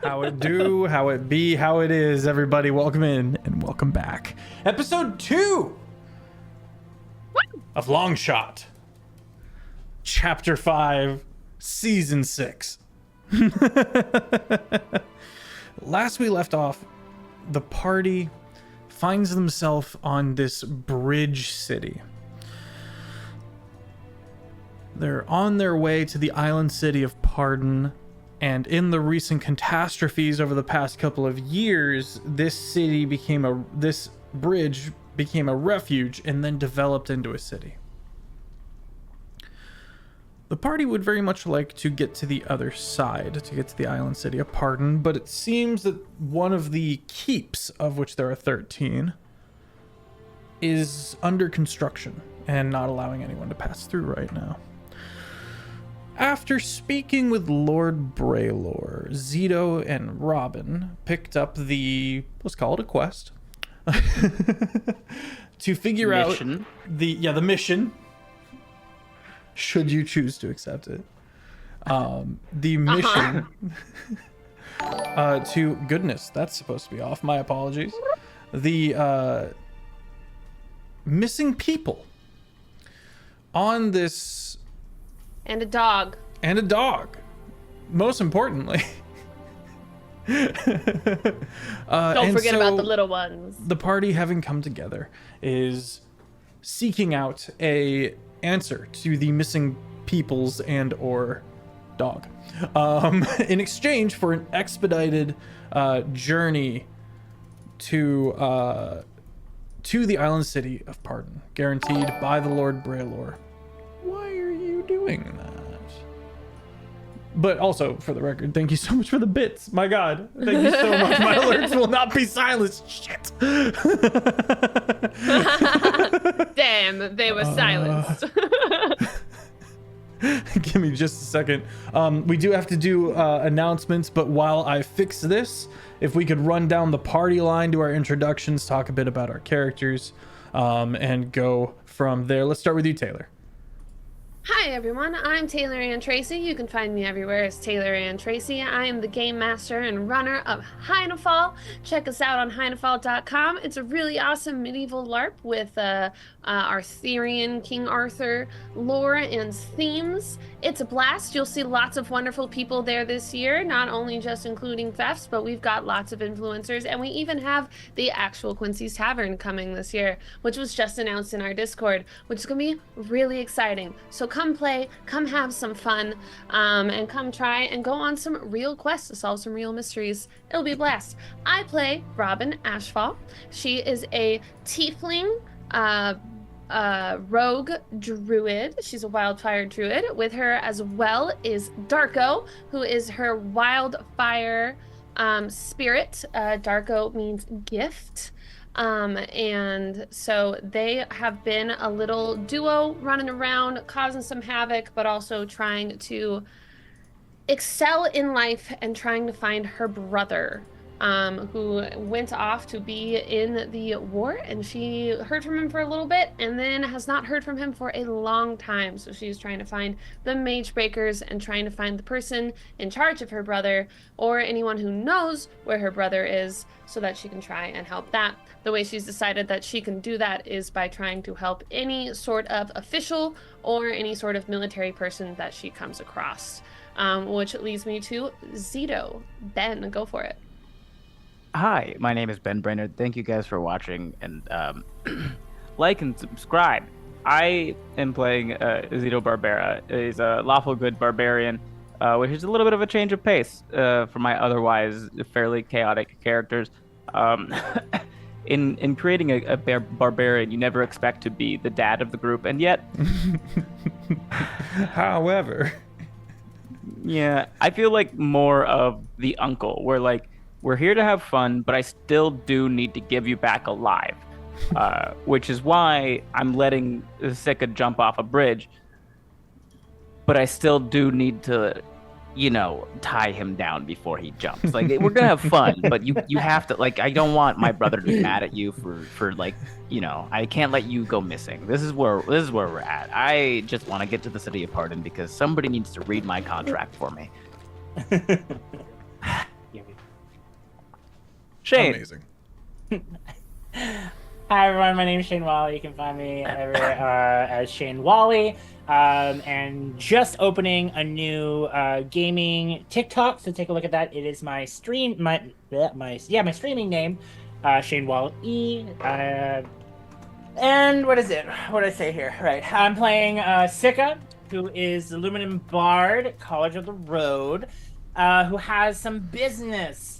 How it do, how it be, how it is, everybody. Welcome in and welcome back. Episode 2 of Long Shot. Chapter 5, Season 6. Last we left off, the party finds themselves on this bridge city. They're on their way to the island city of Pardon, and in the recent catastrophes over the past couple of years, this bridge became a refuge and then developed into a city. The party would very much like to get to the other side, to get to the island city of Pardon, but it seems that one of the keeps, of which there are 13, is under construction and not allowing anyone to pass through right now. After speaking with Lord Braylor, Zito and Robin picked up let's call it a quest, to figure out the mission, should you choose to accept it. The mission to goodness, that's supposed to be off. My apologies. The missing people on this. And a dog. Most importantly. Don't forget about the little ones. The party, having come together, is seeking out a answer to the missing peoples and or dog, in exchange for an expedited journey to the island city of Pardon, guaranteed by the Lord Braylor. Why are you doing that? But also, for the record, thank you so much for the bits. My God, thank you so much. My alerts will not be silenced. Shit. Damn, they were silenced. Give me just a second. We do have to do announcements, but while I fix this, if we could run down the party line, do our introductions, talk a bit about our characters, and go from there. Let's start with you, Taylor. Hi everyone, I'm Taylor Ann Tracy. You can find me everywhere as Taylor Ann Tracy. I am the game master and runner of Heinefall. Check us out on heinefall.com. It's a really awesome medieval LARP with Arthurian King Arthur lore and themes. It's a blast. You'll see lots of wonderful people there this year, not only just including Feffs, but we've got lots of influencers, and we even have the actual Quincy's Tavern coming this year, which was just announced in our Discord, which is going to be really exciting. So come play, come have some fun, and come try and go on some real quests to solve some real mysteries. It'll be a blast. I play Robin Ashfall. She is a tiefling, rogue druid. She's a wildfire druid. With her as well is Darko, who is her wildfire spirit. Darko means gift. And so they have been a little duo running around causing some havoc, but also trying to excel in life and trying to find her brother, who went off to be in the war, and she heard from him for a little bit and then has not heard from him for a long time. So she's trying to find the mage breakers and trying to find the person in charge of her brother or anyone who knows where her brother is so that she can try and help that. The way she's decided that she can do that is by trying to help any sort of official or any sort of military person that she comes across, which leads me to Zito. Ben, go for it. Hi, my name is Ben Brainard. Thank you guys for watching, and like and subscribe. I am playing Zito Barbera. He's a lawful good barbarian, which is a little bit of a change of pace from my otherwise fairly chaotic characters. In creating a barbarian, you never expect to be the dad of the group, and yet... However... Yeah, I feel like more of the uncle, where like, we're here to have fun, but I still do need to give you back alive, which is why I'm letting Sika jump off a bridge, but I still do need to, tie him down before he jumps. Like, we're gonna have fun, but you have to, like, I don't want my brother to be mad at you for like, I can't let you go missing. This is where we're at. I just want to get to the city of Pardon because somebody needs to read my contract for me. Shane. Amazing. Hi everyone, my name is Shane Whalley. You can find me everywhere as Shane Whalley. And just opening a new gaming TikTok, so take a look at that. It is my streaming name, Shane Whalley. And what is it? What did I say here? Right, I'm playing Sika, who is the Luminum Bard, College of the Road, who has some business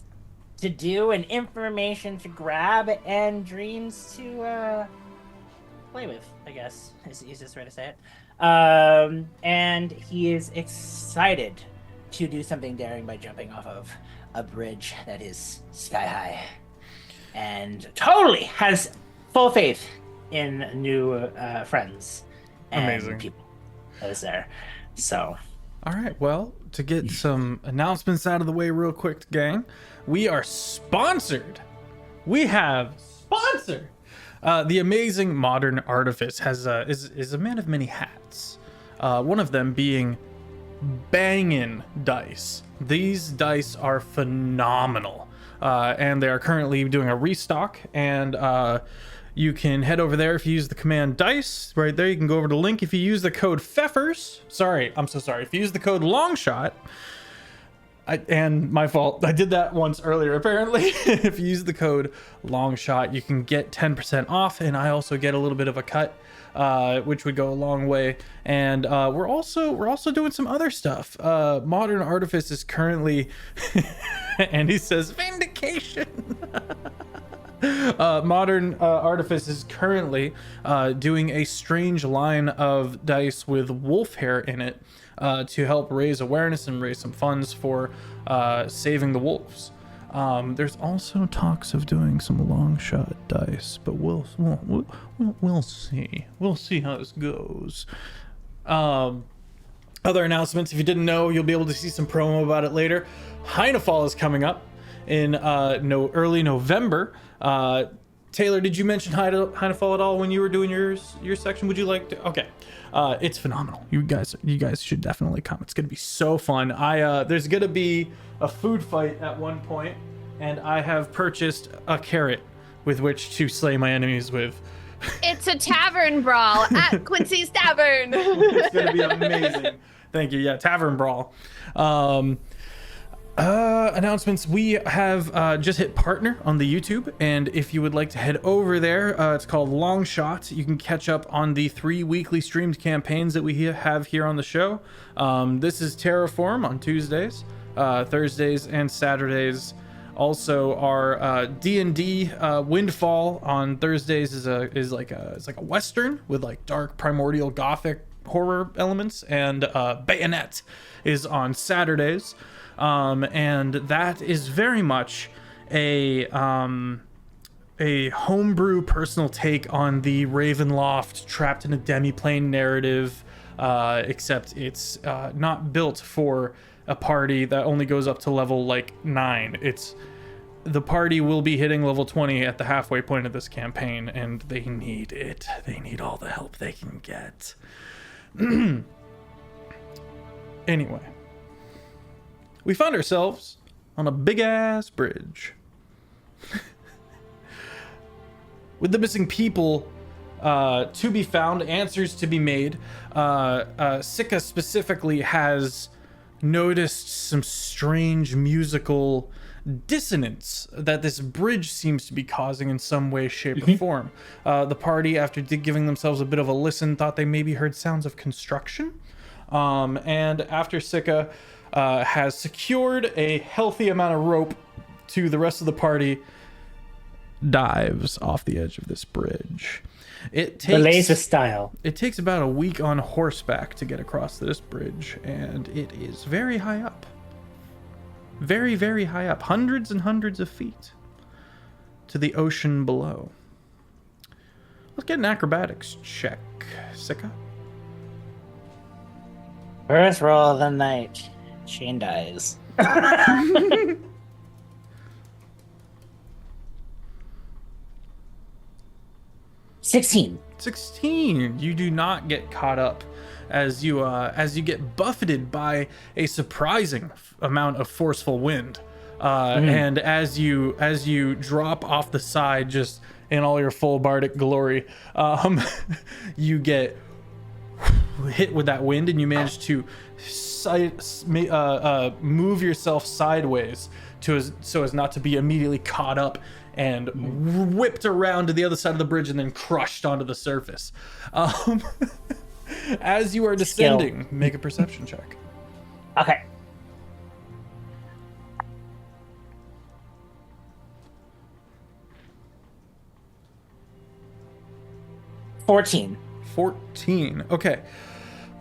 to do and information to grab and dreams to play with, I guess is the easiest way to say it. And he is excited to do something daring by jumping off of a bridge that is sky high, and totally has full faith in new friends and Amazing. people that is there. So All right, well, to get some announcements out of the way real quick, gang, we are sponsored. We have sponsor. The amazing Modern Artifice is a man of many hats. One of them being bangin' dice. These dice are phenomenal, and they are currently doing a restock. And you can head over there if you use the command dice. Right there, you can go over to the link. If you use the code Feffers, I'm so sorry. If you use the code Longshot. And my fault, I did that once earlier apparently. If you use the code Longshot, you can get 10% off, and I also get a little bit of a cut, which would go a long way. And we're also doing some other stuff. Modern Artifice is currently and he says vindication. Modern Artifice is currently doing a strange line of dice with wolf hair in it, to help raise awareness and raise some funds for saving the wolves. There's also talks of doing some long shot dice, but we'll see. We'll see how this goes. Other announcements, if you didn't know, you'll be able to see some promo about it later. Heinefall is coming up in early November. Taylor, did you mention Heinefall at all when you were doing your section? Would you like to? Okay. It's phenomenal. You guys should definitely come. It's gonna be so fun. There's gonna be a food fight at one point, and I have purchased a carrot with which to slay my enemies with. It's a tavern brawl at Quincy's Tavern. It's gonna be amazing. Thank you. Yeah, Tavern Brawl. Announcements. We have just hit partner on the YouTube, and if you would like to head over there, it's called Long Shot. You can catch up on the 3 weekly streamed campaigns that we have here on the show. This is Terraform on Tuesdays, Thursdays, and Saturdays. Also, our D&D Windfall on Thursdays is like a Western with like dark primordial gothic horror elements, and Bayonet is on Saturdays. And that is very much a homebrew personal take on the Ravenloft trapped in a demiplane narrative, except it's not built for a party that only goes up to level like 9. The party will be hitting level 20 at the halfway point of this campaign, and they need it. They need all the help they can get. Anyway. We found ourselves on a big-ass bridge. With the missing people to be found, answers to be made, Sika specifically has noticed some strange musical dissonance that this bridge seems to be causing in some way, shape, or form. The party, after giving themselves a bit of a listen, thought they maybe heard sounds of construction. And after Sika has secured a healthy amount of rope to the rest of the party, dives off the edge of this bridge. The laser style. It takes about a week on horseback to get across this bridge, and it is very high up. Very, very high up. Hundreds and hundreds of feet to the ocean below. Let's get an acrobatics check, Sika. First roll of the night. Shane dies. 16. 16. You do not get caught up as you get buffeted by a surprising amount of forceful wind. And as you drop off the side, just in all your full bardic glory, you get hit with that wind, and you manage to move yourself sideways so as not to be immediately caught up and whipped around to the other side of the bridge and then crushed onto the surface. As you are descending, make a perception check. Okay. $14. 14. Okay.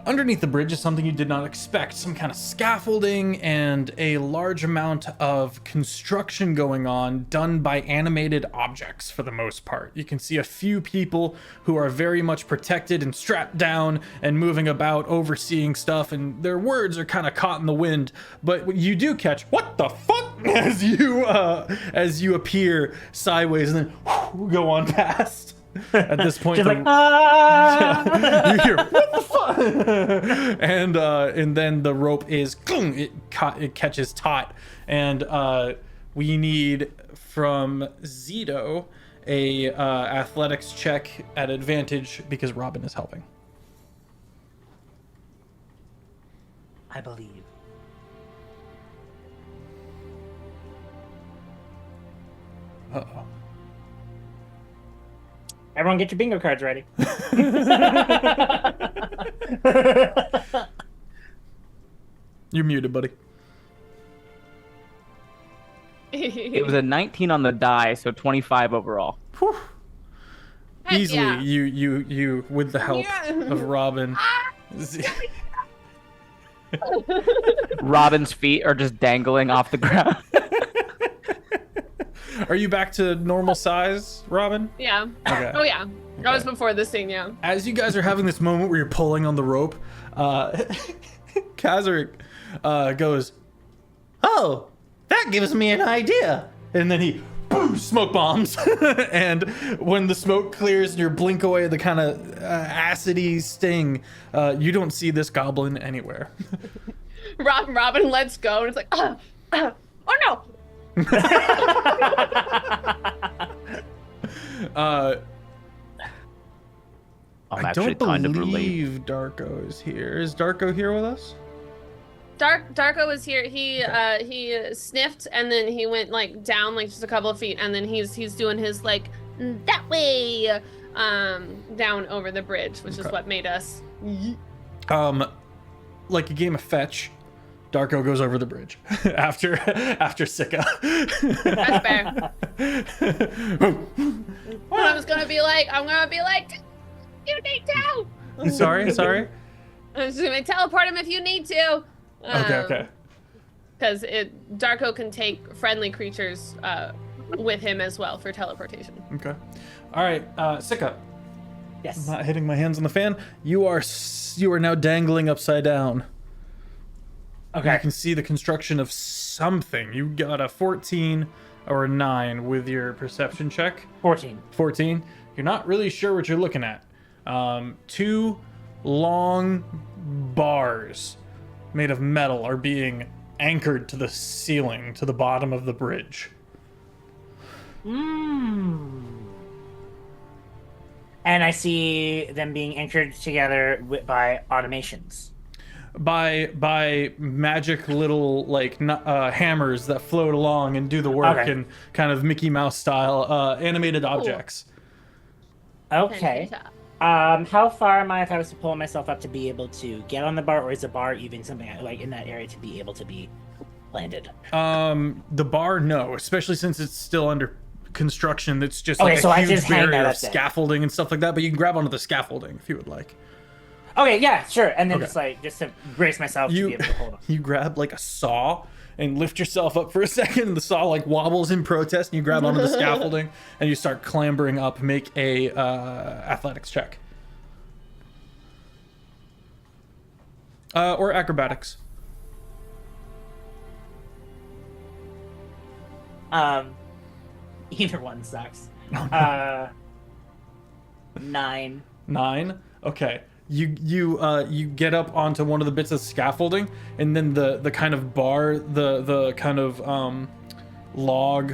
Underneath the bridge is something you did not expect. Some kind of scaffolding and a large amount of construction going on, done by animated objects for the most part. You can see a few people who are very much protected and strapped down and moving about, overseeing stuff, and their words are kind of caught in the wind. But you do catch, what the fuck, as you appear sideways and then go on past. At this point, Just like, ah! you hear what the fuck, and then the rope is it catches taut, and we need from Zito a athletics check at advantage because Robin is helping. I believe. Uh-oh. Everyone get your bingo cards ready. You're muted, buddy. It was a 19 on the die, so 25 overall. Whew. Heck Easily, yeah. you with the help of Robin. Robin's feet are just dangling off the ground. Are you back to normal size, Robin? Yeah. Okay. Oh yeah. That was before this thing, yeah. As you guys are having this moment where you're pulling on the rope, Kazaric goes, "Oh, that gives me an idea." And then he boom, smoke bombs. And when the smoke clears and you blink away the kind of acidy sting, you don't see this goblin anywhere. Robin lets go, and it's like, oh no. I'm I actually don't kind of relieved. believe Darko is here. Is Darko here with us? Darko was here. He sniffed, and then he went like down like just a couple of feet, and then he's doing his like that way down over the bridge, which is what made us. Like a game of fetch, Darko goes over the bridge after Sika. That's fair. What I'm gonna be like, you need to. Sorry. I'm just gonna teleport him if you need to. Okay. Because Darko can take friendly creatures with him as well for teleportation. Okay. All right, Sika. Yes. I'm not hitting my hands on the fan. You are now dangling upside down. Okay. You can see the construction of something. You got a 14 or a 9 with your perception check. 14. 14. You're not really sure what you're looking at. 2 long bars made of metal are being anchored to the ceiling, to the bottom of the bridge. And I see them being anchored together by automations. By magic little like hammers that float along and do the work in kind of Mickey Mouse style animated objects. Okay. How far am I if I was to pull myself up to be able to get on the bar, or is the bar even something like in that area to be able to be landed? The bar, no, especially since it's still under construction. It's just Okay, like so a I huge just hang barrier that of up there. scaffolding and stuff like that. But you can grab onto the scaffolding if you would like. Okay, yeah, sure. And then Okay. just to brace myself to be able to hold on. You grab like a saw and lift yourself up for a second, and the saw like wobbles in protest, and you grab onto the scaffolding and you start clambering up. Make a athletics check. Or acrobatics. Either one sucks. Oh, no. 9. 9. Okay. you get up onto one of the bits of scaffolding, and then the kind of bar, the kind of log,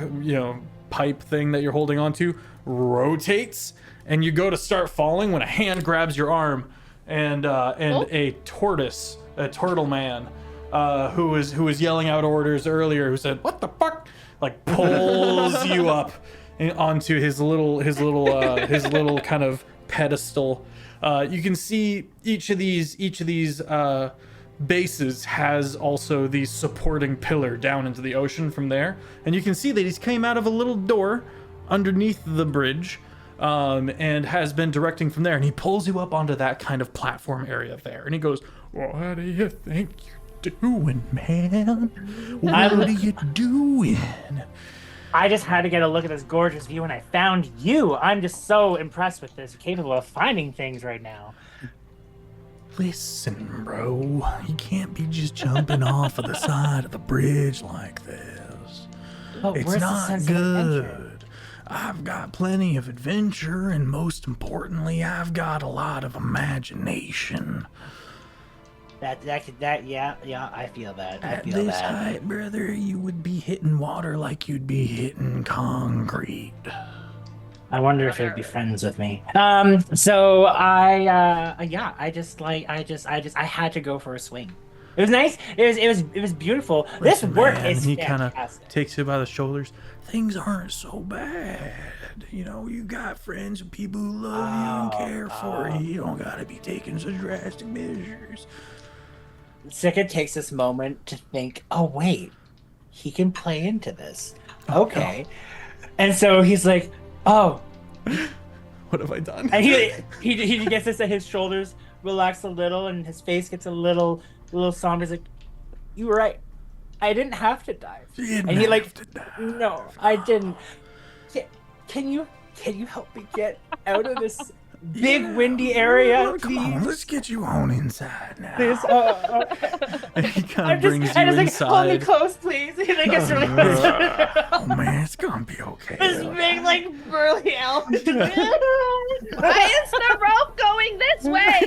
pipe thing that you're holding onto rotates, and you go to start falling when a hand grabs your arm, and a turtle man, who was yelling out orders earlier, who said, "What the fuck?" like pulls you up onto his little kind of pedestal. You can see each of these bases has also the supporting pillar down into the ocean from there, and you can see that he's came out of a little door underneath the bridge, and has been directing from there, and he pulls you up onto that kind of platform area there, and he goes, "What do you think you're doing, man? What are you doing?" I just had to get a look at this gorgeous view, and I found you. I'm just so impressed with this, capable of finding things right now. Listen, bro, you can't be just jumping off of the side of the bridge like this. But It's where's the not sense of adventure? good. I've got plenty of adventure, and most importantly, I've got a lot of imagination. Yeah, I feel that. At this height, brother, you would be hitting water like you'd be hitting concrete. I wonder if he'd be friends with me. So I had to go for a swing. It was nice. It was beautiful. Listen, This work man, is he kind of fantastic. takes you by the shoulders. Things aren't so bad. You got friends and people who love you and care for you. You don't gotta be taking such drastic measures. Sika takes this moment to think, oh wait, he can play into this. Okay. And so he's like, oh. What have I done? And he gets this at his shoulders, relax a little, and his face gets a little somber. He's like, you were right. I didn't have to dive. You And he didn't have to dive. no, I didn't. Can you help me get out of this big windy area, Come please? on, let's get you on inside now. Please? Okay. And he kind I'm of brings just, you I just like, hold me inside. close, please. He like gets really close. Oh man, it's gonna be okay. This big, like, burly elf. Why is the rope going this way?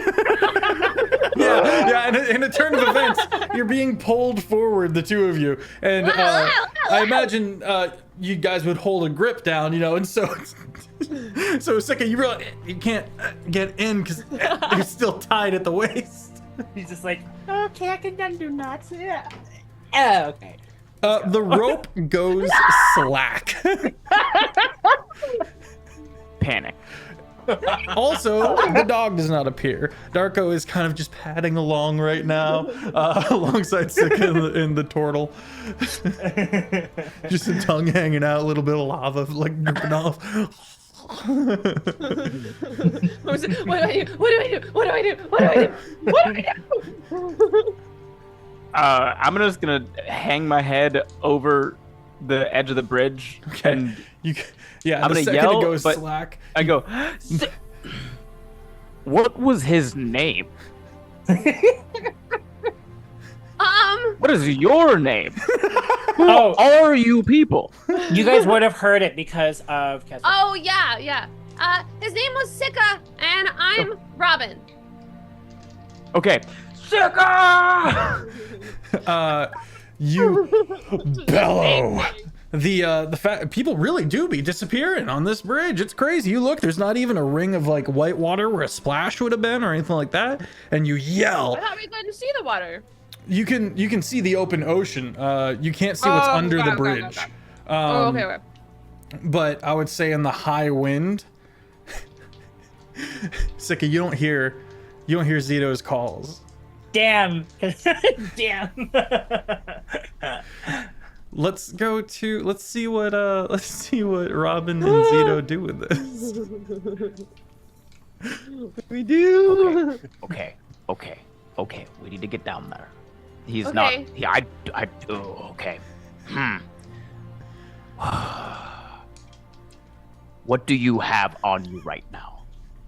Yeah. In a turn of events, you're being pulled forward, the two of you, and I imagine you guys would hold a grip down, and so Sika, you realize you can't get in because you're still tied at the waist. He's just like, okay, I can undo knots. Yeah. Okay. The rope goes slack. Panic. Also, the dog does not appear. Darko is kind of just padding along right now, alongside Sika and the turtle. Just a tongue hanging out, a little bit of lava like dripping off. What do I do? I'm just gonna hang my head over the edge of the bridge. Okay. And Yeah, I'm the gonna second yell, it goes but slack. I go, what was his name? What is your name? Who are you people? You guys would have heard it because of Keswick. Oh, yeah. His name was Sika, and I'm Robin. Okay. Sika! You bellow. The fact people really do be disappearing on this bridge. It's crazy. You look, there's not even a ring of like white water where a splash would have been or anything like that. And you yell. I thought we couldn't see the water. You can see the open ocean. You can't see what's under the bridge. Okay. Okay. But I would say in the high wind, Sika, you don't hear Zito's calls. Damn. Damn. Let's see what Robin and Zito do with this. We do. Okay. We need to get down there. He's Okay. not. Okay. What do you have on you right now?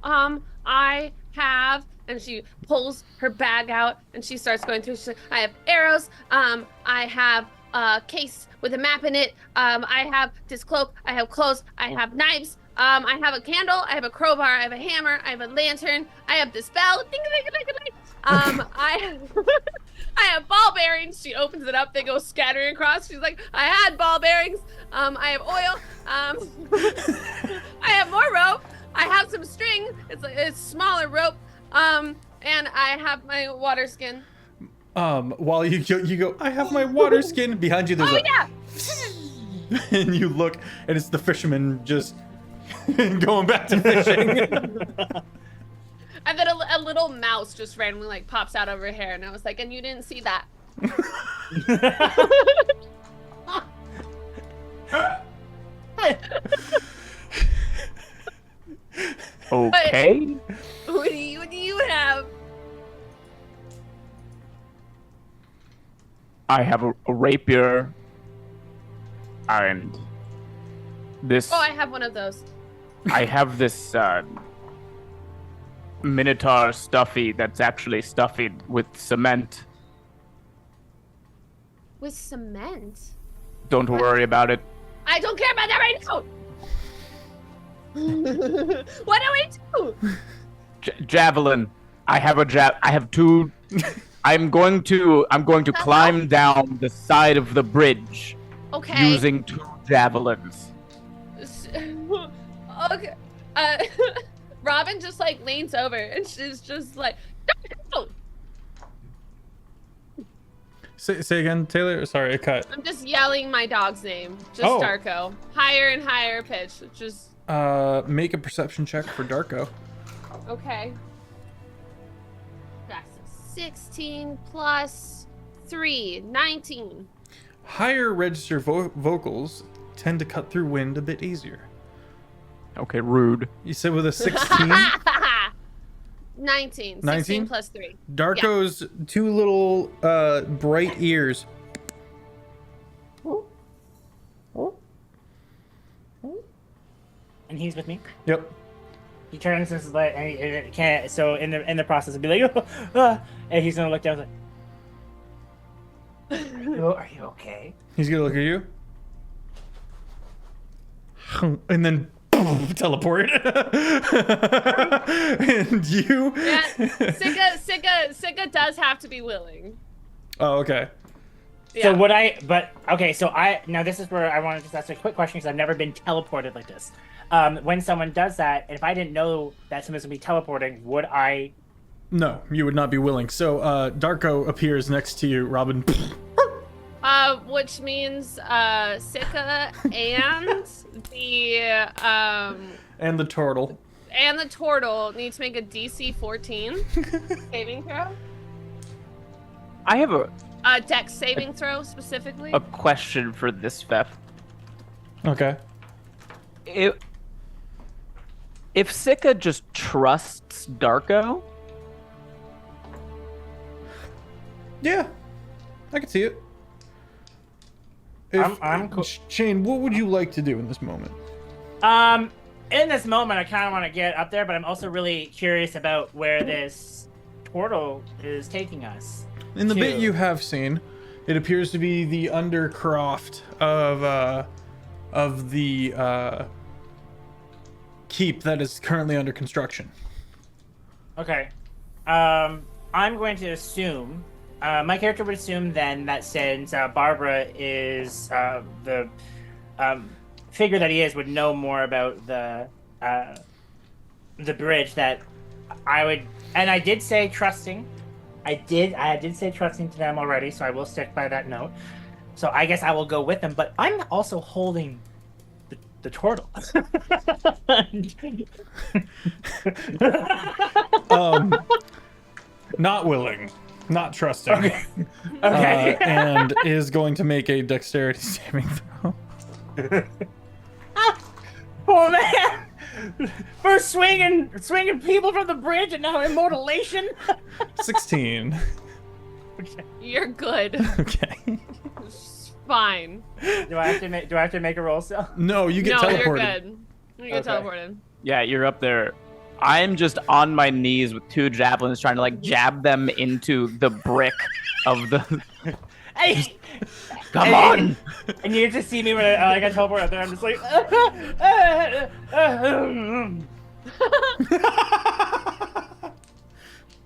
I have, and she pulls her bag out and she starts going through. She's like, I have arrows. I have a case with a map in it. I have this cloak. I have clothes. I have knives. I have a candle, I have a crowbar, I have a hammer, I have a lantern, I have this bell. Ding, ding, ding, ding, ding. I have ball bearings. She opens it up, they go scattering across. She's like, I had ball bearings. I have oil. I have more rope. I have some string. It's smaller rope. And I have my water skin. While you go, I have my water skin. Behind you, there's and you look, and it's the fisherman just going back to fishing. And then a little mouse just randomly like pops out of her hair, and I was like, and you didn't see that. Okay. What do you have? I have a rapier and this. Oh, I have one of those. I have this minotaur stuffy that's actually stuffed with cement. With cement? Don't worry about it. I don't care about that right now. What do we do? Javelin. I have I have two. I'm going to climb down the side of the bridge. Okay. Using 2 javelins. Okay. Robin just like leans over and she's just like. Say again, Taylor. Sorry, I cut. I'm just yelling my dog's name. Just Oh. Darko. Higher and higher pitch. Just. Make a perception check for Darko. Okay. That's a 16 plus 3, 19. Higher register vocals tend to cut through wind a bit easier. Okay, rude. You said with a 16? 19. 19? 16 plus 3. Darko's 2 little bright ears. And he's with me. Yep. He turns and says, and he can't. So in the process, he'll be like, and he's gonna look down like, are you okay? He's gonna look at you. And then teleport. And you. Yeah, Sika does have to be willing. Oh, okay. Yeah. So now this is where I want to just ask a quick question because I've never been teleported like this. When someone does that, if I didn't know that someone's gonna be teleporting, would I? No, you would not be willing. So Darko appears next to you, Robin. Which means Sika and the And the turtle. and the turtle need to make a DC 14 saving throw. I have a Dex saving throw specifically. question for this Feff. Okay. If Sika just trusts Darko, Yeah, I can see it. I'm cool. Shane, what would you like to do in this moment? In this moment, I kind of want to get up there, but I'm also really curious about where this portal is taking us. In the bit to. you have seen, it appears to be the undercroft of the keep that is currently under construction. Okay. I'm going to assume. My character would assume then that since Barbara is the figure that he is, would know more about the bridge, that I would, and I did say trusting. I did say trusting to them already, so I will stick by that note. So I guess I will go with them, but I'm also holding the turtle. Not willing, not trusting. Okay. Okay. And is going to make a dexterity saving throw. Oh man! First swinging people from the bridge, and now immortalation. 16. You're good. Okay. Fine. Do I have to make a roll still? No, you get No, teleported. you're good. You get Okay. teleported. yeah, you're up there. I'm just on my knees with 2 javelins trying to like jab them into the brick of the. Hey, Come on! And you just see me when I teleport out there. I'm just like,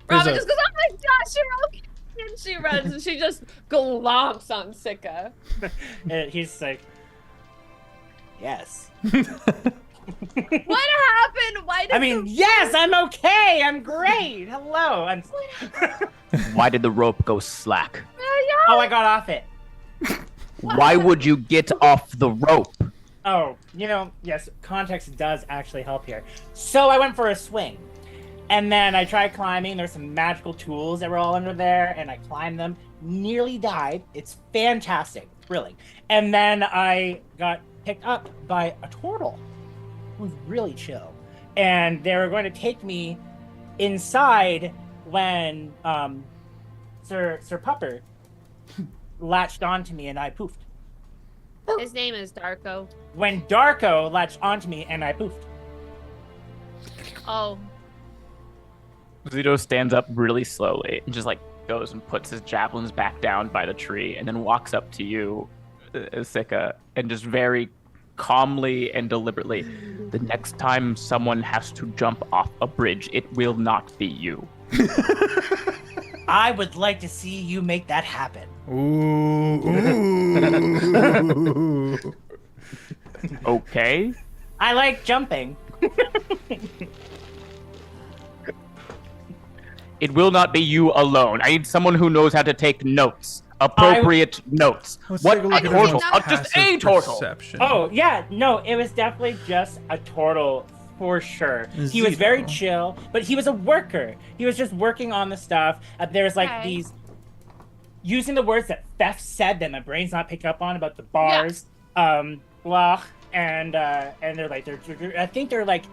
Robin just goes, "Oh my gosh, you're okay!" And she runs and she just glomps on Sika. and he's like, yes. What happened? Why did yes, I'm okay. I'm great. Hello. Why did the rope go slack? Oh, I got off it. Why would you get off the rope? Oh, yes, context does actually help here. So I went for a swing. And then I tried climbing. There's some magical tools that were all under there, and I climbed them. Nearly died. It's fantastic. Thrilling. And then I got picked up by a turtle. It was really chill. And they were going to take me inside when Sir Pupper latched onto me and I poofed. His name is Darko. When Darko latched onto me and I poofed. Oh. Zito stands up really slowly and just like goes and puts his javelins back down by the tree and then walks up to you, Sika, and just very calmly and deliberately, the next time someone has to jump off a bridge, it will not be you. I would like to see you make that happen. Ooh. Okay. I like jumping. It will not be you alone. I need someone who knows how to take notes. Appropriate notes. Let's What take a a look at turtle, his not just a passive turtle. perception. Oh, yeah. No, it was definitely just a turtle for sure. He was very Zito. chill, but he was a worker. He was just working on the stuff. There's like these... Using the words that Feff said that my brain's not picking up on about the bars. Blah. And they're like... I think they're like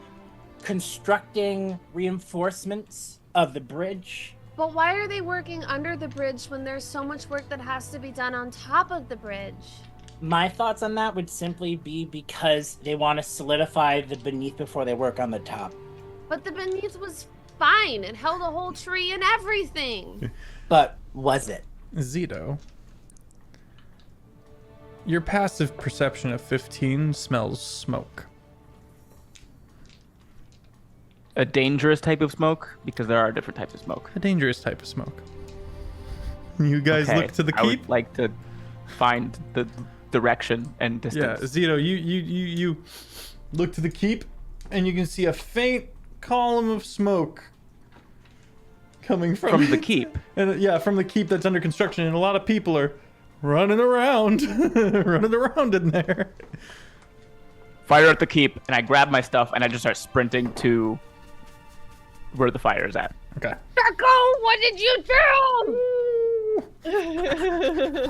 constructing reinforcements of the bridge. But why are they working under the bridge when there's so much work that has to be done on top of the bridge? My thoughts on that would simply be because they want to solidify the beneath before they work on the top. But the beneath was fine. It held a whole tree and everything. But was it? Zito, your passive perception of 15 smells smoke. A dangerous type of smoke? Because there are different types of smoke. A dangerous type of smoke. You guys Okay, look to the I keep. would like to find the direction and Yeah, distance. Zito, you look to the keep, and you can see a faint column of smoke coming from the keep. And from the keep that's under construction, and a lot of people are running around, running around in there. Fire at the keep, and I grab my stuff, and I just start sprinting to where the fire is at. Okay. Darko, what did you do?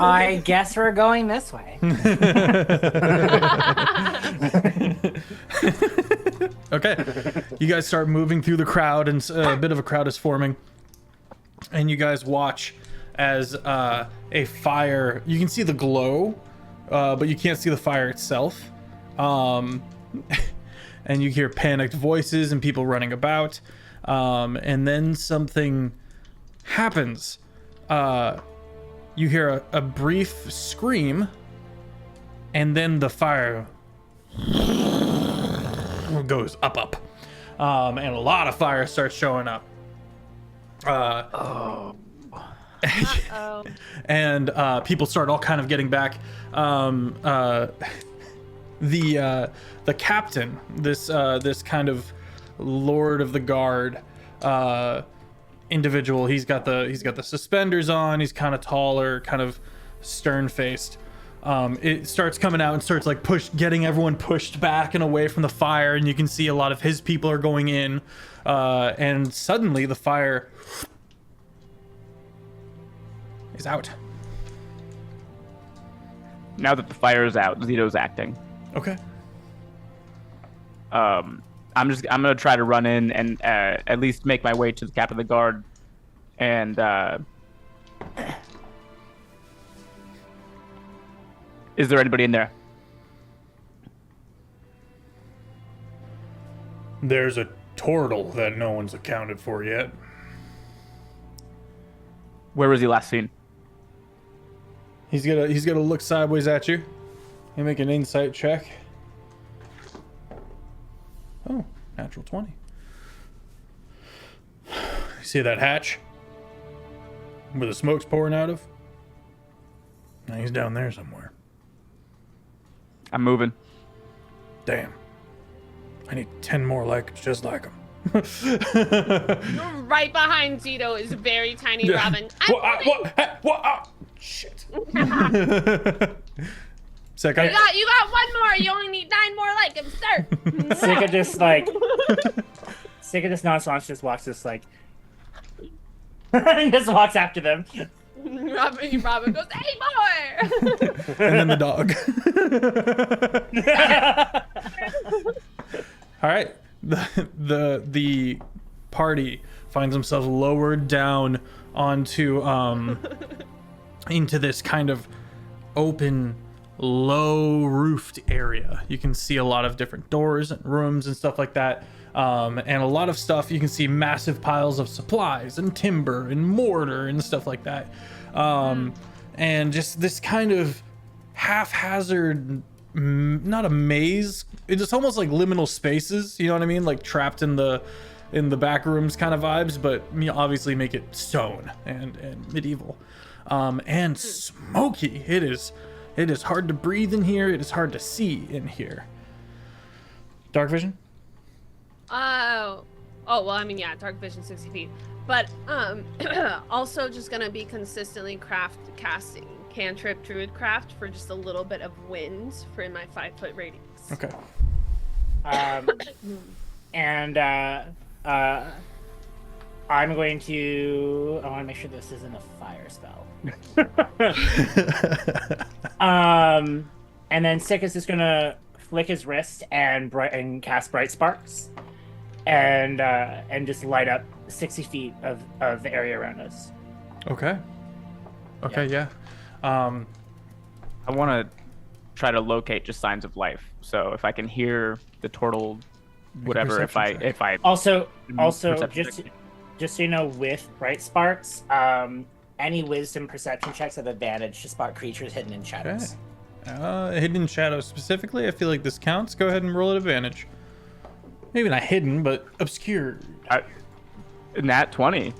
I guess we're going this way. Okay. You guys start moving through the crowd, and a bit of a crowd is forming. And you guys watch as a fire... You can see the glow, but you can't see the fire itself. And you hear panicked voices and people running about. And then something happens. You hear a brief scream, and then the fire goes up. And a lot of fire starts showing up. And people start all kind of getting back. The captain, this kind of lord of the guard individual, he's got the suspenders on. He's kind of taller, kind of stern-faced. It starts coming out and starts like getting everyone pushed back and away from the fire, and you can see a lot of his people are going in. And suddenly the fire is out. Now that the fire is out, Zito's acting. Okay. I'm gonna try to run in and at least make my way to the captain of the guard, and is there anybody in there? There's a turtle that no one's accounted for yet. Where was he last seen? He's gonna look sideways at you. You make an insight check. Oh, natural 20. You see that hatch? Where the smoke's pouring out of? Now he's down there somewhere. I'm moving. Damn. I need 10 more just like him. Right behind Zito is very tiny Yeah. Robin. What? Shit. Second. You got one more. You only need 9 more like him, sir. Sika just nonchalantly just walks just like and just walks after them. Robin goes, 8 more. And then the dog. All right. The party finds themselves lowered down onto into this kind of open, low roofed area. You can see a lot of different doors and rooms and stuff like that. And a lot of stuff. You can see massive piles of supplies and timber and mortar and stuff like that. And just this kind of haphazard, not a maze. It's just almost like liminal spaces. You know what I mean? Like trapped in the back rooms kind of vibes, but obviously make it stone and medieval. And smoky. It is hard to breathe in here. It is hard to see in here. Dark vision? Oh, well, I mean, yeah, dark vision 60 feet. But also just gonna be consistently casting cantrip druidcraft for just a little bit of wind for my 5-foot radius. Okay. And I'm going to. I want to make sure this isn't a fire spell. And then Sick is just gonna flick his wrist and cast bright sparks, and just light up 60 feet of the area around us. Okay. Yeah. I want to try to locate just signs of life. So if I can hear the turtle, whatever, if I Also, perception just check. so you know, with bright sparks, any wisdom perception checks have advantage to spot creatures hidden in shadows. Hidden in shadows specifically. I feel like this counts. Go ahead and roll at advantage. Maybe not hidden, but obscure. Nat 20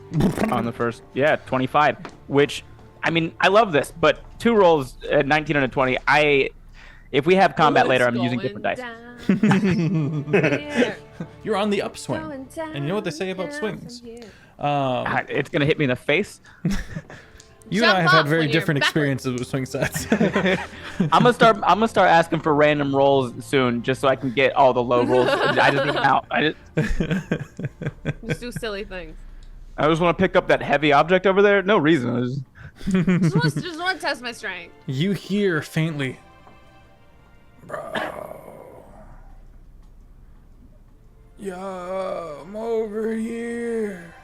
on the first. Yeah, 25. Which, I mean, I love this, but 2 rolls at 19 and a 20. If we have combat later, I'm using different dice. You're on the upswing. And you know what they say about swings? It's gonna hit me in the face. You and I have Jump had off very when you're different backwards. experiences with swing sets. I'm gonna start asking for random rolls soon, just so I can get all the low rolls. I just need out. Just do silly things. I just want to pick up that heavy object over there. No reason. Just want to test my strength. You hear faintly, bro. Yeah, I'm over here.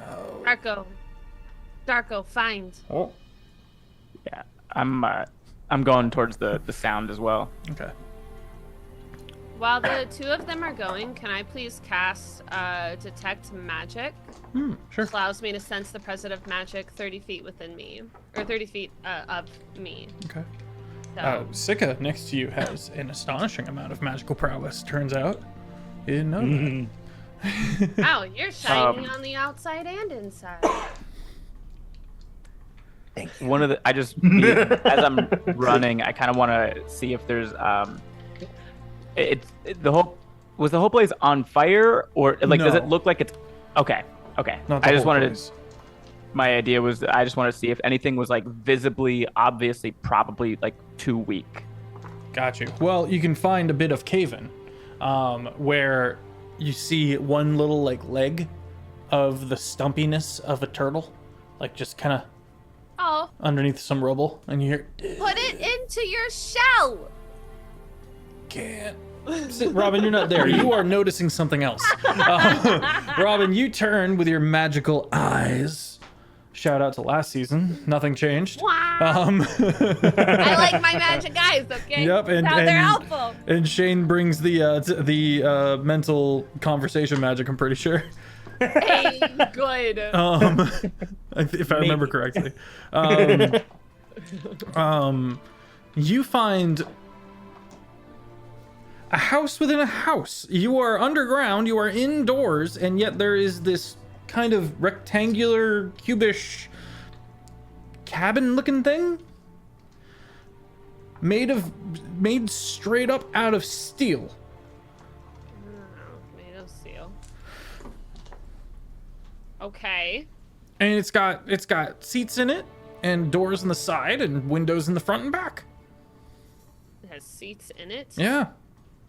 Oh. Darko, find. Oh. Yeah, I'm going towards the sound as well. Okay. While the 2 of them are going, can I please cast Detect Magic? Sure. Which allows me to sense the presence of magic 30 feet within me. Or 30 feet of me. Okay. So, Sika next to you has an astonishing amount of magical prowess, turns out. You didn't know that. wow, you're shiny on the outside and inside. One of the as I'm running, I kind of want to see if there's was the whole place on fire, or like does it No. look like it's okay? Not the I just whole wanted place. my idea was I just wanted to see if anything was like visibly, obviously, probably like too weak. Got you. Well, you can find a bit of cave-in, where you see one little like leg of the stumpiness of a turtle, like just kind of Oh, underneath some rubble, and you hear, put it into your shell. can't. Robin, you're not there. You are noticing something else. Robin, you turn with your magical eyes. Shout out to last season. Nothing changed. Wow. I I like my magic eyes, okay? Yep, and Now they're helpful. and Shane brings the mental conversation magic. I'm pretty sure. Hey, good. If I remember correctly. You find a house within a house. You are underground, you are indoors, and yet there is this kind of rectangular, cubish cabin-looking thing made straight up out of steel. Made of steel. Okay. And it's got seats in it, and doors on the side, and windows in the front and back. It has seats in it. Yeah,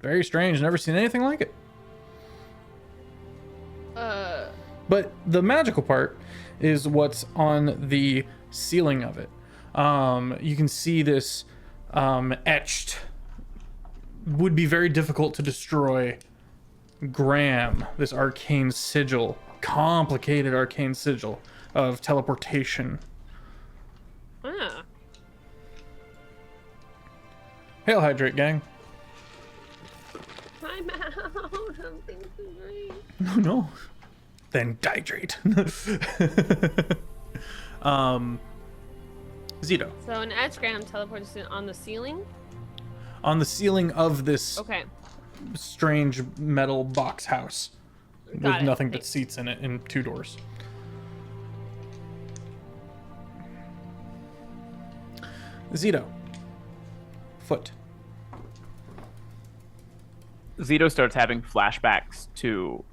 very strange. Never seen anything like it. But the magical part is what's on the ceiling of it. You can see this etched. Would be very difficult to destroy. Graham, this arcane sigil, complicated arcane sigil of teleportation. Ah. Hail, Hydrate Gang. I'm out. Something to drink. No, no. Then dihydrate. Zito. So an edgegram teleports in on the ceiling. On the ceiling of this Okay. strange metal box house Got with it. nothing but Thanks. seats in it and 2 doors. Zito. Foot. Zito starts having flashbacks to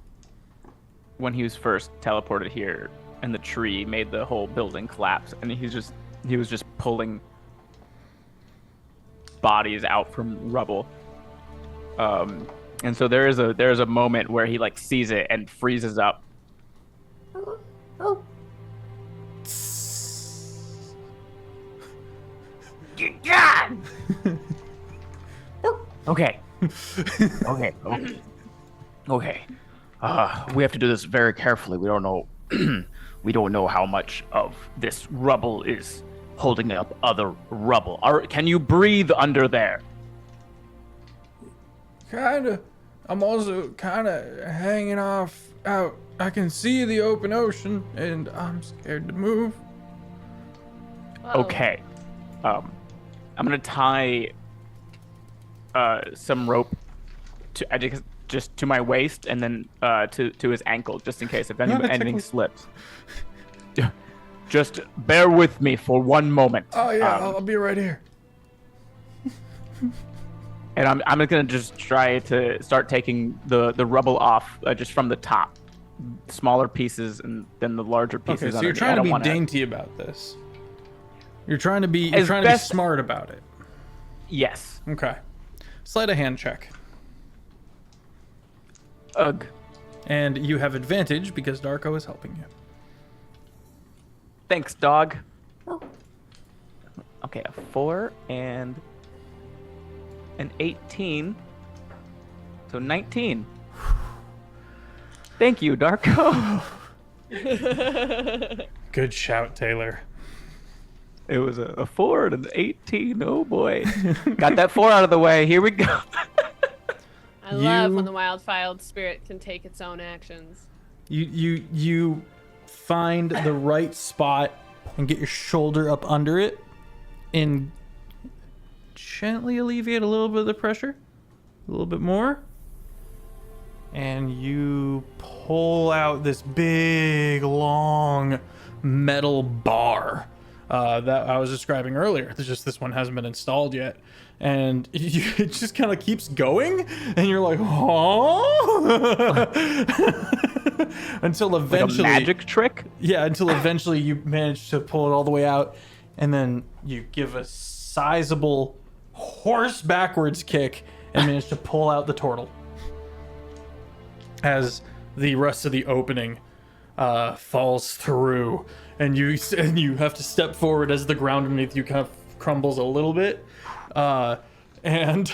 when he was first teleported here and the tree made the whole building collapse, and he was just pulling bodies out from rubble. And so there's a moment where he like sees it and freezes up. Okay. Okay. We have to do this very carefully. We don't know. We don't know how much of this rubble is holding up other rubble. Can you breathe under there? Kinda. I'm also kinda hanging out. I can see the open ocean and I'm scared to move. Whoa. Okay. I'm gonna tie some rope to just to my waist and then to his ankle, just in case if anything slips. Just bear with me for one moment. Oh yeah, I'll be right here. And I'm gonna just try to start taking the rubble off just from the top, smaller pieces and then the larger pieces. Okay, so you're underneath. trying I to don't be wanna- dainty about this. You're trying to be As best- smart about it. Yes. Okay. Sleight of hand check. Ugh. And you have advantage because Darko is helping you. Thanks, dog. Okay, a 4 and an 18. So 19. Thank you, Darko. Good shout, Taylor. It was a 4 and an 18. Oh boy. Got that 4 out of the way. Here we go. I love You- when the wild spirit can take its own actions. You find the right spot and get your shoulder up under it and gently alleviate a little bit of the pressure. A little bit more. And you pull out this big, long metal bar that I was describing earlier. It's just this one hasn't been installed yet. And it just kind of keeps going. And you're like, huh? Until eventually... Like a magic trick? Yeah, until eventually you manage to pull it all the way out, and then you give a sizable horse backwards kick and manage to pull out the turtle. As the rest of the opening falls through, and you have to step forward as the ground underneath you kind of crumbles a little bit, and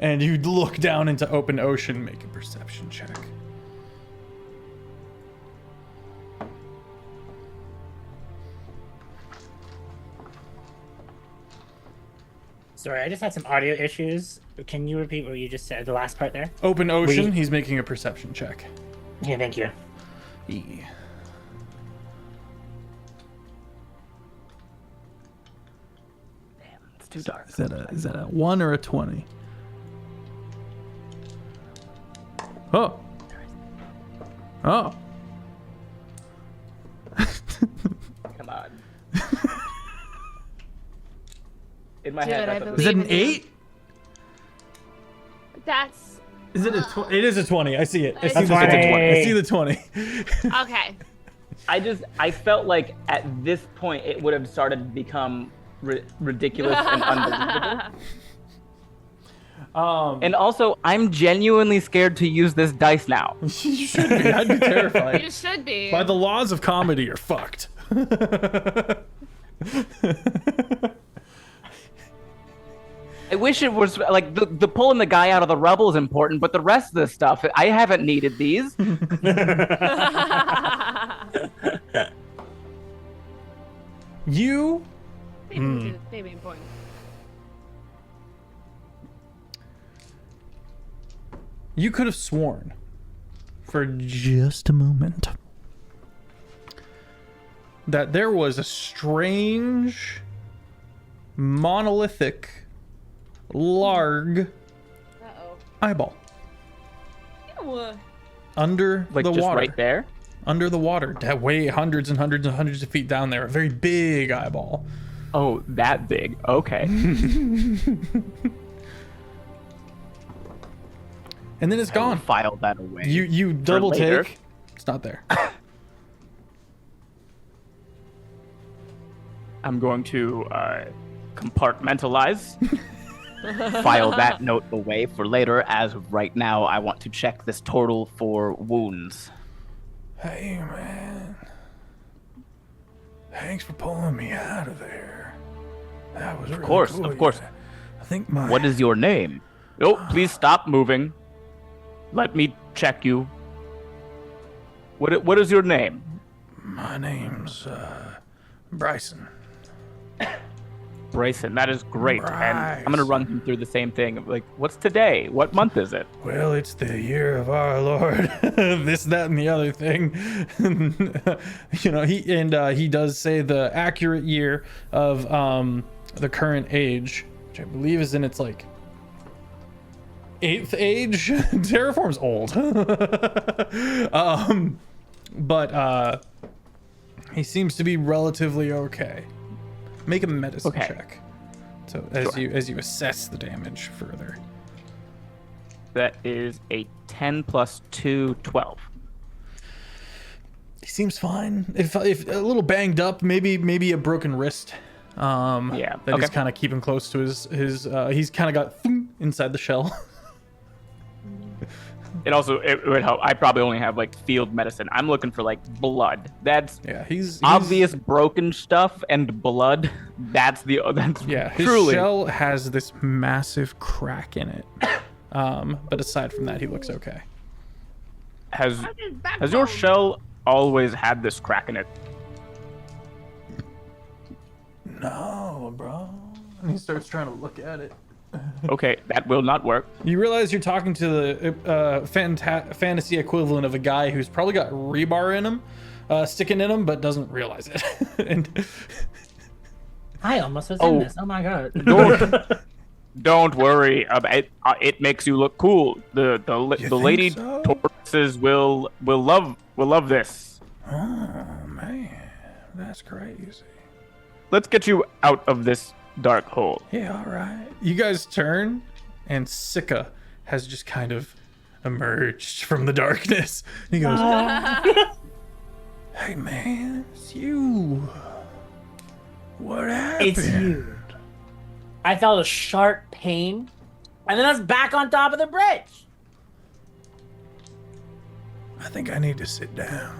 you look down into open ocean. Make a perception check. Sorry, I just had some audio issues. Can you repeat what you just said, the last part there? Open ocean. He's making a perception check. Yeah, thank you. E. It's too dark. Is that a 1 or a 20? Oh. Oh. Come on. In my Dude, head, I that's Is it an believe in you. 8? That's Is it a It is a 20. I see it. I see That's the 20. right. I see the 20. okay. I felt like at this point it would have started to become ridiculous and unbelievable. And also, I'm genuinely scared to use this dice now. You should be. I'd be terrified. You should be. By the laws of comedy, you're fucked. I wish it was like the pulling the guy out of the rubble is important, but the rest of the stuff, I haven't needed these. You Maybe important. You could have sworn for just a moment that there was a strange, monolithic, larg Uh-oh. eyeball Ew. under Like the just water. right there. Under the water, that way hundreds and hundreds and hundreds of feet down there. A very big eyeball. Oh, that big. Okay. And then it's I will gone. file that away. You double later. take. It's not there. I'm going to compartmentalize. File that note away for later. As of right now, I want to check this total for wounds. Hey, man. Thanks for pulling me out of there. That was really course, cool. of course. I think my... What is your name? Oh, please stop moving. Let me check you. What is your name? My name's, Bryson. Bryson. That is great. And I'm gonna Bryson. run him through the same thing. Like, what's today? What month is it? Well, it's the year of our Lord. This, that, and the other thing. You know, he does say the accurate year of the current age, which I believe is in its like 8th age. Terraform's old. But he seems to be relatively okay. Make a medicine Okay. check. So as you assess the damage further. That is a 10 plus 2, 12. He seems fine. If a little banged up, maybe a broken wrist. Yeah, That okay. is kind of keeping close to his he's kind of got inside the shell. It would help. I probably only have like field medicine. I'm looking for like blood. That's Yeah, he's obvious broken stuff and blood. That's Yeah, his truly. shell has this massive crack in it. But aside from that, he looks okay. Has your shell always had this crack in it? No, bro. And he starts trying to look at it. Okay, that will not work. You realize you're talking to the fantasy equivalent of a guy who's probably got rebar in him, sticking in him, but doesn't realize it. And I almost was in this. Oh my god. Don't worry about it. It makes you look cool. The think lady so? tortoises will love this. oh man, that's crazy. Let's get you out of this dark hole. Yeah, all right. You guys turn, and Sika has just kind of emerged from the darkness. He goes, "Hey man, it's you. What happened?" It's you. I felt a sharp pain, and then I was back on top of the bridge. I think I need to sit down.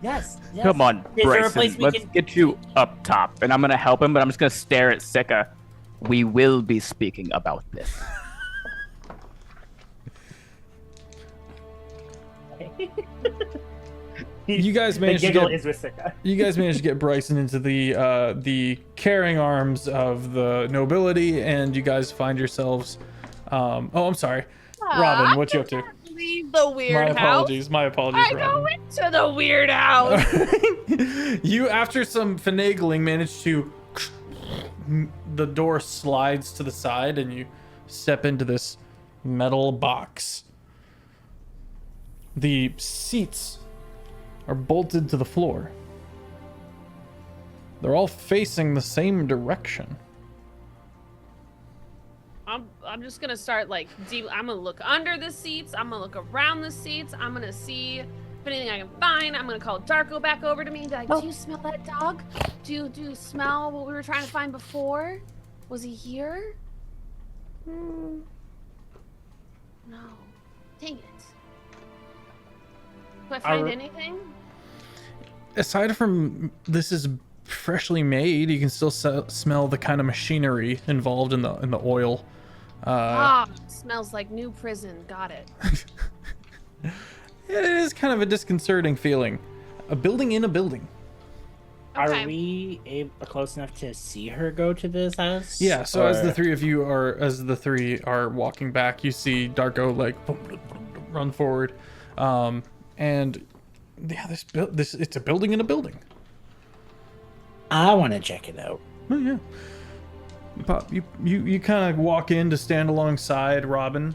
Yes. Come on, Is there a place Bryson. we Let's can- get you up top. And I'm gonna help him, but I'm just gonna stare at Sika. We will be speaking about this. You guys The managed to giggle get is with Sika. you guys managed to get Bryson into the caring arms of the nobility, and you guys find yourselves. Oh, I'm sorry, Robin. What you up to? leave the weird house. My apologies, I go Robin. into the weird house. You, after some finagling, manage to... The door slides to the side and you step into this metal box. The seats are bolted to the floor. They're all facing the same direction. I'm just gonna start like I'm gonna look under the seats. I'm gonna look around the seats. I'm gonna see if anything I can find. I'm gonna call Darko back over to me. Be like, do you smell that dog? Do you smell what we were trying to find before? Was he here? No. Dang it. Do I find anything? Aside from this is freshly made, you can still smell the kind of machinery involved in the oil. Smells like new prison. Got it. It is kind of a disconcerting feeling. A building in a building. Okay. Are we close enough to see her go to this house? Yeah, so as the three are walking back, you see Darko like run forward. And yeah, this it's a building in a building. I want to check it out. Oh yeah. You kind of walk in to stand alongside Robin.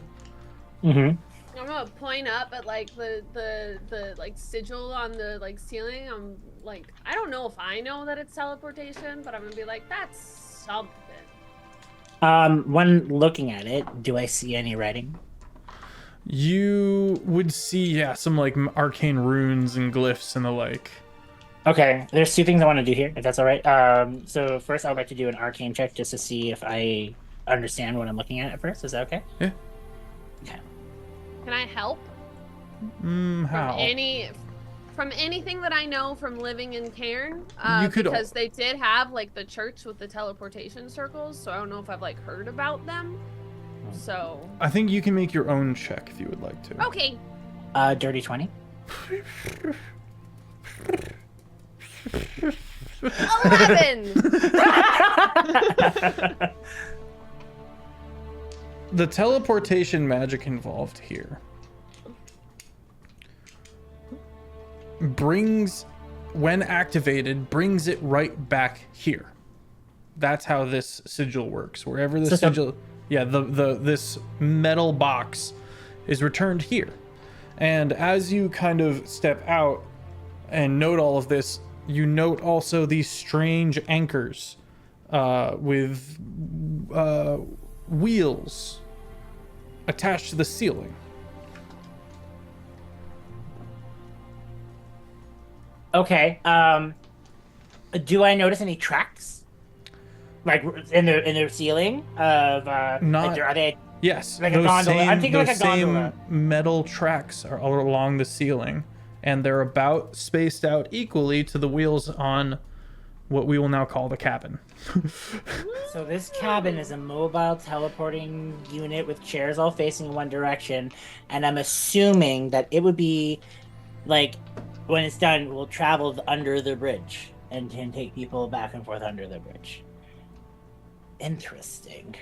Mm-hmm. I'm gonna point up at like the like sigil on the like ceiling. I'm like, I don't know if I know that it's teleportation, but I'm gonna be like, that's something. When looking at it, do I see any writing? You would see, some like arcane runes and glyphs and the like. Okay, there's two things I want to do here, if that's all right. So first, I would like to do an arcane check just to see if I understand what I'm looking at first. Is that okay? Yeah. Okay. Can I help? How? From anything that I know from living in Cairn, You could because they did have like the church with the teleportation circles, so I don't know if I've like heard about them. So I think you can make your own check if you would like to. okay. Dirty 20. 11. The teleportation magic involved here when activated, brings it right back here. That's how this sigil works. Wherever the sigil, this metal box is returned here. And as you kind of step out and note all of this, you note also these strange anchors with wheels attached to the ceiling. Okay. Do I notice any tracks, like in the ceiling of? Not. Like, are they? Yes. Like a gondola. I'm thinking like a Same gondola. metal tracks are all along the ceiling, and they're about spaced out equally to the wheels on what we will now call the cabin. So this cabin is a mobile teleporting unit with chairs all facing in one direction, and I'm assuming that it would be like when it's done, will travel under the bridge and can take people back and forth under the bridge. Interesting.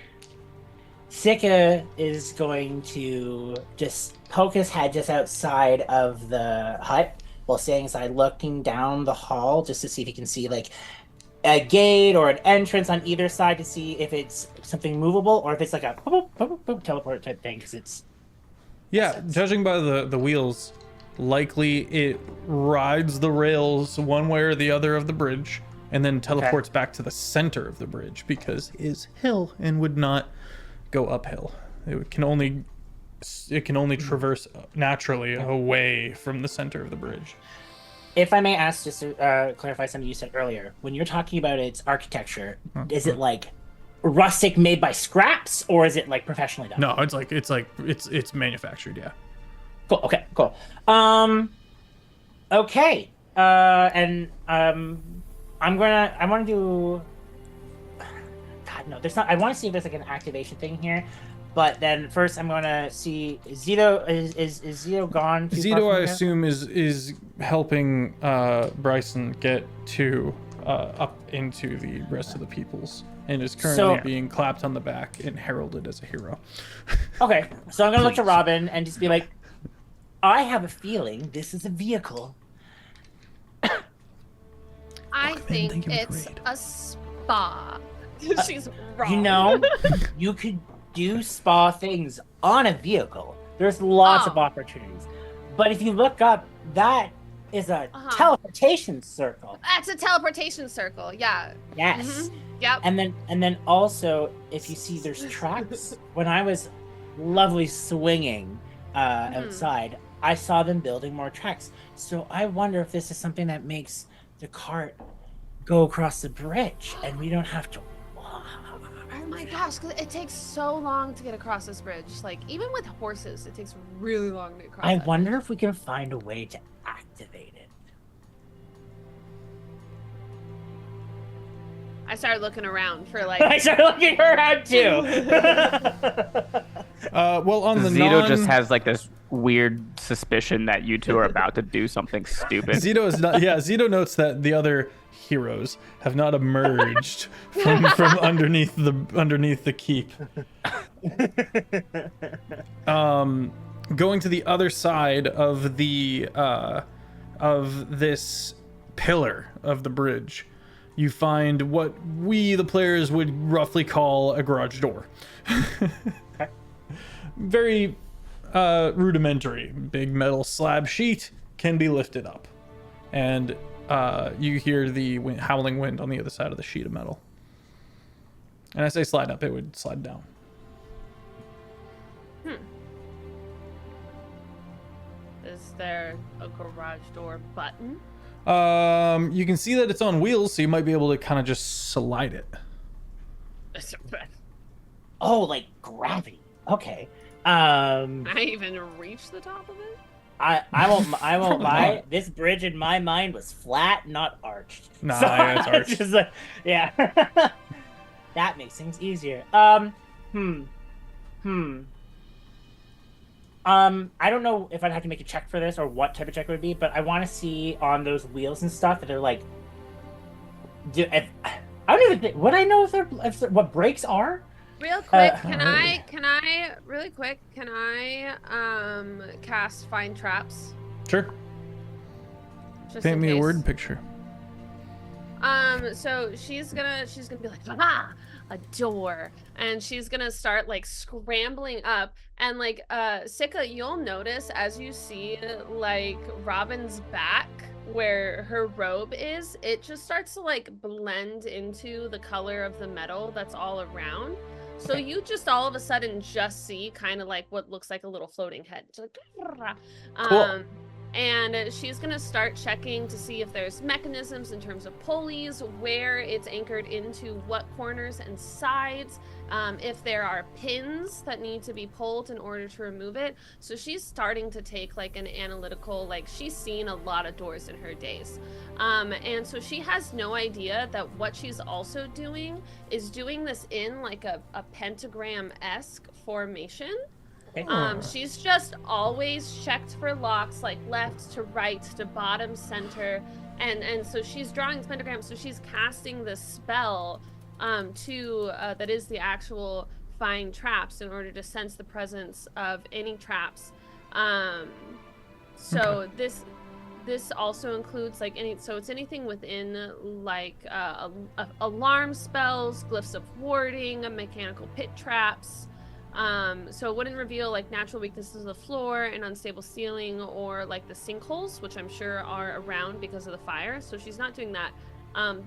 Sika is going to just poke his head just outside of the hut while staying inside, looking down the hall just to see if he can see like a gate or an entrance on either side to see if it's something movable or if it's like a boop, boop, boop, teleport type thing, because it's... Yeah, judging by the wheels, likely it rides the rails one way or the other of the bridge and then teleports back to the center of the bridge because it is hill and would not go uphill. It can only traverse naturally away from the center of the bridge. If I may ask, just to clarify something you said earlier, when you're talking about its architecture, is it like rustic, made by scraps, or is it like professionally done? No, it's manufactured. Yeah. Cool. Okay. Cool. Okay. And I want to do. God no, there's not. I want to see if there's like an activation thing here. But then first, I'm gonna see Zito. Is Zito gone? Zito, I assume, is helping Bryson get to up into the rest of the peoples, and is currently being clapped on the back and heralded as a hero. Okay, so I'm gonna look to Robin and just be like, I have a feeling this is a vehicle. I Welcome in, think thank you for the it's raid. a spa. She's wrong. You know, you could do spa things on a vehicle. There's lots of Oh. opportunities. But if you look up, that is a teleportation circle. That's a teleportation circle. Yeah. Yes. Yep. And then also, if you see there's tracks, when I was lovely swinging outside, I saw them building more tracks. So I wonder if this is something that makes the cart go across the bridge and we don't have to walk. Oh my gosh, 'cause it takes so long to get across this bridge. Like, even with horses, it takes really long to cross I that. wonder if we can find a way to activate it. I started looking around for I like. started looking around too. Well, on the Zito just has like this weird suspicion that you two are about to do something stupid. Zito is not. Yeah, Zito notes that the other heroes have not emerged from underneath the keep. Going to the other side of the of this pillar of the bridge, you find what we, the players, would roughly call a garage door. Very rudimentary. Big metal slab sheet can be lifted up. And you hear the howling wind on the other side of the sheet of metal. And I say slide up, it would slide down. Is there a garage door button? You can see that it's on wheels, so you might be able to kind of just slide it. Oh, like gravity. Okay. I even reached the top of it? I won't lie. This bridge in my mind was flat, not arched. Nah, So yeah, it's I arched. just like, yeah. That makes things easier. I don't know if I'd have to make a check for this or what type of check it would be, but I want to see on those wheels and stuff that they're like. I don't even think. Would I know if they're what brakes are? Real quick, can really. I cast find traps? Sure. Just Paint in me a case. word picture. So she's gonna be like, ah, a door, and she's gonna start like scrambling up, and like Sika, you'll notice as you see like Robin's back where her robe is, it just starts to like blend into the color of the metal that's all around. So you just all of a sudden just see kind of like what looks like a little floating head. It's like, Cool. and she's gonna start checking to see if there's mechanisms in terms of pulleys, where it's anchored into what corners and sides, if there are pins that need to be pulled in order to remove it. So she's starting to take like an analytical, like she's seen a lot of doors in her days. And so she has no idea that what she's also doing is doing this in like a pentagram-esque formation. She's just always checked for locks, like left to right to bottom center, and so she's drawing this pentagram. So she's casting this spell that is the actual find traps in order to sense the presence of any traps. So this also includes like it's anything within like alarm spells, glyphs of warding, mechanical pit traps. So it wouldn't reveal like natural weaknesses of the floor, an unstable ceiling, or like the sinkholes, which I'm sure are around because of the fire. So she's not doing that.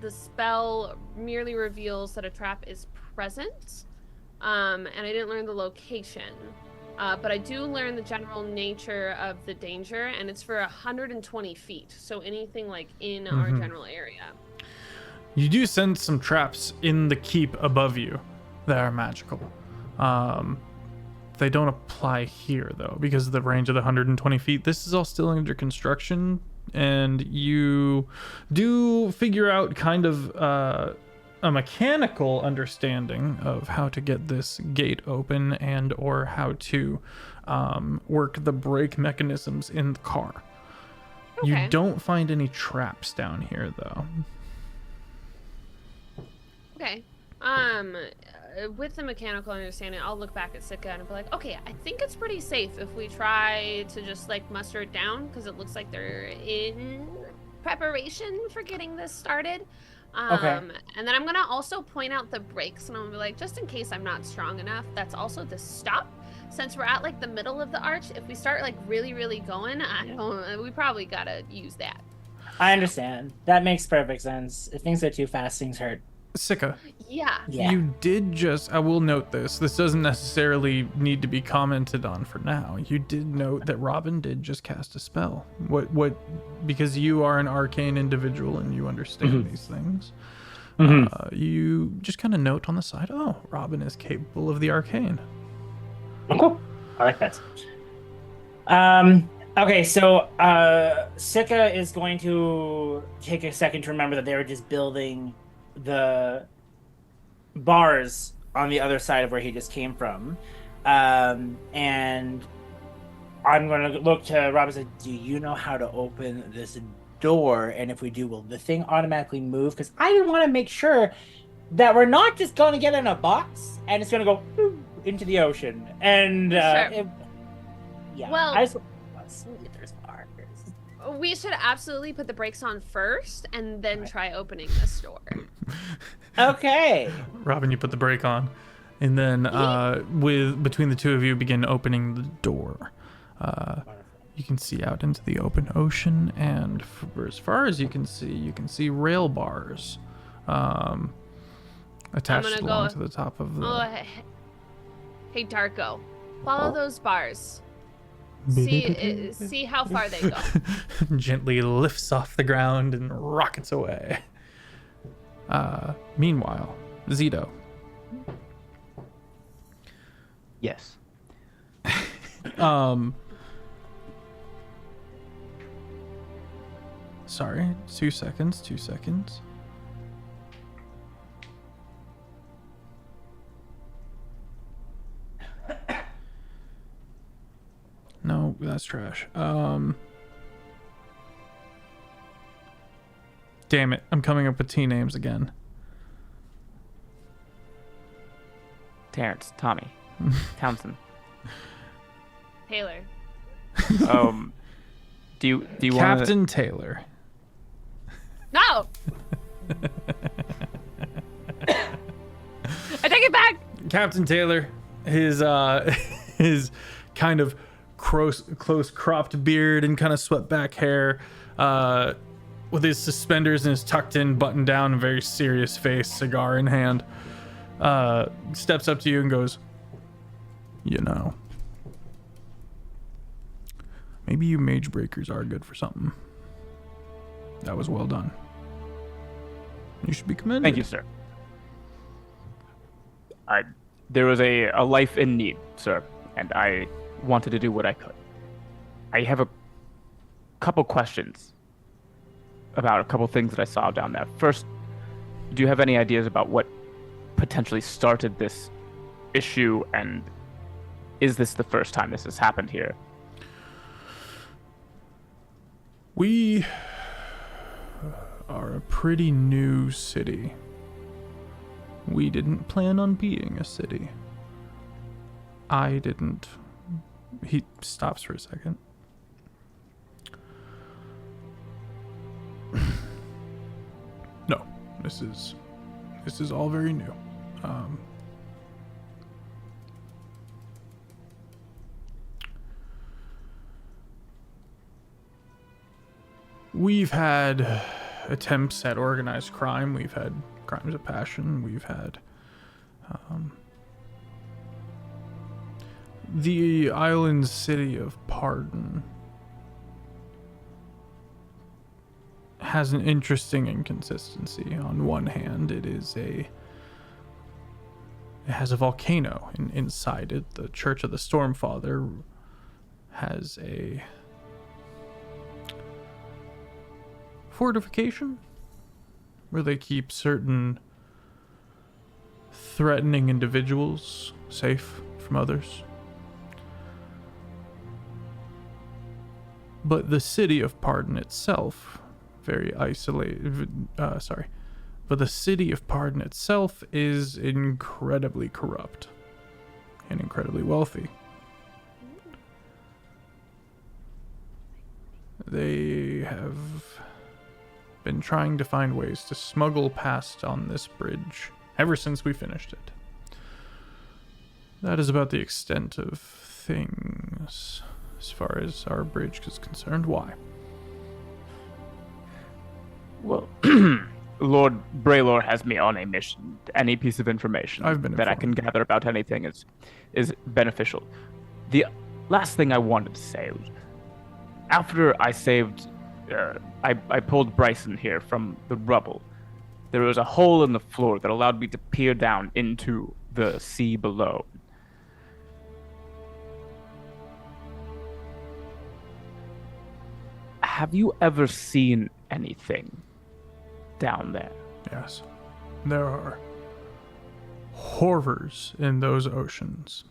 The spell merely reveals that a trap is present, and I didn't learn the location. But I do learn the general nature of the danger, and it's for 120 feet. So anything like in our general area. You do sense some traps in the keep above you that are magical. They don't apply here though because of the range of the 120 feet. This is all still under construction, and you do figure out kind of a mechanical understanding of how to get this gate open and or how to work the brake mechanisms in the car. Okay. You don't find any traps down here though. Okay. with the mechanical understanding, I'll look back at Sika and be like, okay, I think it's pretty safe if we try to just like muster it down because it looks like they're in preparation for getting this started. Okay. And then I'm gonna also point out the brakes, and I'm gonna be like, just in case I'm not strong enough, that's also the stop. Since we're at like the middle of the arch, if we start like really going, we probably gotta use that. I understand. That makes perfect sense. If things go too fast, things hurt. Sika, Yeah. you did just, I will note this doesn't necessarily need to be commented on for now. You did note that Robin did just cast a spell. What, because you are an arcane individual and you understand these things, you just kind of note on the side, oh, Robin is capable of the arcane. Cool. I like that. Okay, so Sika is going to take a second to remember that they were just building the bars on the other side of where he just came from. And I'm going to look to Rob and say, do you know how to open this door? And if we do, will the thing automatically move? Because I want to make sure that we're not just going to get in a box and it's going to go into the ocean. And Sure. Well, I just want to see if there's bars. We should absolutely put the brakes on first and then try opening this door. Okay. Robin, you put the brake on, and then between the two of you begin opening the door. You can see out into the open ocean, and for as far as you can see rail bars attached along to the top of the. Oh, hey, Darko, follow those bars. See how far they go. Gently lifts off the ground and rockets away. Meanwhile, Zito. Yes. Sorry, 2 seconds. No, that's trash. Damn it, I'm coming up with T names again. Terrence, Tommy, Townsend. Taylor. Do you want Captain Taylor. No! I take it back! Captain Taylor, his kind of close cropped beard and kind of swept back hair, with his suspenders and his tucked in button down, very serious face, cigar in hand, steps up to you and goes, you know, maybe you mage breakers are good for something. That was well done. You should be commended. Thank you, sir. There was a life in need, sir, and I wanted to do what I could. I have a couple questions about a couple things that I saw down there. First, do you have any ideas about what potentially started this issue, and is this the first time this has happened here? We are a pretty new city. We didn't plan on being a city. I didn't. He stops for a second. No, this is all very new. We've had attempts at organized crime. We've had crimes of passion. We've had the island city of Pardon has an interesting inconsistency. On one hand, it has a volcano inside it. The Church of the Stormfather has a fortification where they keep certain threatening individuals safe from others. But the city of Pardon itself, very isolated, But the city of Pardon itself is incredibly corrupt and incredibly wealthy. They have been trying to find ways to smuggle past on this bridge ever since we finished it. That is about the extent of things as far as our bridge is concerned. Why? Well, Lord Braylor has me on a mission. Any piece of information that I can gather about anything is beneficial. The last thing I wanted to say was, after I saved, I pulled Bryson here from the rubble, there was a hole in the floor that allowed me to peer down into the sea below. Have you ever seen anything down there? Yes. There are horrors in those oceans.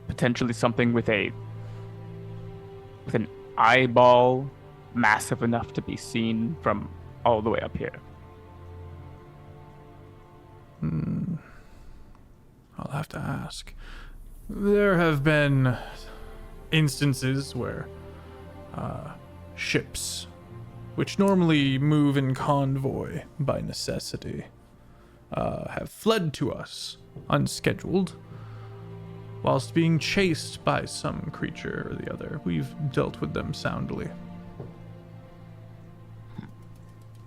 Potentially something with an eyeball massive enough to be seen from all the way up here. I'll have to ask. There have been instances where ships, which normally move in convoy by necessity, have fled to us unscheduled, whilst being chased by some creature or the other. We've dealt with them soundly.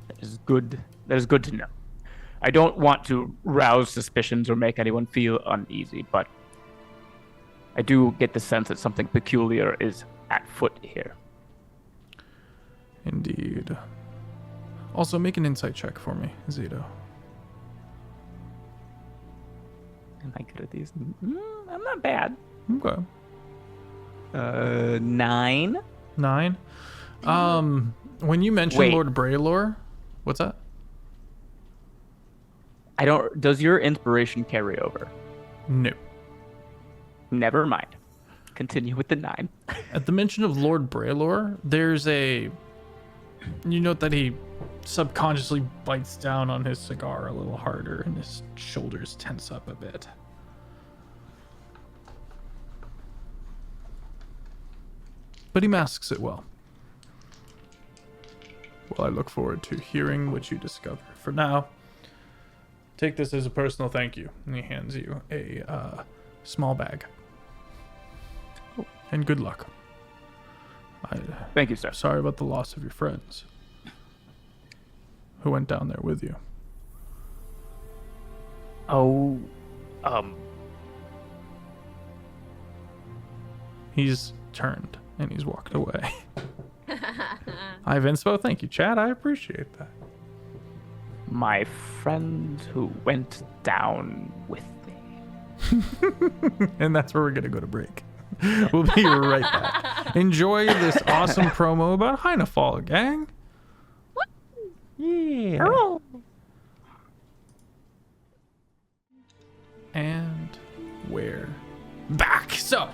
That is good. That is good to know. I don't want to rouse suspicions or make anyone feel uneasy, but I do get the sense that something peculiar is at foot here. Indeed. Also, make an insight check for me, Zito. Am I good at these? I'm not bad. Okay. 9. 9. When you mentioned Wait. Lord Braylor, what's that? I don't. Does your inspiration carry over? No. Never mind. Continue with the 9. At the mention of Lord Braylor, there's a... You note that he subconsciously bites down on his cigar a little harder and his shoulders tense up a bit. But he masks it well. Well, I look forward to hearing what you discover. For now, take this as a personal thank you. And he hands you a small bag. And good luck. Thank you, sir. Sorry about the loss of your friends who went down there with you. Oh, He's turned and he's walked away. Hi, Vinspo. Thank you, Chad. I appreciate that. my friend who went down with me. And that's where we're going to go to break. We'll be right back. Enjoy this awesome promo about Heinefall, gang. Yeah. And we're back. So,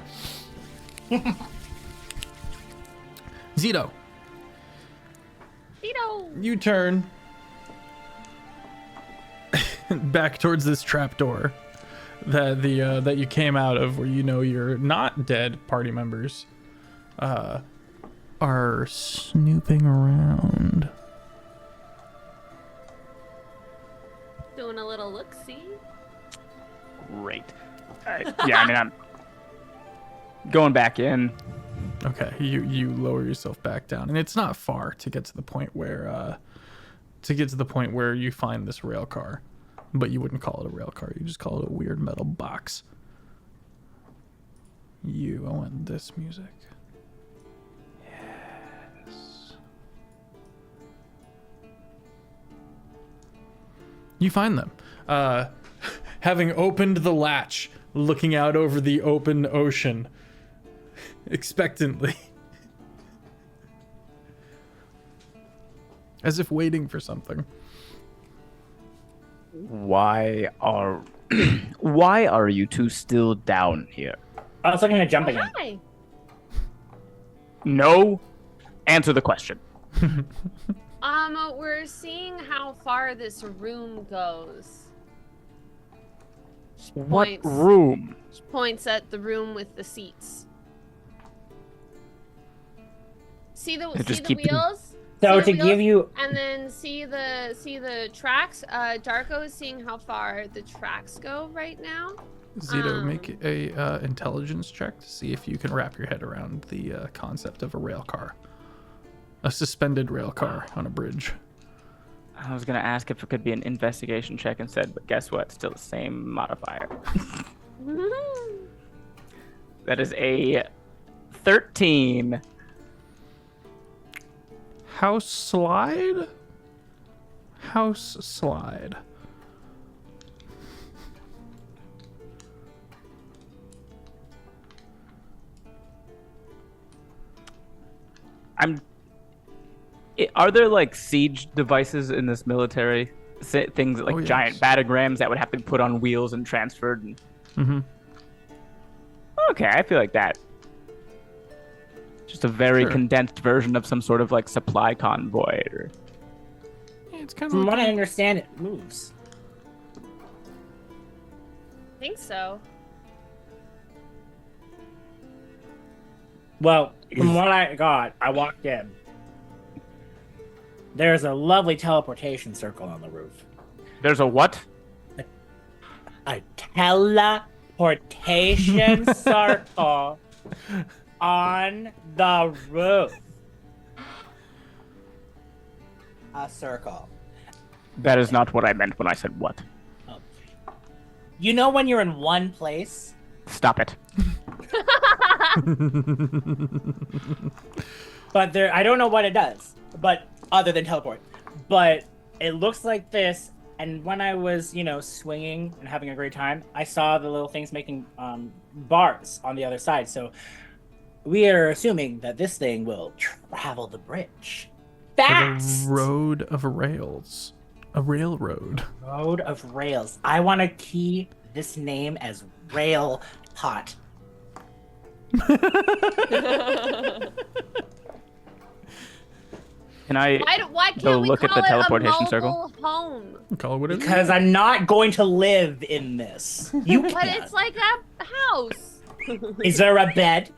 Zito, you turn back towards this trapdoor that that you came out of, where you know your not dead party members are snooping around. Doing a little look-see. Great. Yeah, I mean, I'm going back in. Okay, you lower yourself back down, and it's not far to get to the point where you find this rail car, but you wouldn't call it a rail car. You just call it a weird metal box. I want this music. Yes. You find them. Having opened the latch, looking out over the open ocean, expectantly. As if waiting for something. Why are why are you two still down here? I was looking to jump again. Hi. No. Answer the question. We're seeing how far this room goes. What Points. room? She points at the room with the seats. See the Just see the keep- wheels? So See to the give wheels? you, And then see the tracks. Darko is seeing how far the tracks go right now. Zito, make a intelligence check to see if you can wrap your head around the concept of a rail car. A suspended rail car on a bridge. I was gonna ask if it could be an investigation check instead, but guess what? Still the same modifier. That is a 13. House slide? House slide. Are there like siege devices in this military? Things like Oh, yes. giant batagrams that would have to be put on wheels and transferred. And... Mm-hmm. Okay, I feel like that. Just a very Sure. condensed version of some sort of like supply convoy. Or... Yeah, it's kind of from like what I understand, it moves. I think so. Well, from what I got, I walked in. There's a lovely teleportation circle on the roof. There's a what? A teleportation circle on the roof. A circle. That is not what I meant when I said what. You know when you're in one place? Stop it. But there, I don't know what it does, but other than teleport. But it looks like this, and when I was, swinging and having a great time, I saw the little things making bars on the other side. So we are assuming that this thing will travel the bridge fast. a road of rails. A railroad. Road of rails. I want to key this name as Rail Hot. Can I Why can't go we look at call the it teleportation a circle? mobile home? Call it whatever. Because I'm not going to live in this. You But can. it's like a house. Is there a bed?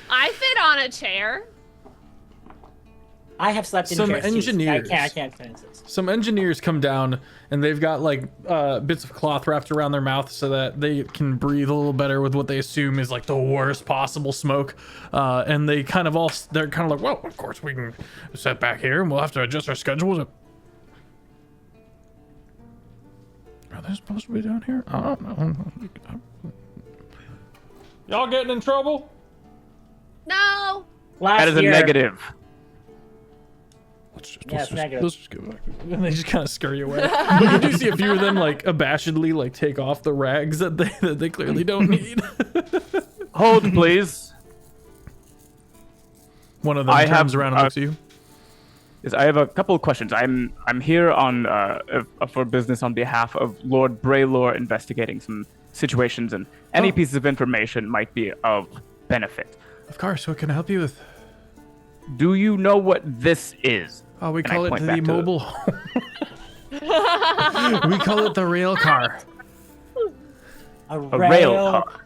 I fit on a chair. I have slept in Some chairs too. engineers. I can't finish this. Some engineers come down and they've got like bits of cloth wrapped around their mouth so that they can breathe a little better with what they assume is like the worst possible smoke. And they're kind of like, well, of course we can sit back here and we'll have to adjust our schedules. Are they supposed to be down here? I don't know. Y'all getting in trouble? No. That is a year- negative. Let's negative. just go back. And they just kind of scurry away. You do see a few of them like abashedly like take off the rags that they clearly don't need. Hold, please. One of them I turns have, around and looks at you. Yes, I have a couple of questions. I'm here on for business on behalf of Lord Braylor, investigating some situations, and any Oh. pieces of information might be of benefit. Of course, what can I help you with? Do you know what this is? Oh, we And I call it point the back to mobile home. We call it the rail car. A rail car.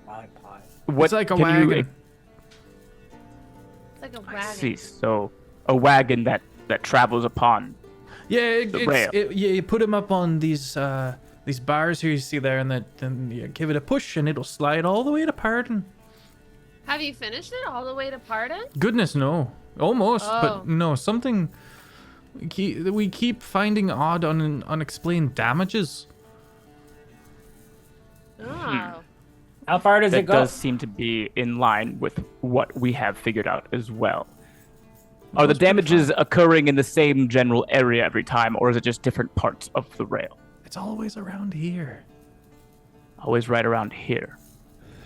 iPod. What It's like a can you- wagon. It's like a I wagon. see. So a wagon that travels upon. Yeah, The rail. you put them up on these bars here you see there, and then you give it a push, and it'll slide all the way to Pardon. Have you finished it all the way to Pardon? Goodness, no. Almost, Oh. but no. Something we keep finding odd, unexplained damages. Oh. How far does it That go? does seem to be in line with what we have figured out as well. Are the That's pretty damages occurring in the same general area every time, or is it just different parts of the rail? It's always around here. Always right around here.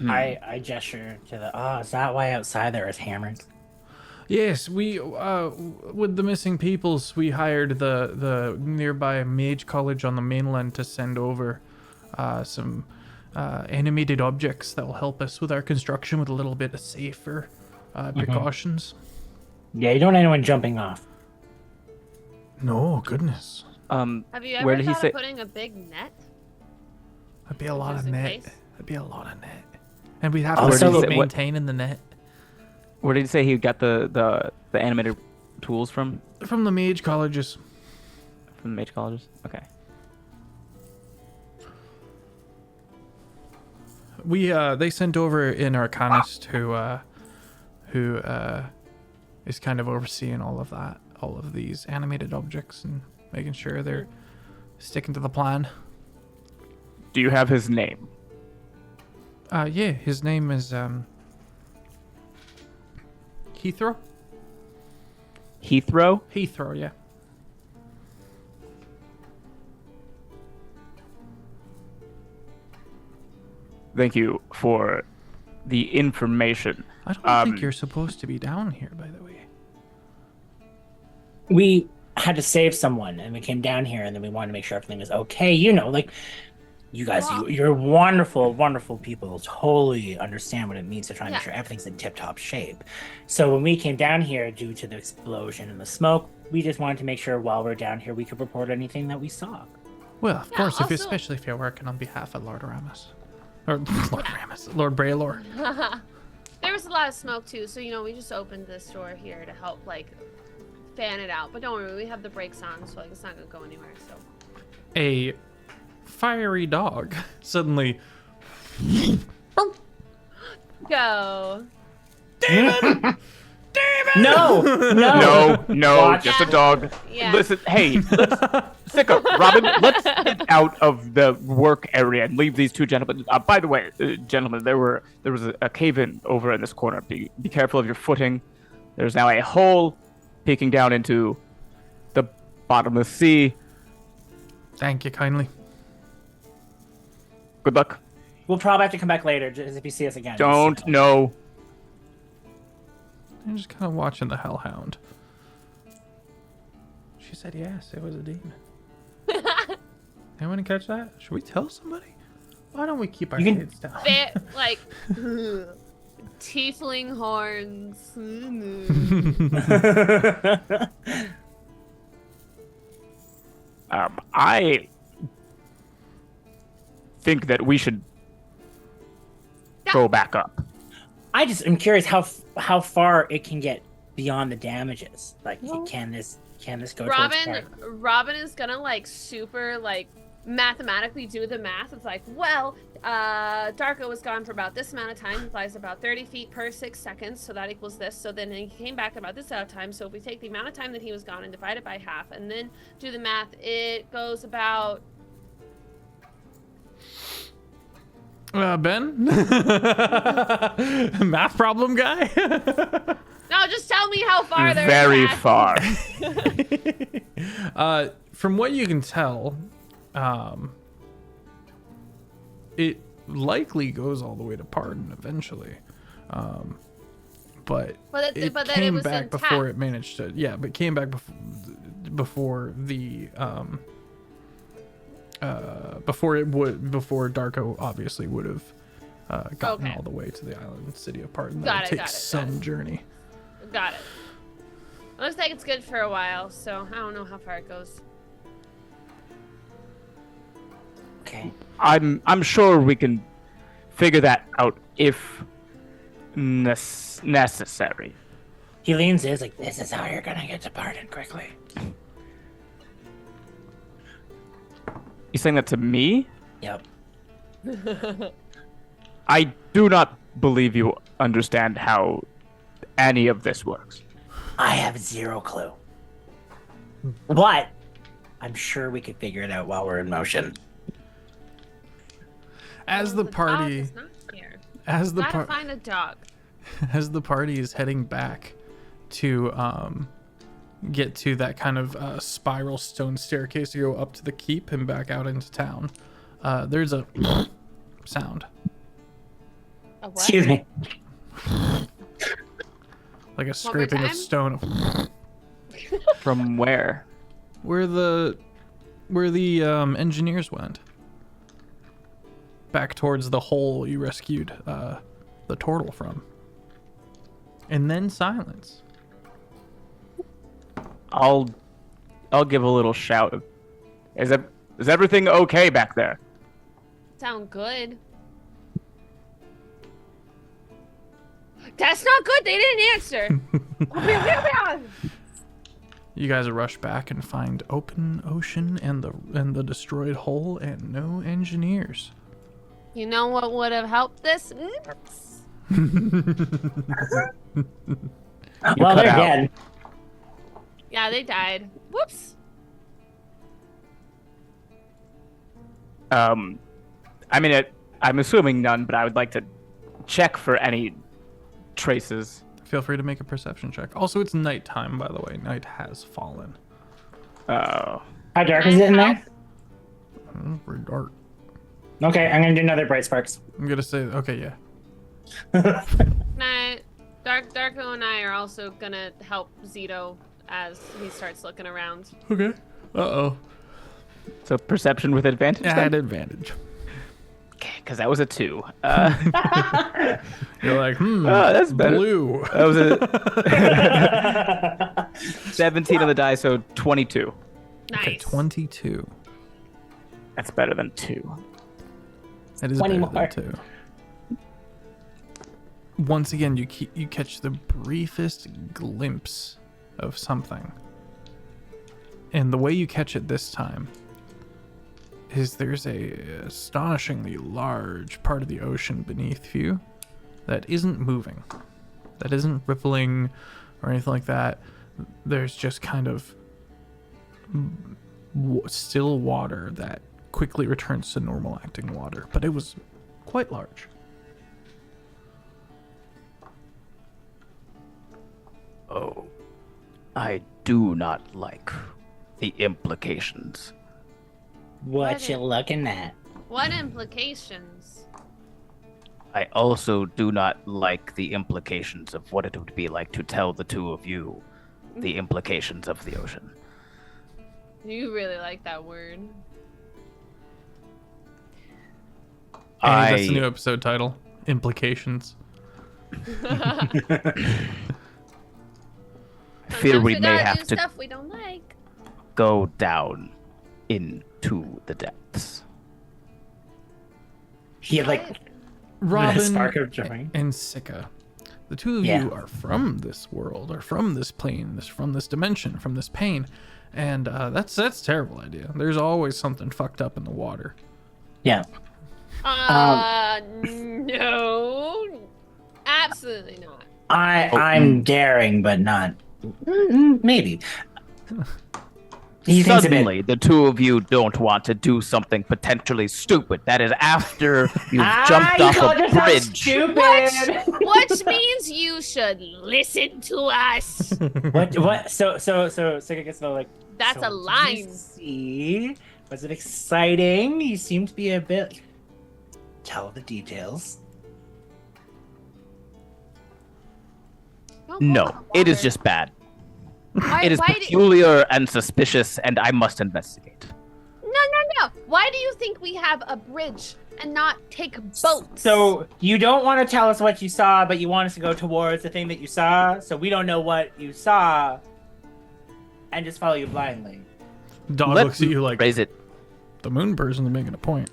I gesture to the. Oh, is that why outside there is hammers? Yes, we with the missing peoples, we hired the nearby mage college on the mainland to send over some animated objects that will help us with our construction with a little bit of safer precautions. Yeah, you don't want anyone jumping off. No, goodness. Have you ever Where did he thought say? of putting a big net? That'd be a lot of Just in net. case? That'd be a lot of net. And we'd have Oh, to so keep what- maintaining the net. Where did he say he got the animated tools from? From the mage colleges. From the mage colleges? Okay. They sent over an arcanist who is kind of overseeing all of that, all of these animated objects and making sure they're sticking to the plan. Do you have his name? Yeah, his name is Heathrow. Heathrow? Heathrow, yeah. Thank you for the information. I don't think you're supposed to be down here, by the way. We had to save someone, and we came down here, and then we wanted to make sure everything was okay. You know, like, you guys, you're wonderful, wonderful people. Totally understand what it means to try and make sure everything's in tip-top shape. So when we came down here, due to the explosion and the smoke, we just wanted to make sure while we're down here, we could report anything that we saw. Well, of course, also- especially if you're working on behalf of Lord Ramus. Or Lord Ramus. Lord Braylor. There was a lot of smoke too, so we just opened this door here to help like fan it out. But don't worry, we have the brakes on, so like it's not gonna go anywhere. So A fiery dog suddenly. go. No, No, Watch just a out. dog. Yeah. Listen, hey, Sicko, Robin, let's get out of the work area and leave these two gentlemen. By the way, gentlemen, there was a cave-in over in this corner. Be careful of your footing. There's now a hole peeking down into the bottomless sea. Thank you kindly. Good luck. We'll probably have to come back later, just if you see us again. Don't know. I'm just kind of watching the Hellhound. She said yes, it was a demon. Anyone catch that? Should we tell somebody? Why don't we keep our kids down? Like tiefling horns. I think that we should go back up. I just am curious how far it can get beyond the damages. Like, can this go towards part? Robin is gonna like super like mathematically do the math. It's like, well, Darko was gone for about this amount of time. He flies about 30 feet per 6 seconds, so that equals this. So then he came back about this amount of time. So if we take the amount of time that he was gone and divide it by half, and then do the math, it goes about. Ben? Math problem guy? No, just tell me how far they're Very back. far. From what you can tell, it likely goes all the way to Pardon eventually. But then it it came was back intact. before it managed to. Yeah, but came back before the before Darko obviously would have gotten Okay. all the way to the island city of Pardon. Got That it, takes got it, some got it. journey. Got it. Looks like it's good for a while, so I don't know how far it goes. Okay. I'm sure we can figure that out if necessary. He leans in, he's like, this is how you're gonna get to Pardon quickly. You saying that to me? Yep. I do not believe you understand how any of this works. I have zero clue. But I'm sure we could figure it out while we're in motion. As the dog party, is not here. as the Gotta party. find a dog. As the party is heading back to get to that kind of spiral stone staircase to go up to the keep and back out into town, there's a sound, A what? Excuse me. like a scraping of time? stone. From where? Where the engineers went. Back towards the hole you rescued the turtle from. And then silence. I'll give a little shout. Is everything okay back there? Sound good. That's not good. They didn't answer. You guys rush back and find open ocean and the destroyed hull and no engineers. You know what would have helped this? Well, they're dead. Yeah, they died. Whoops. I mean, I'm assuming none, but I would like to check for any traces. Feel free to make a perception check. Also, it's nighttime, by the way. Night has fallen. Oh. How dark is it in there? Pretty dark. Okay, I'm gonna do another bright sparks. I'm gonna say, okay, yeah. Nah, Darko and I are also gonna help Zito as he starts looking around. Okay. Uh-oh. So perception with advantage. I then? had advantage. Okay, because that was a 2. You're like, that's better. blue. That was a 17 on the die, so 22. Nice. Okay, 22. That's better than 2. That is 20 better more. than 2. Once again, you catch the briefest glimpse of something. And the way you catch it this time is there's a astonishingly large part of the ocean beneath you that isn't moving, that isn't rippling or anything like that. There's just kind of still water that quickly returns to normal acting water, but it was quite large. Oh, I do not like the implications. What you looking at? What implications? I also do not like the implications of what it would be like to tell the two of you the implications of the ocean. You really like that word. That's the new episode title. Implications. I fear Sometimes we may gotta have do to stuff we don't like. go down into the depths. He had like Robin spark of joy. and Sika, the two of Yeah. you are from this world, or from this plane, from this dimension, from this plane, and that's a terrible idea. There's always something fucked up in the water. Yeah. No. Absolutely not. I'm daring, but not. Maybe. He thinks a bit. Suddenly, the two of you don't want to do something potentially stupid. That is after you've jumped you off called a yourself bridge. Stupid. Which means you should listen to us. What? So Sika gets the like. That's so a line. See, was it exciting? You seem to be a bit. Tell the details. No, it is just bad. Why, It is why do, peculiar and suspicious, and I must investigate. no. Why do you think we have a bridge and not take boats? So you don't want to tell us what you saw, but you want us to go towards the thing that you saw. So we don't know what you saw, and just follow you blindly. Dog Let looks at you like, Phrase it. the moon person's making a point.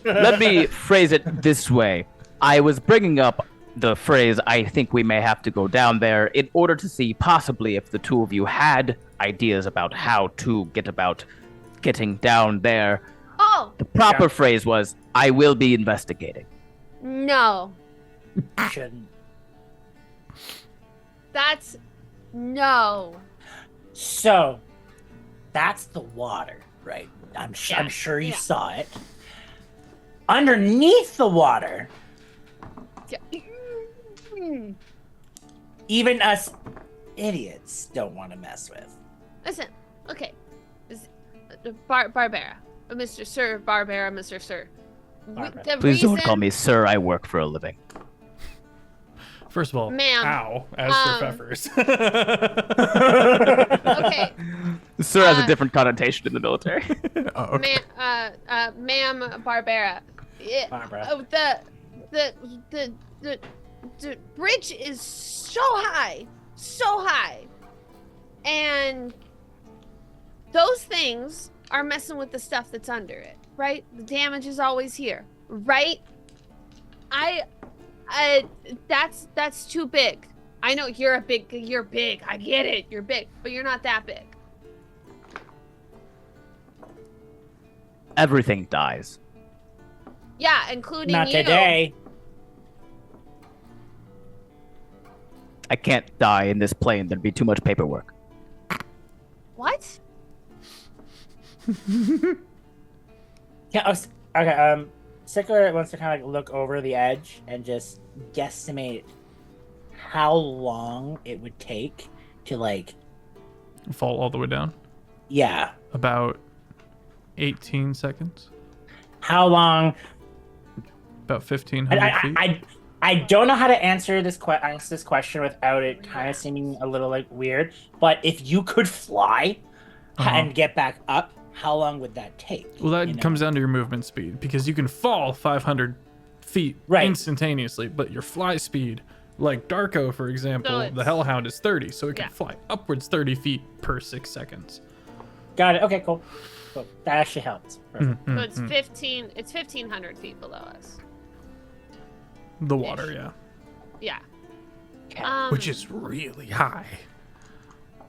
Let me phrase it this way. I was bringing up the phrase, I think we may have to go down there, in order to see possibly if the two of you had ideas about how to get about getting down there. Oh, The proper Yeah. phrase was, I will be investigating. no. Shouldn't. That's no. So that's the water, right? I'm Yeah, sure you yeah. saw it. Underneath the water, Mm. even us idiots don't want to mess with. Listen, okay. Barbara. Mr. Sir, Barbara, Mr. Sir. Barbara. The Please don't reason- call me sir, I work for a living. First of all, Ma'am. ow, as for Feffers. Okay, Sir has a different connotation in the military. Oh, okay. ma'am Barbara. Barbara. The bridge is so high, And those things are messing with the stuff that's under it, right? The damage is always here, right? That's too big. I know you're big. I get it. You're big, but you're not that big. Everything dies. Yeah, including Not you. today. I can't die in this plane. There'd be too much paperwork. What? Yeah. Okay. Sickler wants to kind of like look over the edge and just guesstimate how long it would take to like. Fall all the way down. Yeah. About 18 seconds. How long? About 1,500 feet. I don't know how to answer this question without it kind of seeming a little like weird. But if you could fly and get back up, how long would that take? Well, that comes down to your movement speed, because you can fall 500 feet instantaneously, but your fly speed, like Darko, for example, the Hellhound is 30, so it can fly upwards 30 feet per 6 seconds. Got it. Okay, cool. That actually helps. So it's 1,500 feet below us. The water, Yeah. which is really high.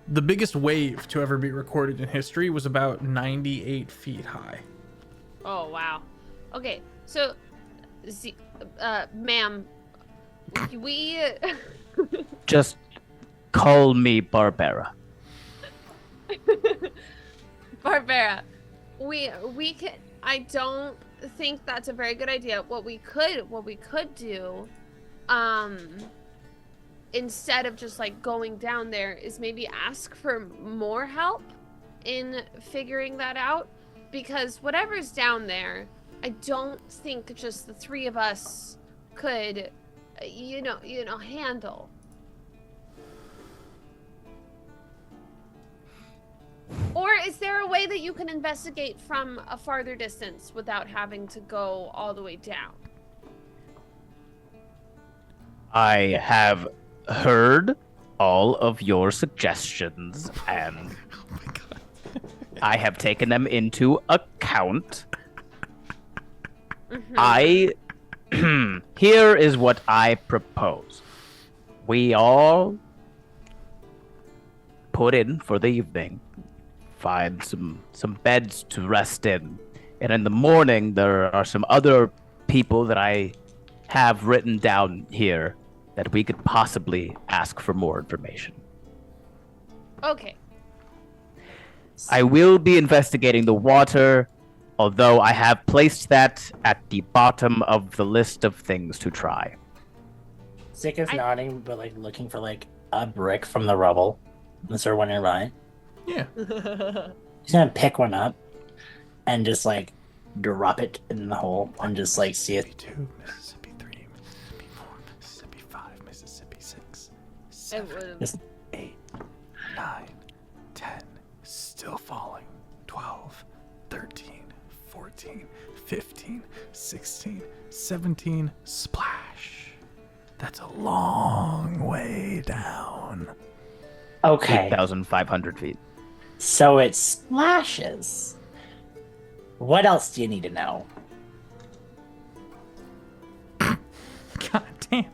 The biggest wave to ever be recorded in history was about 98 feet high. Oh, wow. Okay, so, ma'am, we... Just call me Barbara. Barbara, we can... I don't think that's a very good idea. What we could do, instead of just like going down there, is maybe ask for more help in figuring that out, because whatever's down there, I don't think just the three of us could, handle. Or is there a way that you can investigate from a farther distance without having to go all the way down? I have heard all of your suggestions, and I have taken them into account. Here is what I propose. We all put in for the evening, find some beds to rest in, and in the morning there are some other people that I have written down here that we could possibly ask for more information. Okay. I will be investigating the water, although I have placed that at the bottom of the list of things to try. Sick is nodding, but like looking for like a brick from the rubble. Is there one nearby? Yeah. He's gonna pick one up and just like drop it in the hole and just like see it. Mississippi 2, Mississippi 3, Mississippi 4, Mississippi 5, Mississippi 6, 7, 8, 9, 10, still falling. 12, 13, 14, 15, 16, 17, splash. That's a long way down. Okay. 8,500 feet. So it splashes. What else do you need to know? God damn.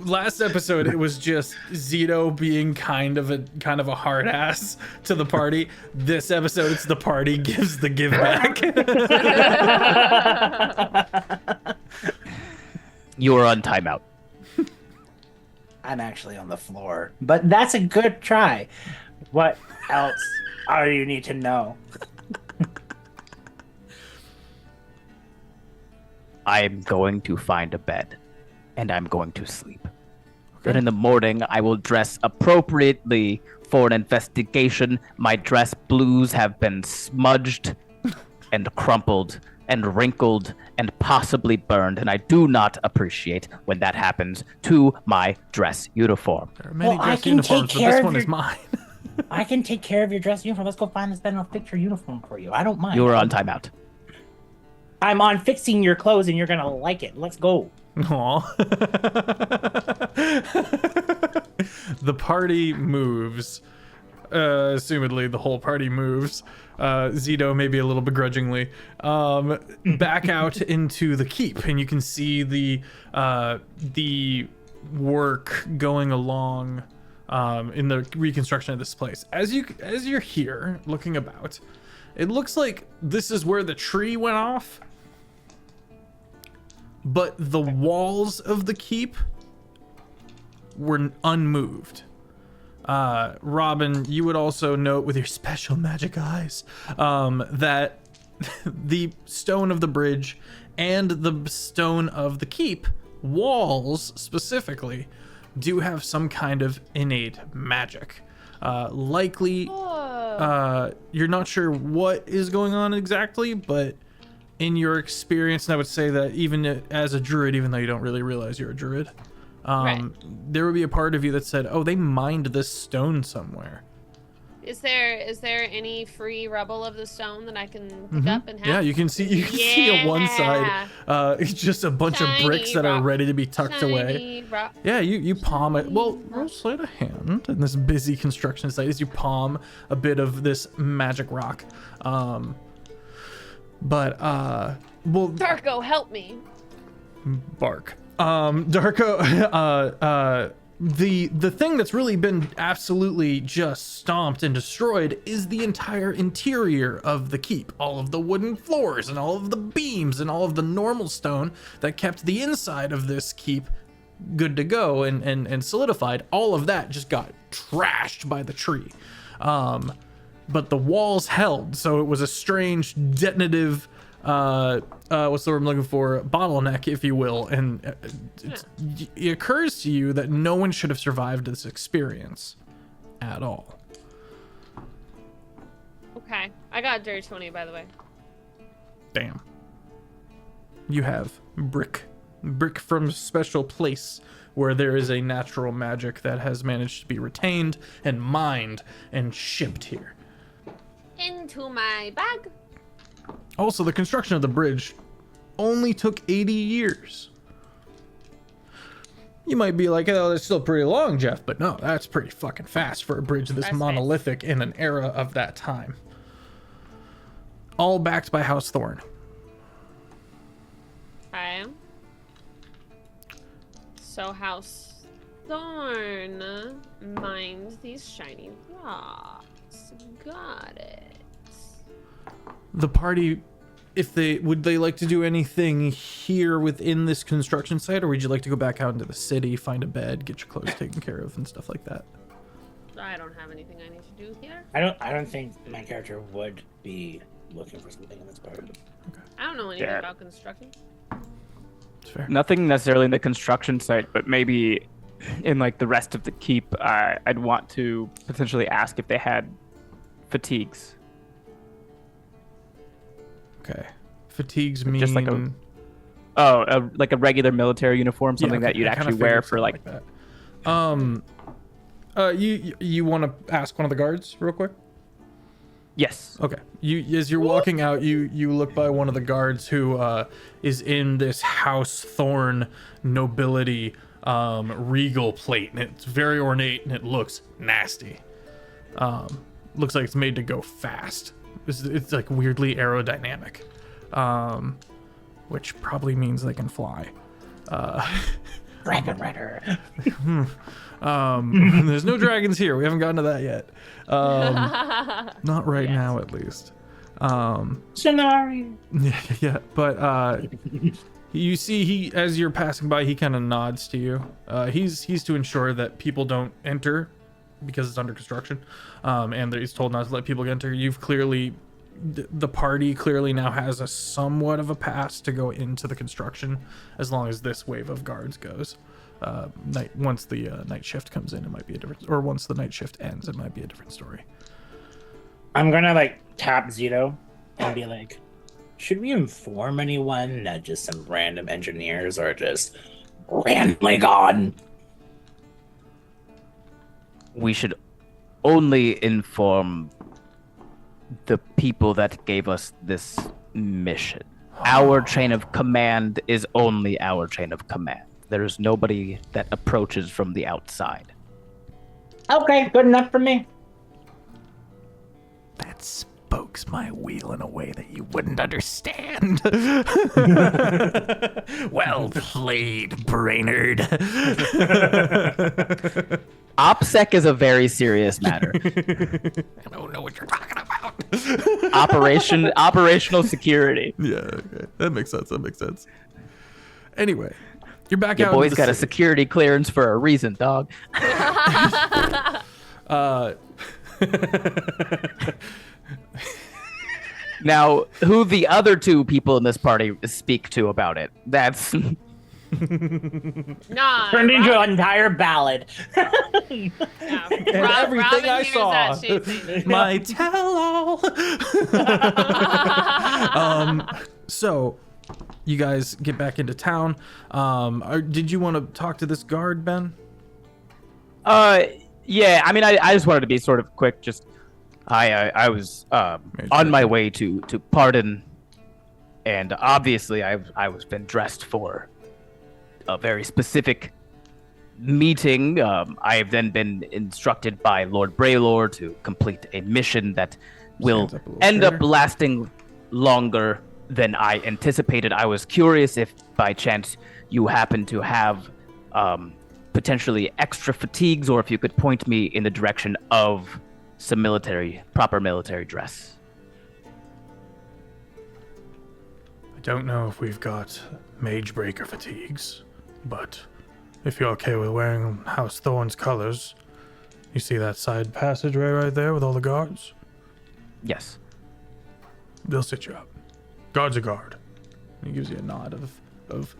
Last episode, it was just Zito being kind of a hard ass to the party. This episode, it's the party gives the give back. You are on timeout. I'm actually on the floor, but that's a good try. What else do you need to know? I'm going to find a bed, and I'm going to sleep. Then in the morning, I will dress appropriately for an investigation. My dress blues have been smudged and crumpled and wrinkled and possibly burned, and I do not appreciate when that happens to my dress uniform. There are many dress uniforms, but this one is mine. I can take care of your dress uniform. Let's go find this bed and I'll fix your uniform for you. I don't mind. You are on timeout. I'm on fixing your clothes and you're gonna like it. Let's go. Aw. The party moves. Assumedly, the whole party moves. Zito maybe a little begrudgingly. Back out into the keep, and you can see the work going along in the reconstruction of this place. As you're here looking about, it looks like this is where the tree went off, but the walls of the keep were unmoved. Robin, you would also note with your special magic eyes that the stone of the bridge and the stone of the keep walls specifically do have some kind of innate magic. Likely, you're not sure what is going on exactly, but in your experience, and I would say that even as a druid, even though you don't really realize you're a druid, there would be a part of you that said, oh, they mined this stone somewhere. Is there any free rubble of the stone that I can pick up and have? Yeah, you can see on one side, it's just a bunch of bricks that are ready to be tucked away. Yeah, you palm it. Well, roll sleight of hand in this busy construction site as you palm a bit of this magic rock. Well, Darko, help me. Bark. Darko, the thing that's really been absolutely just stomped and destroyed is the entire interior of the keep. All of the wooden floors and all of the beams and all of the normal stone that kept the inside of this keep good to go and solidified. All of that just got trashed by the tree. But the walls held, so it was a strange detonative what's the word I'm looking for? Bottleneck, if you will. And it occurs to you that no one should have survived this experience at all. Okay. I got a dirty 20, by the way. Damn. You have brick from a special place where there is a natural magic that has managed to be retained and mined and shipped here. Into my bag. Also, the construction of the bridge only took 80 years. You might be like, oh, that's still pretty long, Jeff, but no, that's pretty fucking fast for a bridge this monolithic in an era of that time. All backed by House Thorn. Okay. So House Thorn mined these shiny rocks. Got it. The party, would they like to do anything here within this construction site, or would you like to go back out into the city, find a bed, get your clothes taken care of, and stuff like that? I don't have anything I need to do here. I don't think my character would be looking for something in this part. Okay. I don't know anything about construction. It's fair. Nothing necessarily in the construction site, but maybe in like the rest of the keep, I'd want to potentially ask if they had fatigues. Okay. Fatigues mean Just like like a regular military uniform, something that you'd actually wear for like that. You want to ask one of the guards real quick? Yes. Okay. As you're walking out, you look by one of the guards who is in this House Thorn nobility regal plate, and it's very ornate and it looks nasty. Looks like it's made to go fast. It's like weirdly aerodynamic, which probably means they can fly. Dragon Rider. There's no dragons here. We haven't gotten to that yet. Not right now, at least. Scenario. Yeah. But you see, as you're passing by, he kind of nods to you. He's to ensure that people don't enter because it's under construction, and he's told not to let people enter. The party clearly now has a somewhat of a pass to go into the construction, as long as this wave of guards goes. Once the night shift comes in, it might be a different, or once the night shift ends, it might be a different story. I'm gonna tap Zito and be like, should we inform anyone that just some random engineers are just randomly gone? We should only inform the people that gave us this mission. our chain of command is only our chain of command. There is nobody that approaches from the outside. Okay, good enough for me. That spokes my wheel in a way that you wouldn't understand. Well played, Brainard. OPSEC is a very serious matter. I don't know what you're talking about. Operational security. Yeah, okay. That makes sense. Anyway, you're back Your out. boy's got a security clearance for a reason, dog. Now, who the other two people in this party speak to about it? That's Nah. Turned into an entire ballad. And everything I saw. My tell-all. So, you guys get back into town. Did you want to talk to this guard, Ben? yeah. I mean, I just wanted to be sort of quick. Just, I was on my way to pardon, and obviously I was been dressed for a very specific meeting. I have then been instructed by Lord Braylor to complete a mission that will end up lasting longer than I anticipated. I was curious if by chance you happen to have potentially extra fatigues, or if you could point me in the direction of some proper military dress. I don't know if we've got Mage Breaker fatigues, but if you're okay with wearing House Thorn's colors, you see that side passageway right there with all the guards? Yes. They'll sit you up. Guard's a guard. He gives you a nod of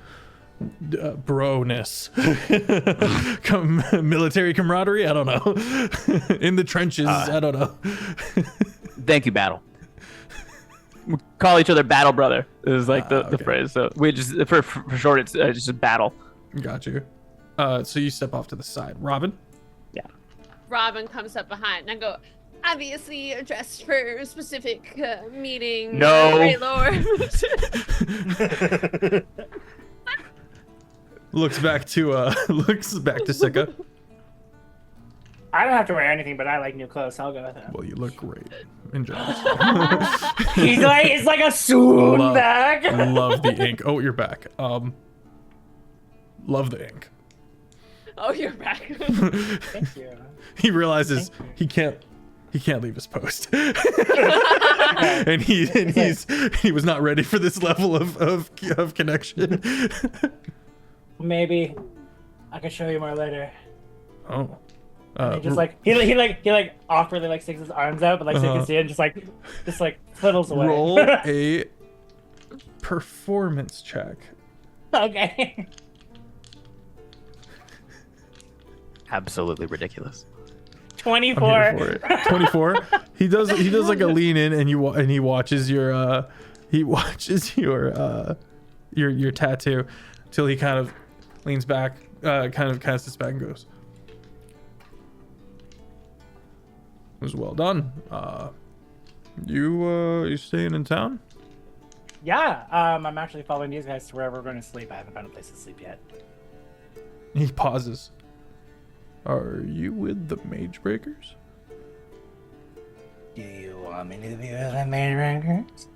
bro-ness. Military camaraderie? I don't know. In the trenches? I don't know. Thank you, Battle. We call each other Battle Brother. Is like the Okay. phrase. So we just for short, it's just Battle. Got you. So you step off to the side. Robin? Robin comes up behind and I go, obviously you're dressed for a specific meeting. No. Great Lord. Looks back to Sika. I don't have to wear anything, but I like new clothes, so I'll go with it. Well, you look great. Enjoy. He's like, it's like a swoon Love- back. Love the ink. Oh, you're back. Love the ink. Oh, you're back. Thank you. He realizes he can't leave his post. and he was not ready for this level of connection. Maybe I can show you more later. Oh. He just like he awkwardly like sticks his arms out, but like so you can see it, and just like fiddles away. Roll a performance check. Okay. Absolutely ridiculous. 24. I'm here for it. 24. He does like a lean in, and he watches your tattoo till he kind of leans back, kind of sits back and goes, "It was well done. You staying in town?" Yeah. I'm actually following these guys to wherever we're going to sleep. I haven't found a place to sleep yet. He pauses. "Are you with the Mage Breakers?" Do you want me to be with the main rankers?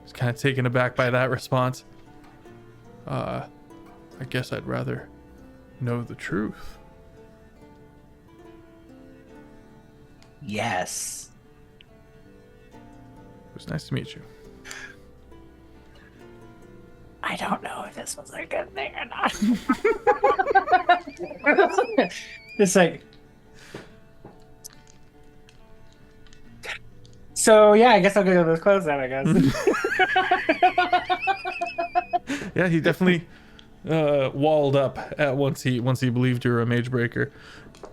He's kind of taken aback by that response. I guess I'd rather know the truth. Yes. It was nice to meet you. I don't know if this was a good thing or not. Just like. So yeah, I guess I'll go to those clothes then. I guess. Yeah, he definitely walled up at once he believed you were a Mage Breaker.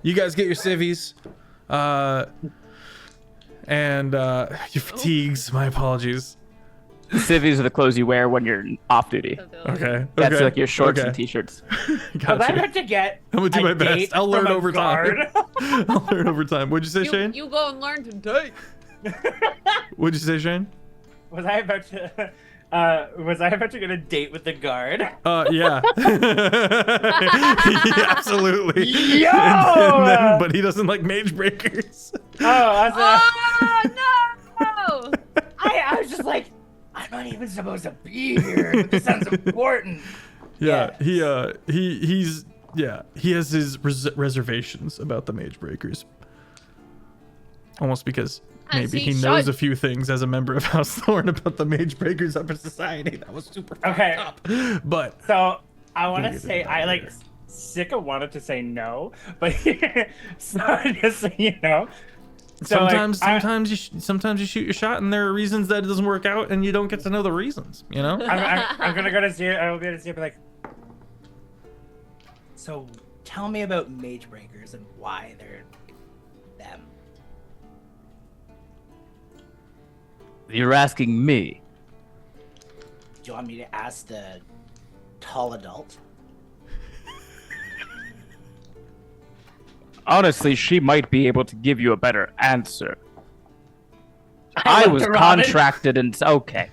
You guys get your civvies, and your fatigues. My apologies. Civvies are the clothes you wear when you're off duty. Okay. That's okay, like your shorts okay. and t-shirts. But I Gotcha. have to get. I'm gonna do my a best. date I'll learn from a over time. guard. I'll learn over time. What'd you say, Shane? You go and learn today. What'd you say, Shane? Was I about to get a date with the guard? Yeah. Absolutely. Yo! But he doesn't like mage breakers. Oh no! I was just like, I'm not even supposed to be here. But this sounds important. Yeah, he has his reservations about the mage breakers. Almost because maybe he knows a few things as a member of House Thorn about the mage breakers upper society. That was super Okay. fucked up. But So I want to say Sika wanted to say no, but so just so you know. So sometimes you shoot your shot and there are reasons that it doesn't work out and you don't get to know the reasons, you know? I'm gonna go to Zero. I will be able to see, be like. So tell me about mage breakers and why they're them. You're asking me. Do you want me to ask the tall adult? Honestly, she might be able to give you a better answer. I was contracted and okay.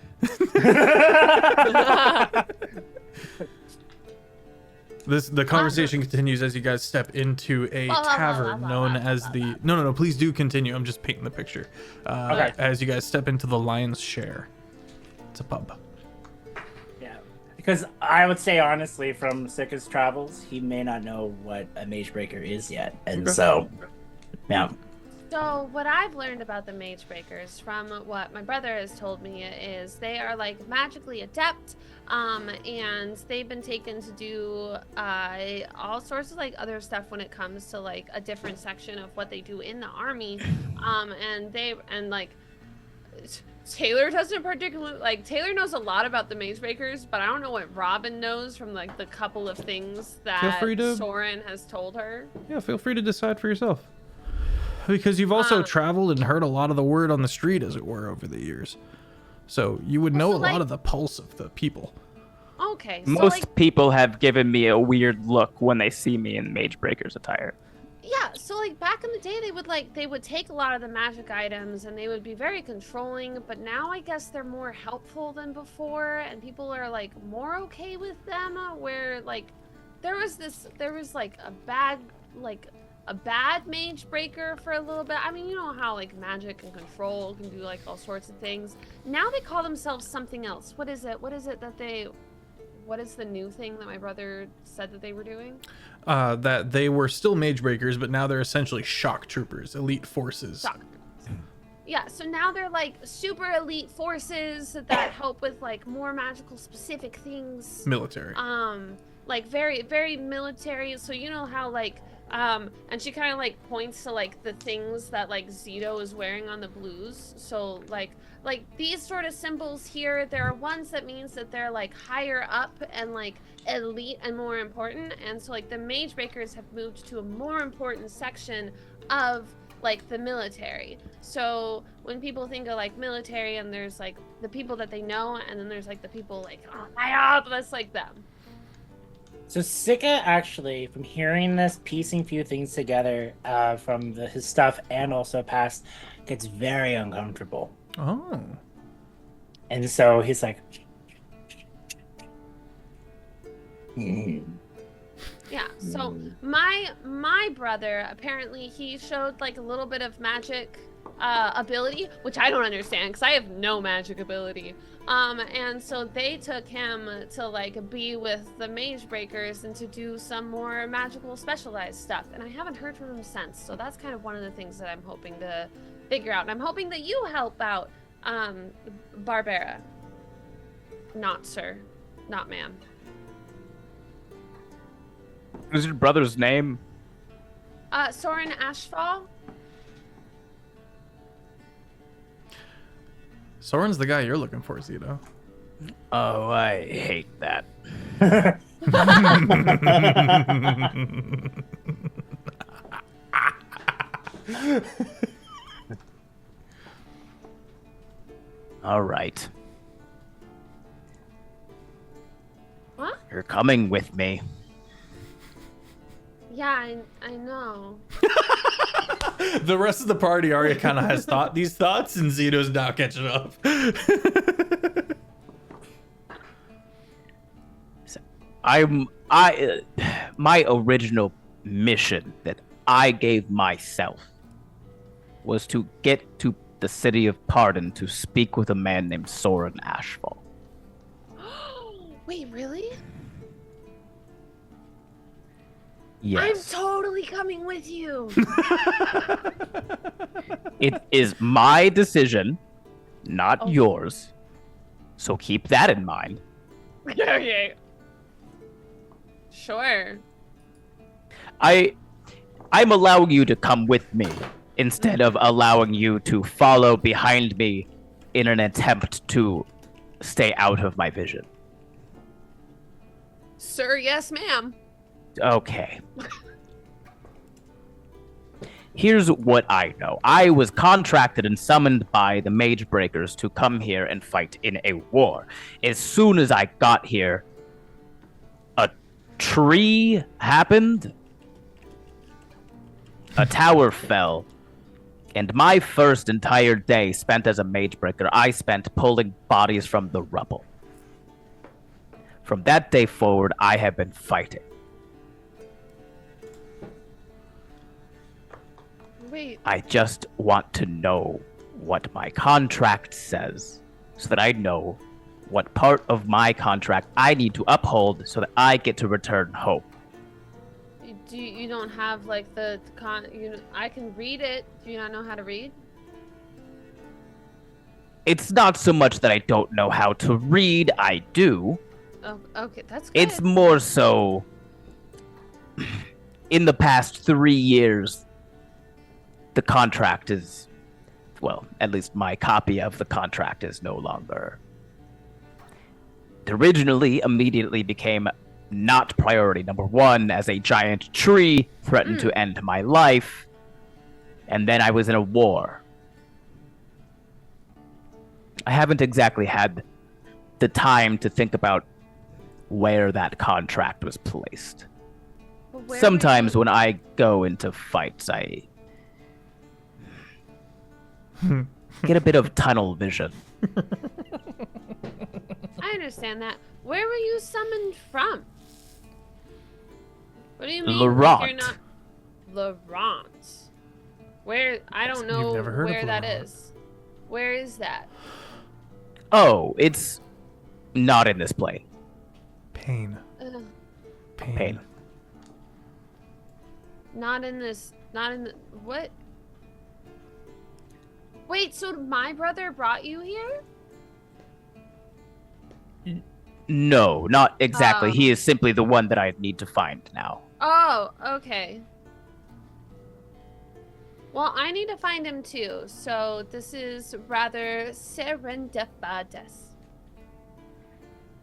The conversation continues as you guys step into a tavern known as the... No, please do continue. I'm just painting the picture. Okay. As you guys step into the Lion's Share. It's a pub. Yeah. Because I would say, honestly, from Sika's travels, he may not know what a mage breaker is yet. And so, yeah. So what I've learned about the mage breakers from what my brother has told me is they are like magically adept, and they've been taken to do all sorts of like other stuff when it comes to like a different section of what they do in the army, and like Taylor doesn't particularly like Taylor knows a lot about the mage breakers, but I don't know what Robin knows from like the couple of things that Soren has told her. Yeah, feel free to decide for yourself. Because you've also traveled and heard a lot of the word on the street, as it were, over the years. So you would know a lot of the pulse of the people. Okay. So Most people have given me a weird look when they see me in Mage Breaker's attire. Yeah, so like back in the day they would take a lot of the magic items and they would be very controlling, but now I guess they're more helpful than before and people are like more okay with them, where like there was like a bad mage breaker for a little bit. I mean, you know how like magic and control can do like all sorts of things. Now they call themselves something else. What is it that what is the new thing that my brother said that they were doing? That they were still mage breakers, but now they're essentially shock troopers, elite forces. Shock troopers. Yeah, so now they're like super elite forces that help with like more magical specific things. Military. Like very, very military. So you know how like and she kind of like points to like the things that like Zito is wearing on the blues. So like these sort of symbols here, there are ones that means that they're like higher up and like elite and more important. And so like the mage breakers have moved to a more important section of like the military. So when people think of like military, and there's like the people that they know, and then there's like the people like, oh my god, that's like them. So Sika actually, from hearing this, piecing few things together from his stuff and also past, gets very uncomfortable. Oh. And so he's like... Mm. Yeah, so my brother, apparently he showed like a little bit of magic ability, which I don't understand because I have no magic ability. And so they took him to like be with the mage breakers and to do some more magical specialized stuff. And I haven't heard from him since. So that's kind of one of the things that I'm hoping to figure out. And I'm hoping that you help out, Barbara. Not sir, not ma'am. What's your brother's name? Soren Ashfall. Soren's the guy you're looking for, Zito. Oh, I hate that. All right. What? You're coming with me. Yeah, I know. The rest of the party already kind of has thought these thoughts, and Zito's now catching up. My original mission that I gave myself was to get to the city of Pardon to speak with a man named Soren Ashfall. Wait, really? Yes. I'm totally coming with you. It is my decision, not yours. So keep that in mind. Okay. Sure. I'm allowing you to come with me instead of allowing you to follow behind me in an attempt to stay out of my vision. Sir, yes, ma'am. Okay. Here's what I know. I was contracted and summoned by the Mage Breakers to come here and fight in a war. As soon as I got here, a tree happened, a tower fell, and my first entire day spent as a Mage Breaker, I spent pulling bodies from the rubble. From that day forward, I have been fighting. Wait. I just want to know what my contract says so that I know what part of my contract I need to uphold so that I get to return home. You don't have like I can read it. Do you not know how to read? It's not so much that I don't know how to read, I do. Oh, okay, that's good. It's more so in the past 3 years, the contract is, well, at least my copy of the contract is no longer. It originally immediately became not priority number 1 as a giant tree threatened to end my life, and then I was in a war. I haven't exactly had the time to think about where that contract was placed. Sometimes when I go into fights, I get a bit of tunnel vision. I understand that. Where were you summoned from? What do you mean? Laurent. Like you're not Laurent. Where? I don't know never heard of where that Laurent. is. Where is that? Oh, it's not in this plane. Pain. Ugh, Pain. not in this. Not in the. What? Wait. So my brother brought you here? No, not exactly. Oh. He is simply the one that I need to find now. Oh, okay. Well, I need to find him too, so this is rather serendipitous.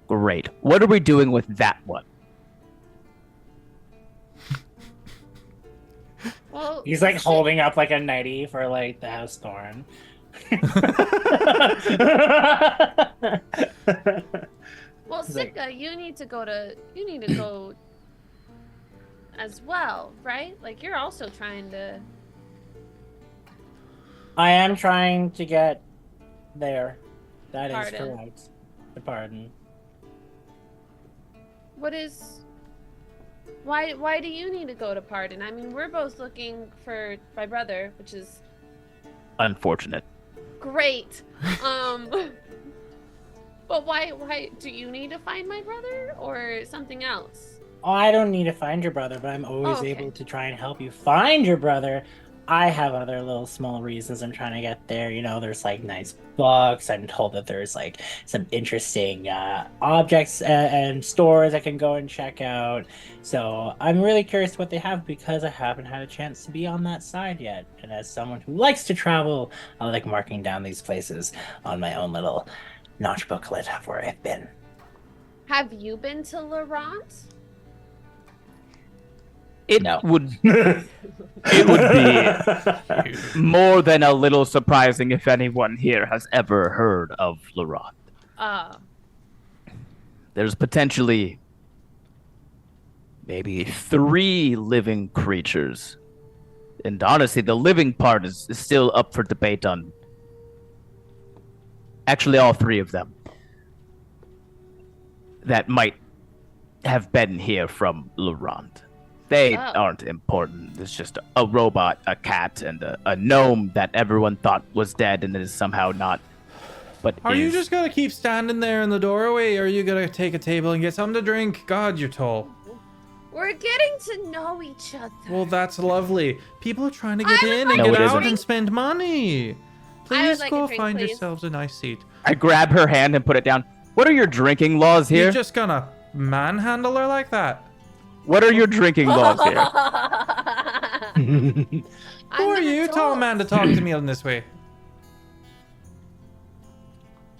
Great. What are we doing with that one? Well, He's like holding up like a nightie for like the house thorn. well, He's like- Sika, you need to go as well, right? Like you're also trying to. I am trying to get there. That is Pardon. correct. The pardon. What is? Why do you need to go to Pardon? I mean, we're both looking for my brother, which is Unfortunate. great. But why do you need to find my brother or something else? Oh, I don't need to find your brother, but I'm always okay. able to try and help you find your brother. I have other little small reasons I'm trying to get there. You know, there's like nice books. I'm told that there's like some interesting objects and stores I can go and check out. So I'm really curious what they have because I haven't had a chance to be on that side yet. And as someone who likes to travel, I like marking down these places on my own little notch booklet of where I've been. Have you been to Laurent? It No. would it would be more than a little surprising if anyone here has ever heard of Laurent. There's potentially maybe 3 living creatures And honestly, the living part is still up for debate on actually all three of them that might have been here from Laurent. They aren't important. It's just a robot, a cat, and a gnome that everyone thought was dead and is somehow not. But Are you just gonna keep standing there in the doorway, or are you gonna take a table and get something to drink? God, you're tall. We're getting to know each other. Well, that's lovely. People are trying to get I would in like and No, get it out isn't. and spend money. Please like go a drink, find please. yourselves a nice seat. I grab her hand and put it down. What are your drinking laws here? You're just gonna manhandle her like that? What are your drinking laws here? Who are you, tall man, to talk to me in this way?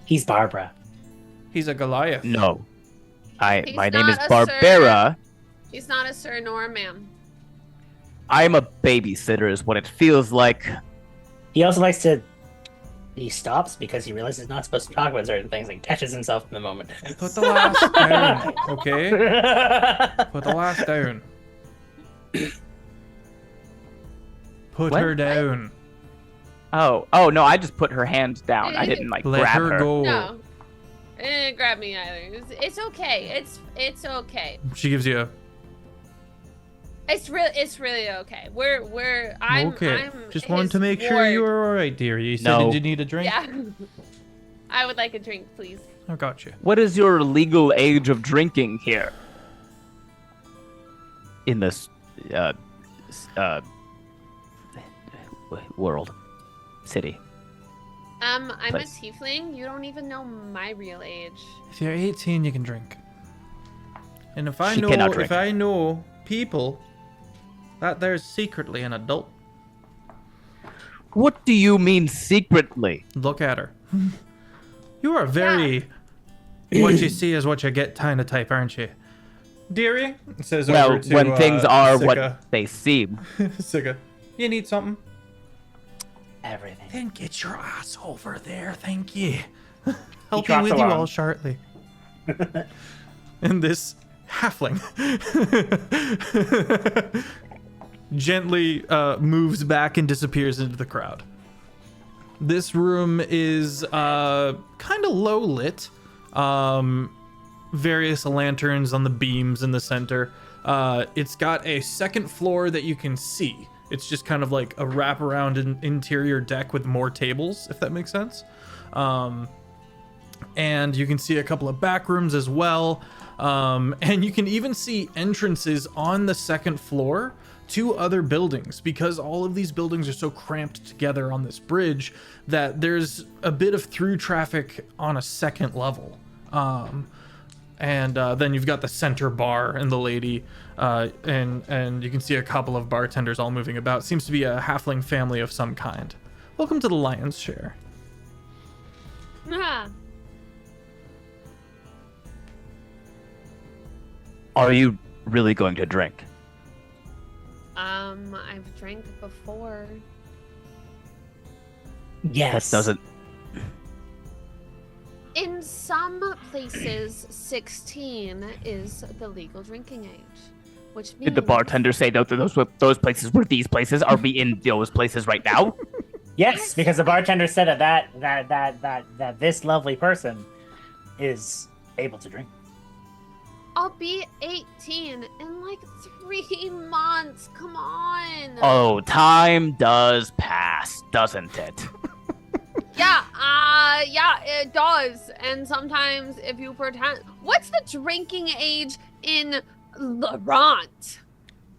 He's Barbara. He's a Goliath. No. He's My name is not a Barbara. He's not a sir nor a ma'am. I am a babysitter is what it feels like. He also likes to. He stops because he realizes he's not supposed to talk about certain things and catches himself in the moment. Put the last down, okay? Put the last down. Put What? her down. Oh no! I just put her hand down. I didn't like Let grab her her. go. No. It didn't grab me either. It's okay. It's okay. She gives you a It's really okay. I'm okay. I'm Just wanted his to make sure ward. you were all right, dear. You said, No. did you need a drink? Yeah. I would like a drink, please. I got you. What is your legal age of drinking here? In this world, city. I'm Place. a tiefling. You don't even know my real age. If you're 18, you can drink. And if She cannot drink. if I know people, that there's secretly an adult. What do you mean secretly? Look at her. You are very what you see is what you get kind of type, aren't you? Dearie, it says Well, over to, when things are Sika. what they seem. Sika, you need something? Everything. Then get your ass over there, thank you. I'll be trots with you along. all shortly. And this halfling gently moves back and disappears into the crowd. This room is kind of low lit. Various lanterns on the beams in the center. It's got a second floor that you can see. It's just kind of like a wraparound interior deck with more tables, if that makes sense. And you can see a couple of back rooms as well. And you can even see entrances on the second floor to other buildings, because all of these buildings are so cramped together on this bridge that there's a bit of through traffic on a second level. And then you've got the center bar and the lady, and you can see a couple of bartenders all moving about. Seems to be a halfling family of some kind. Welcome to the Lion's Share. Ah. Are you really going to drink? I've drank before. Yes. That doesn't. In some places, 16 is the legal drinking age, which means Did the bartender say that those places were these places? Are we in those places right now? Yes, because the bartender said that this lovely person is able to drink. I'll be 18 in like 3 months. Come on. Oh, time does pass, doesn't it? Yeah, it does. And sometimes if you pretend, what's the drinking age in Laurent?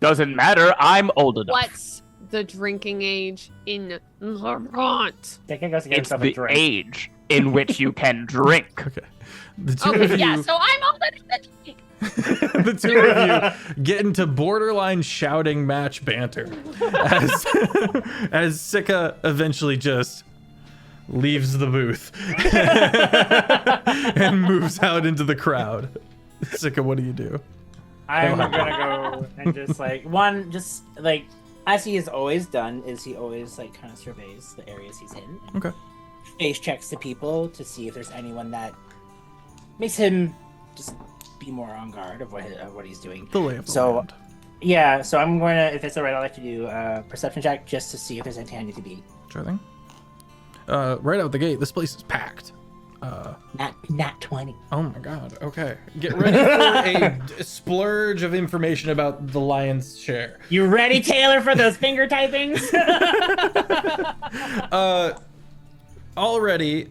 Doesn't matter. I'm old enough. What's the drinking age in Laurent? They can go get It's himself a the drink. age in which you can drink. Okay. The two Okay, of you, yeah, so I'm older than the drink. the two of you get into borderline shouting match banter as as Sika eventually just leaves the booth and moves out into the crowd. Sika, what do you do? I'm gonna go and just like as he has always done, is he always like kind of surveys the areas he's in. Okay. Face checks the people to see if there's anyone that makes him just be more on guard of what he's doing. The lay of the So land. Yeah, so I'm going to, if it's all right, I'd like to do a perception check just to see if there's anything I need to be. Sure thing. Right out the gate, this place is packed. Not 20. Oh my god. Okay. Get ready for a splurge of information about the lion's share. You ready, Taylor, for those finger typings? Already,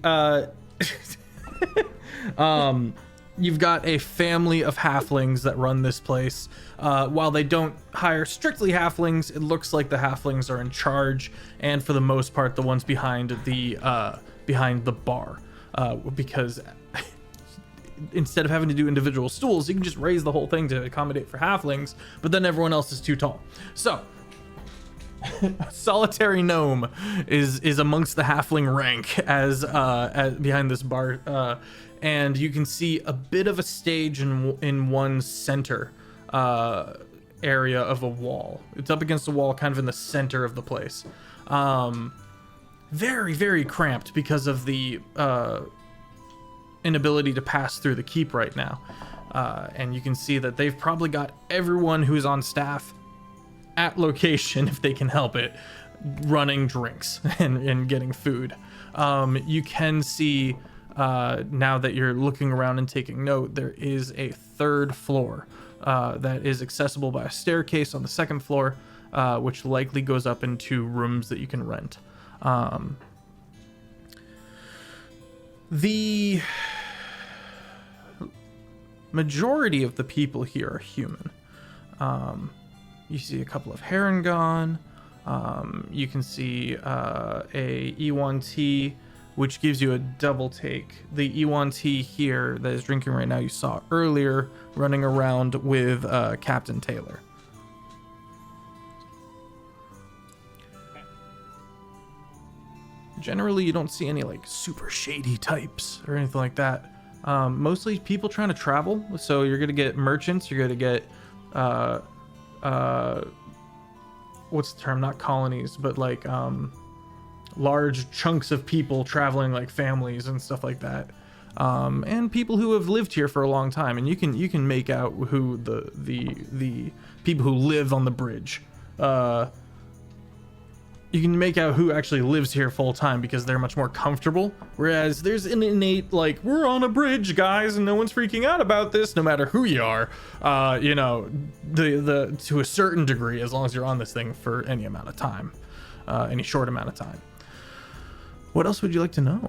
you've got a family of halflings that run this place. While they don't hire strictly halflings, it looks like the halflings are in charge, and for the most part, the ones behind the bar, because instead of having to do individual stools, you can just raise the whole thing to accommodate for halflings, but then everyone else is too tall. So a solitary gnome is amongst the halfling rank as behind this bar, and you can see a bit of a stage in one center area of a wall. It's up against a wall, kind of in the center of the place. Very, very cramped because of the inability to pass through the keep right now. And you can see that they've probably got everyone who's on staff at location, if they can help it, running drinks and getting food. You can see, now that you're looking around and taking note, there is a third floor that is accessible by a staircase on the second floor, which likely goes up into rooms that you can rent. The majority of the people here are human. You see a couple of Herringon. You can see a E1T, which gives you a double take. The E1T here that is drinking right now, you saw earlier running around with Captain Taylor. Generally, you don't see any like super shady types or anything like that. Mostly people trying to travel. So you're gonna get merchants. You're gonna get what's the term? Not colonies, but like large chunks of people traveling, like families and stuff like that. And people who have lived here for a long time. And you can make out who the people who live on the bridge. You can make out who actually lives here full time because they're much more comfortable. Whereas there's an innate, like, we're on a bridge, guys, and no one's freaking out about this, no matter who you are. You know, the to a certain degree, as long as you're on this thing for any amount of time, any short amount of time. What else would you like to know?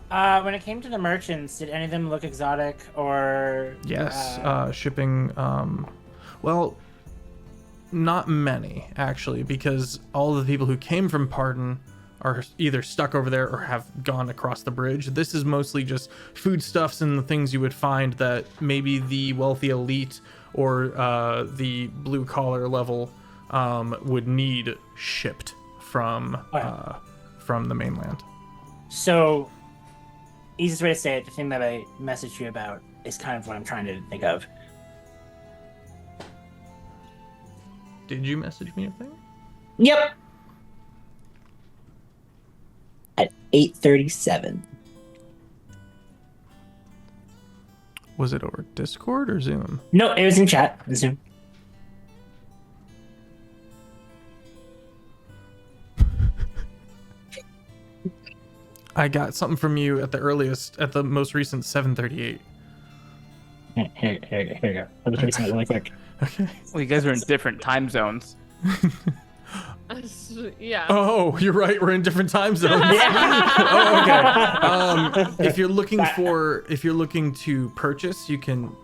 When it came to the merchants, did any of them look exotic or? Yes, shipping. Well, not many, actually, because all of the people who came from Pardon are either stuck over there or have gone across the bridge. This is mostly just foodstuffs and the things you would find that maybe the wealthy elite or the blue collar level would need shipped from the mainland. So, easiest way to say it, the thing that I messaged you about is kind of what I'm trying to think of. Did you message me a thing? Yep. At 8:37. Was it over Discord or Zoom? No, it was in chat. Zoom. I got something from you at the most recent 7:38. Here you go. Let me tell you something really quick. Okay. Well, you guys are in different time zones. Yeah. Oh, you're right. We're in different time zones. Oh, okay. If you're looking to purchase, you can.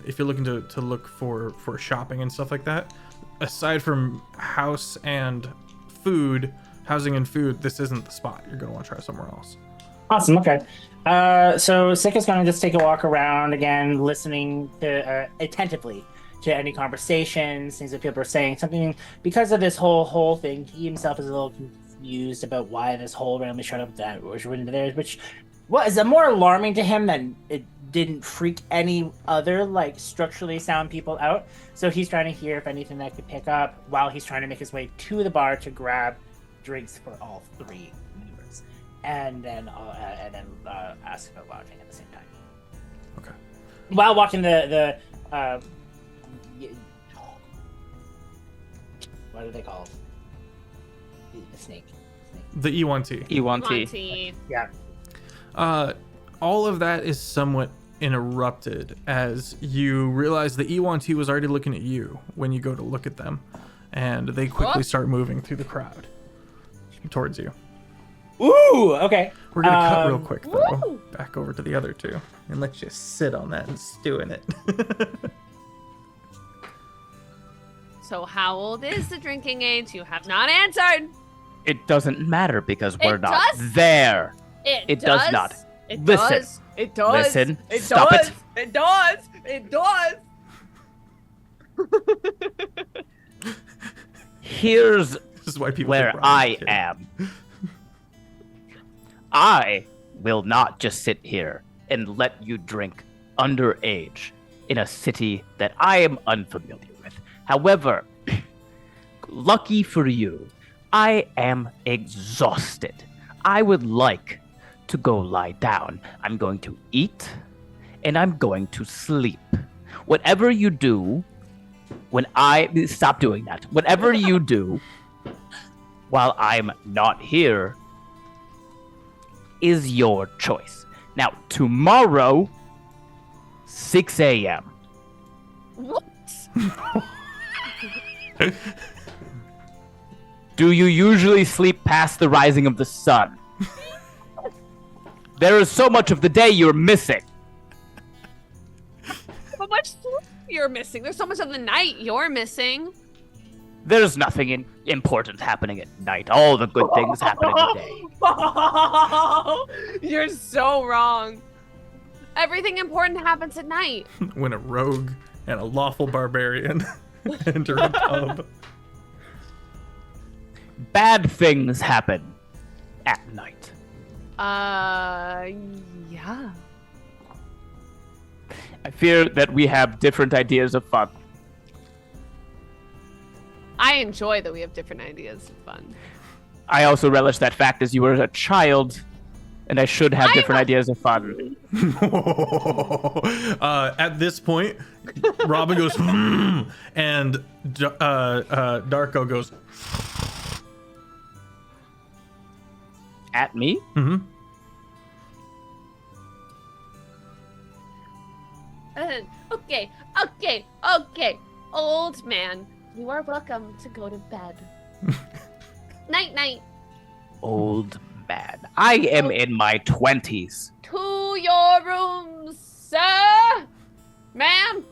If you're looking to look for shopping and stuff like that, aside from housing and food, this isn't the spot. You're gonna want to try somewhere else. Awesome. Okay. So Sika's gonna just take a walk around again, listening to attentively to any conversations, things that people are saying. Something because of this whole thing, he himself is a little confused about why this whole randomly showed up that was written to theirs, which was more alarming to him than it didn't freak any other like structurally sound people out. So he's trying to hear if anything that could pick up while he's trying to make his way to the bar to grab drinks for all three members, and then ask about lodging at the same time. Okay. While watching the What are they called? The snake. The E1T. E1T. Monty. Yeah. All of that is somewhat interrupted as you realize the E1T was already looking at you when you go to look at them, and they quickly What? start moving through the crowd towards you. Ooh, okay. We're gonna cut real quick though, woo! back over to the other two, and let you sit on that and stew in it. So how old is the drinking age? You have not answered. It doesn't matter because we're not does. there. It does not. It Listen. does. It does. Listen. It Stop does. it. It does. It does. Here's This is why people where think Robin's I a kid. am. I will not just sit here and let you drink underage in a city that I am unfamiliar with. However, lucky for you, I am exhausted. I would like to go lie down. I'm going to eat and I'm going to sleep. Whatever you do, stop doing that. Whatever you do while I'm not here is your choice. Now, tomorrow, 6 a.m. What? Do you usually sleep past the rising of the sun? There is so much of the day you're missing. How much sleep you're missing? There's so much of the night you're missing. There's nothing important happening at night. All the good things happen in the day. You're so wrong. Everything important happens at night. When a rogue and a lawful barbarian enter a pub. Bad things happen at night. Yeah. I fear that we have different ideas of fun. I enjoy that we have different ideas of fun. I also relish that fact as you were a child, and I should have different ideas of fun. At this point, Robin goes, and Darko goes, At me? mm-hmm. Okay. Old man, you are welcome to go to bed. Night, night. Old man. I am in my 20s. To your rooms, sir. Ma'am.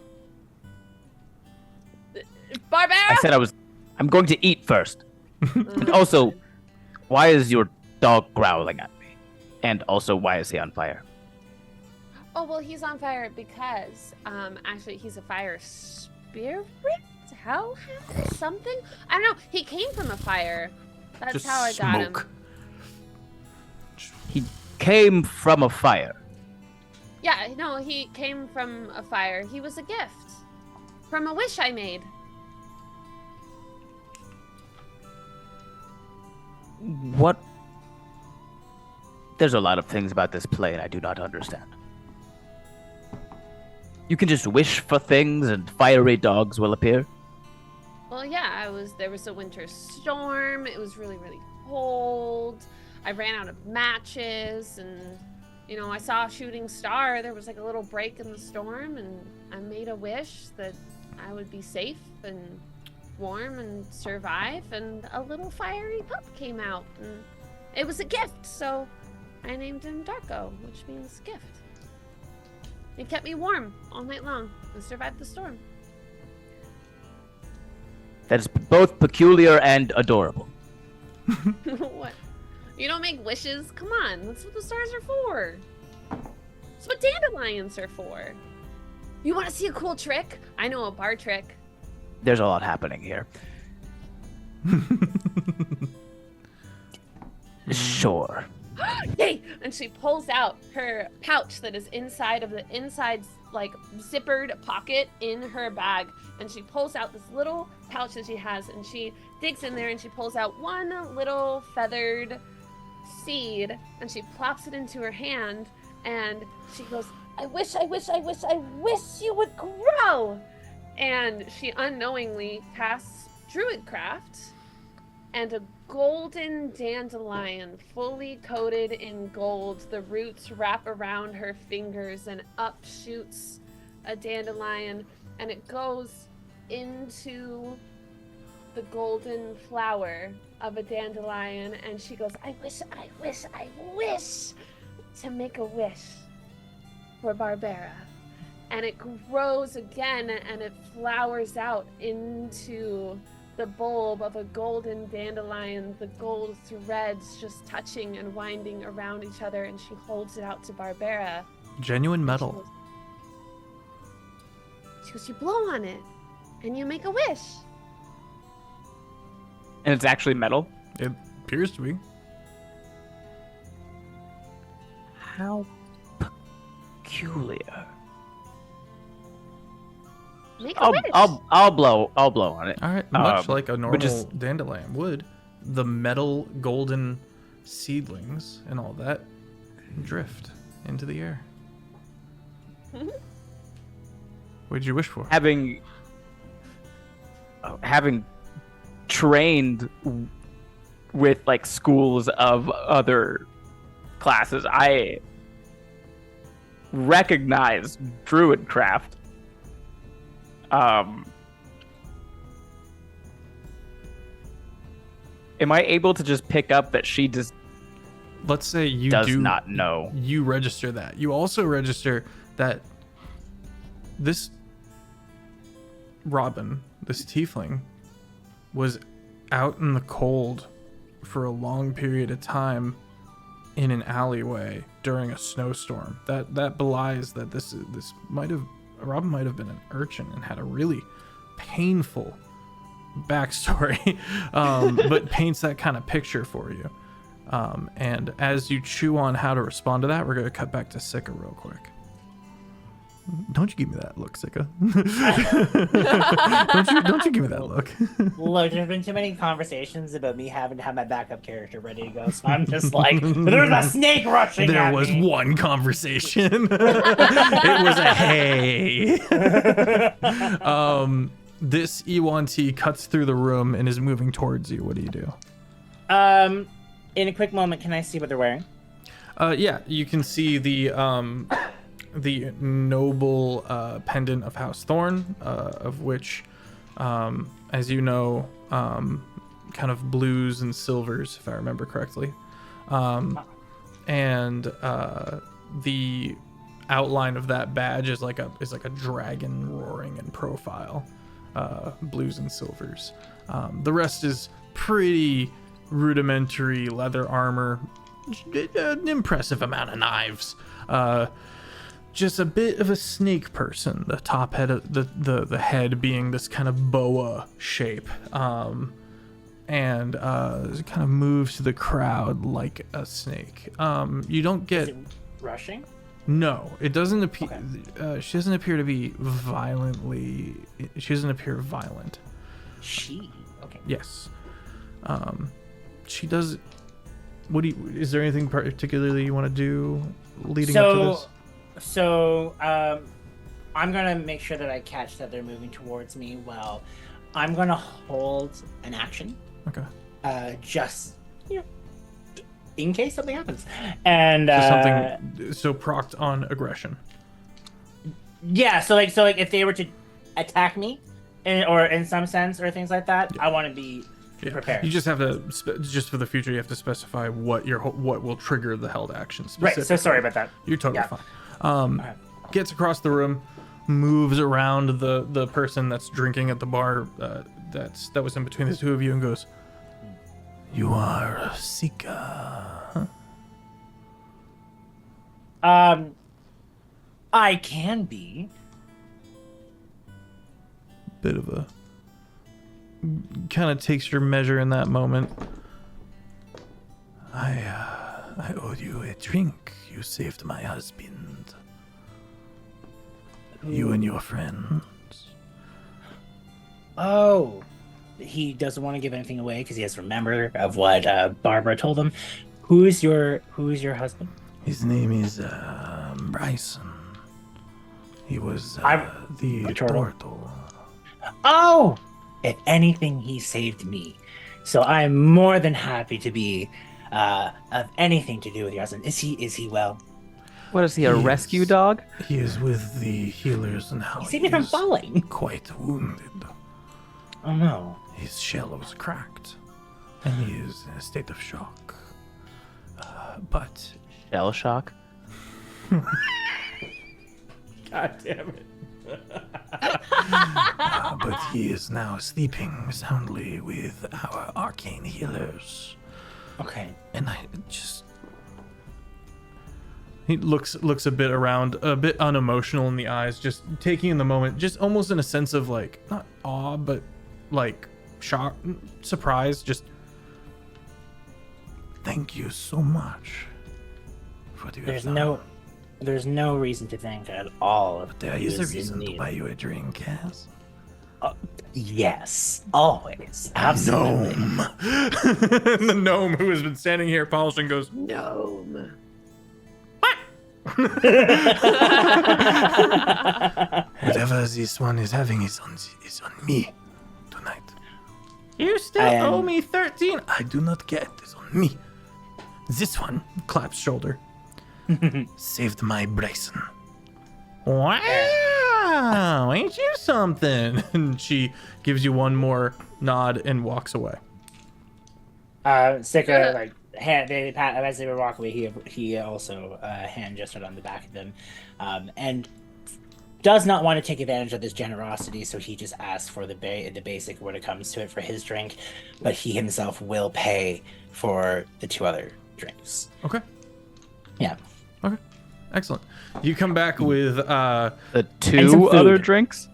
Barbara. I said I'm going to eat first. And also, why is your dog growling at me? And also, why is he on fire? Oh, well, he's on fire because, actually, he's a fire spirit? Hellhound? Something? I don't know. He came from a fire. That's Just how I got him. smoke. He came from a fire. Yeah, no, he came from a fire. He was a gift. From a wish I made. What? There's a lot of things about this plane I do not understand. You can just wish for things and fiery dogs will appear? Well, yeah, there was a winter storm. It was really, really cold. I ran out of matches and, I saw a shooting star. There was like a little break in the storm and I made a wish that I would be safe and warm and survive, and a little fiery pup came out and it was a gift, so I named him Darko, which means gift. It kept me warm all night long and survived the storm. That is both peculiar and adorable. What? You don't make wishes? Come on, that's what the stars are for. That's what dandelions are for. You want to see a cool trick? I know a bar trick. There's a lot happening here. Sure. Yay! And she pulls out her pouch that is inside of the like zippered pocket in her bag, and she pulls out this little pouch that she has, and she digs in there and she pulls out one little feathered seed and she plops it into her hand and she goes, I wish you would grow. And she unknowingly casts druidcraft, and a golden dandelion fully coated in gold. The roots wrap around her fingers and up shoots a dandelion, and it goes into the golden flower of a dandelion, and she goes, I wish to make a wish for Barbara. And it grows again, and it flowers out into the bulb of a golden dandelion, the gold threads just touching and winding around each other, and she holds it out to Barbara. Genuine metal. She goes, you blow on it, and you make a wish. And it's actually metal. It appears to be. How peculiar. Make a wish. I'll blow on it. All right, much like a normal just- dandelion would, the metal golden seedlings and all that drift into the air. What'd you wish for? Having trained with like schools of other classes, I recognize druidcraft. Am I able to just pick up that she just Let's say you does do not know? You register that. You also register that this Robin, this tiefling, was out in the cold for a long period of time in an alleyway during a snowstorm. That belies that this Robin might have been an urchin and had a really painful backstory, but paints that kind of picture for you. And as you chew on how to respond to that, we're going to cut back to Sika real quick. Don't you give me that look, Sika. don't you give me that look. Look, there's been too many conversations about me having to have my backup character ready to go, so I'm just like, there's a snake rushing There at was me. one conversation. It was a hey. This E1T cuts through the room and is moving towards you. What do you do? In a quick moment, can I see what they're wearing? Yeah, you can see the noble pendant of House Thorn, of which, as you know, kind of blues and silvers, if I remember correctly. And the outline of that badge is like a dragon roaring in profile, blues and silvers. The rest is pretty rudimentary leather armor, an impressive amount of knives. Just a bit of a snake person. The top head, the head being this kind of boa shape, and it kind of moves to the crowd like a snake. You don't get. Is it rushing? No, it doesn't appear. Okay. She doesn't appear to be violently. She doesn't appear violent. She. Okay. Yes. She does. What do you? Is there anything particularly you want to do leading up to this? So, I'm gonna make sure that I catch that they're moving towards me. Well, I'm gonna hold an action. Okay. Just in case something happens, and So procced on aggression. Yeah. So like if they were to attack me, or in some sense or things like that, I want to be prepared. You just have to just for the future. You have to specify what will trigger the held action. Right. So sorry about that. You're totally Yeah. fine. Gets across the room, moves around the person that's drinking at the bar that was in between the two of you, and goes, "You are Sika." I can be. Bit of a kind of takes your measure in that moment. I owe you a drink. You saved my husband. You and your friends. Oh, he doesn't want to give anything away because he has to remember of what Barbara told him. Who is your husband? His name is Bryson. He was the turtle. turtle. Oh, If anything, he saved me. So I'm more than happy to be of anything to do with your husband. Is he well? What is he, a rescue dog? He is with the healers now. He saved me from falling. Quite wounded. Oh no. His shell was cracked, and he is in a state of shock. But Shell shock. God damn it. but he is now sleeping soundly with our arcane healers. Okay. And I just... He looks a bit around, a bit unemotional in the eyes, just taking in the moment, just almost in a sense of like, not awe, but like shock, surprise, just... Thank you so much for what you have done. There's no reason to thank at all. But there is a reason to buy you a drink, yes? Yes, always, absolutely. Gnome. The gnome who has been standing here polishing goes, Gnome. whatever this one is having is on me tonight. You still I am- owe me 13. I do not get it. It's on me. This one claps shoulder. Saved my Bryson. Wow, ain't you something? And she gives you one more nod and walks away. Sika, like, as they were walking away, he also hand gestured on the back of them, and does not want to take advantage of this generosity, so he just asks for the basic when it comes to it for his drink, but he himself will pay for the 2 other drinks. Okay. Yeah. Okay. Excellent. You come back with The And some 2 food. other drinks?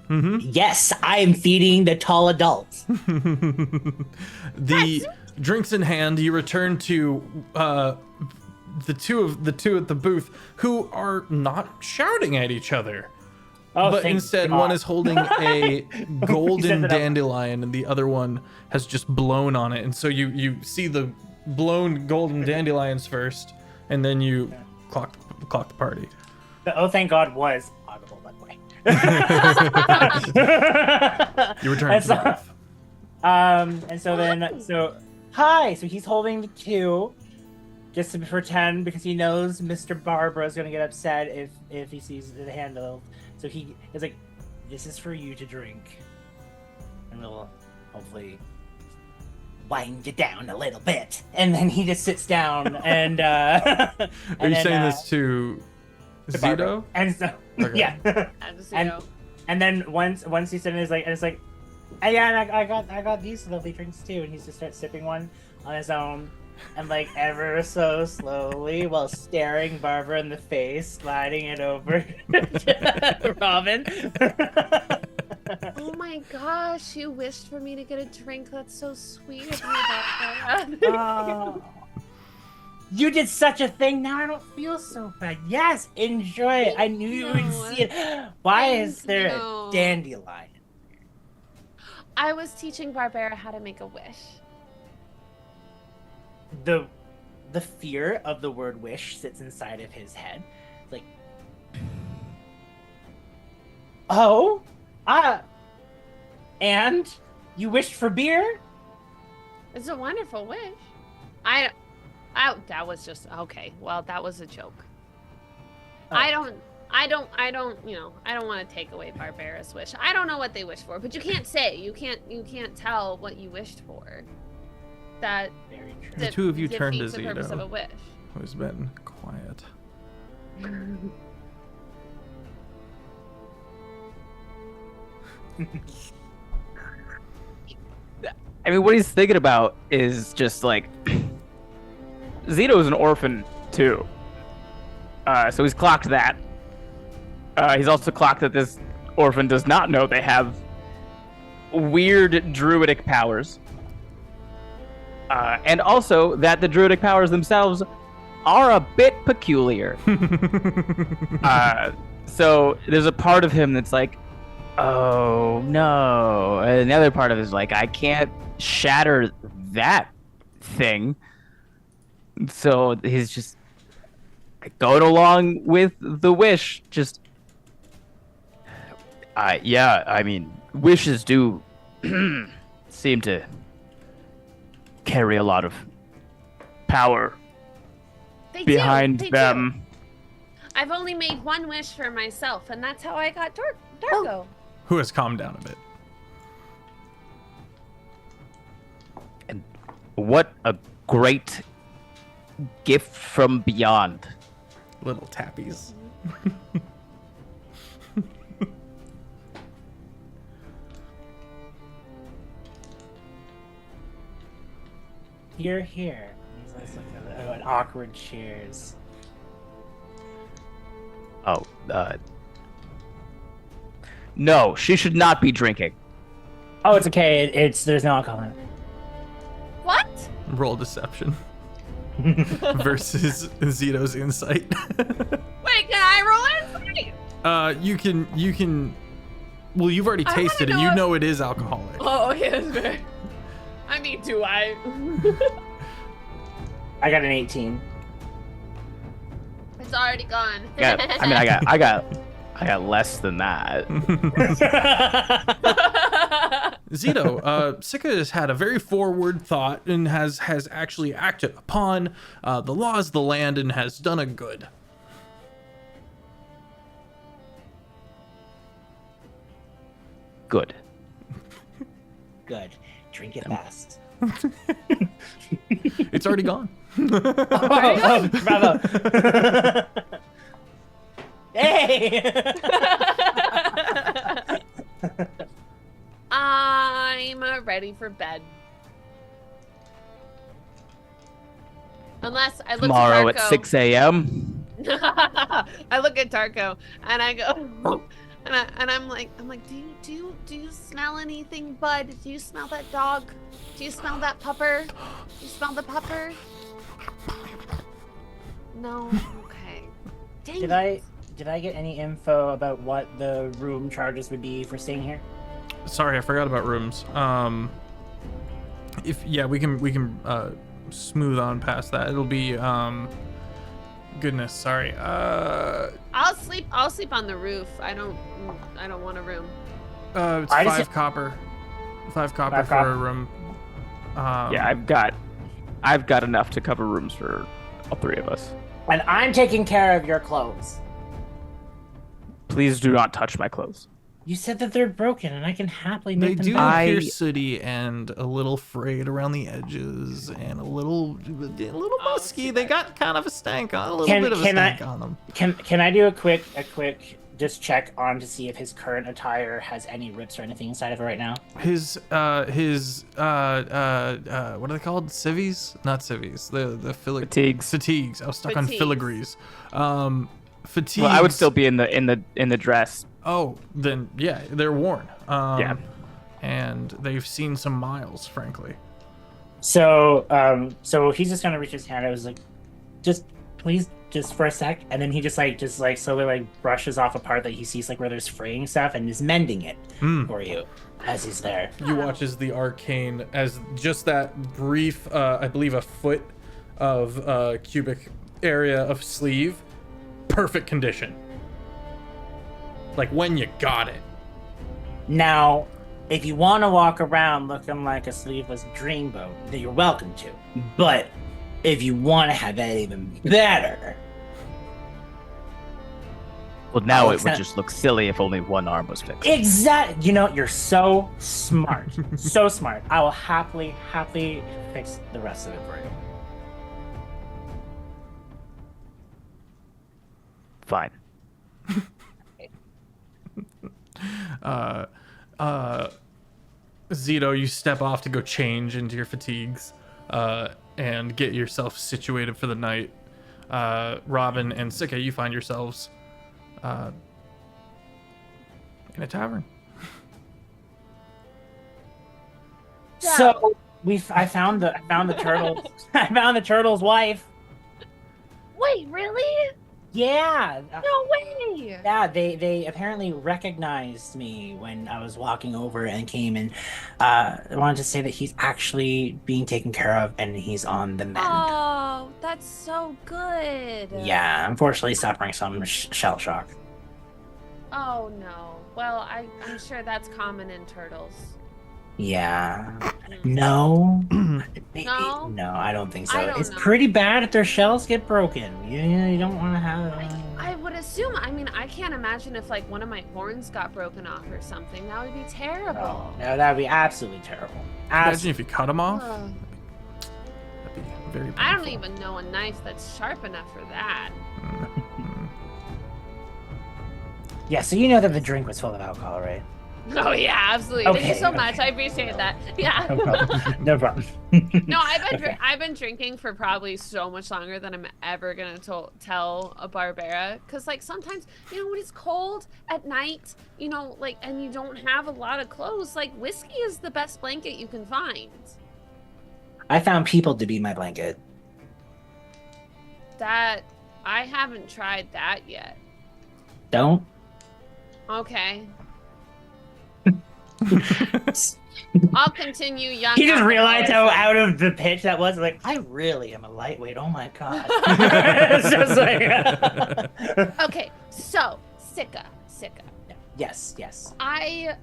Yes, I am feeding the tall adults. the drinks in hand. You return to the two at the booth who are not shouting at each other. But thank instead, God. one is holding a golden that up. dandelion, and the other one has just blown on it. And so you see the blown golden dandelions first, and then you clock the party. The "oh thank God" was audible, by the way. You return And to the so- booth. And so then, hi. So he's holding the 2, just to pretend, because he knows Mr. Barbara's gonna get upset if he sees the handle. So he is like, "This is for you to drink," and we'll hopefully wind you down a little bit. And then he just sits down and. Are you saying this to Zito? And so, Okay. yeah. As And- you know. And then once he's sitting, it's like, "Hey, yeah, and I got these lovely drinks too," and he just starts sipping one on his own, and like ever so slowly, while staring Barbara in the face, sliding it over to Robin. Oh my gosh, you wished for me to get a drink. That's so sweet of you, Barbara. Oh, you did such a thing. Now I don't feel so bad. Yes, enjoy it. I knew you would No. see it. Why is Thank there you. a dandelion? I was teaching Barbara how to make a wish. The fear of the word wish sits inside of his head. Like, oh, and you wished for beer? It's a wonderful wish. That was just okay. Well, that was a joke. Oh. I don't, you know, I don't want to take away Barbara's wish. I don't know what they wish for, but you can't say. You can't tell what you wished for. That Very true. The two of you turn to defeats the purpose of a Zito, wish. who's been quiet. I mean, what he's thinking about is just like Zito's an orphan too, so he's clocked that. He's also clocked that this orphan does not know they have weird druidic powers, and also that the druidic powers themselves are a bit peculiar. So there's a part of him that's like, oh no, and the other part of it is like, I can't shatter that thing. So he's just going along with the wish. Just yeah, I mean, wishes do seem to carry a lot of power behind They them. do. I've only made one wish for myself, and that's how I got Darko. Who has calmed down a bit. And what a great gift from beyond. Little tappies. You're here. He's like an awkward cheers. Oh, no, she should not be drinking. Oh, it's okay. There's no alcohol in it. What? Roll deception. Versus Zito's insight. Wait, can I roll insight? You can. Well, you've already I wanna tasted it. know You if- know it is alcoholic. Oh, okay, that's fair. I mean, do I? I got an 18. It's already gone. I got less than that. Zito, Sika has had a very forward thought and has actually acted upon the laws of the land and has done a good. Good. Good. Drink it fast. It's already gone. Oh, bravo. Hey! I'm ready for bed. Unless I look Tomorrow at at Darko. 6 a.m. I look at Darko and I go, and I'm like, do you smell anything, bud? Do you smell that dog? Do you smell that pupper? Do you smell the pupper? No. Okay. Dang it. Did I get any info about what the room charges would be for staying here? Sorry, I forgot about rooms. We can smooth on past that. It'll be goodness, sorry. I'll sleep on the roof. I don't want a room. It's I just- 5 copper. 5 copper Five for copper. a room. Yeah, I've got enough to cover rooms for all three of us. And I'm taking care of your clothes. Please do not touch my clothes. You said that they're broken, and I can happily They make them do better. appear sooty and a little frayed around the edges and a little musky. They got kind of a stank on, a little bit of a stank on them. Can I do a quick just check on to see if his current attire has any rips or anything inside of it right now? His what are they called? Civvies? Not civvies. The Fatigues. Fatigues. I was stuck on Fatigues. filigrees. Fatigues. Well, I would still be in the dress. Oh, then yeah, they're worn. Yeah. And they've seen some miles, frankly. So he's just gonna reach his hand. I was like, just please, just for a sec, and then he just slowly brushes off a part that he sees where there's fraying stuff and is mending it for you as he's there. You watch as the arcane, as just that brief, I believe a foot of cubic area of sleeve, perfect condition. Like when you got it. Now, if you want to walk around looking like a sleeveless dreamboat, then you're welcome to. But if you want to have that even better, Well, now Oh, it it's would not- just look silly if only one arm was fixed. exact. You're so smart, so smart. I will happily fix the rest of it for you. Fine. Zito, you step off to go change into your fatigues and get yourself situated for the night. Robin and Sika, you find yourselves in a tavern. So I found the turtle. I found the turtle's wife. Wait, really? Yeah. No way. Yeah, they apparently recognized me when I was walking over and came and wanted to say that he's actually being taken care of and he's on the mend. Oh, that's so good. Yeah, unfortunately suffering some shell shock. Oh no. Well, I'm sure that's common in turtles. Yeah. No. Maybe. No? No, I don't think so. I don't It's know. pretty bad if their shells get broken. Yeah, you don't want to have. I would assume. I mean, I can't imagine if like one of my horns got broken off or something. That would be terrible. Oh, no, that would be absolutely terrible. Imagine if you cut them off. Ugh. That'd be very painful. I don't even know a knife that's sharp enough for that. Yeah, so you know that the drink was full of alcohol, right? Oh yeah, absolutely. Thank you Okay, so much. okay. I appreciate that. Yeah. No problem. No problem. No, Okay. I've been drinking for probably so much longer than I'm ever gonna tell a Barbara. Cause like sometimes, you know, when it's cold at night, you know, like, and you don't have a lot of clothes, like whiskey is the best blanket you can find. I found people to be my blanket. That I haven't tried that yet. Don't. Okay. I'll continue young. He just realized how alcoholism. out of the pitch that was. Like, I really am a lightweight. Oh my god. It's just like. Okay, so Sika. Yes, yes. I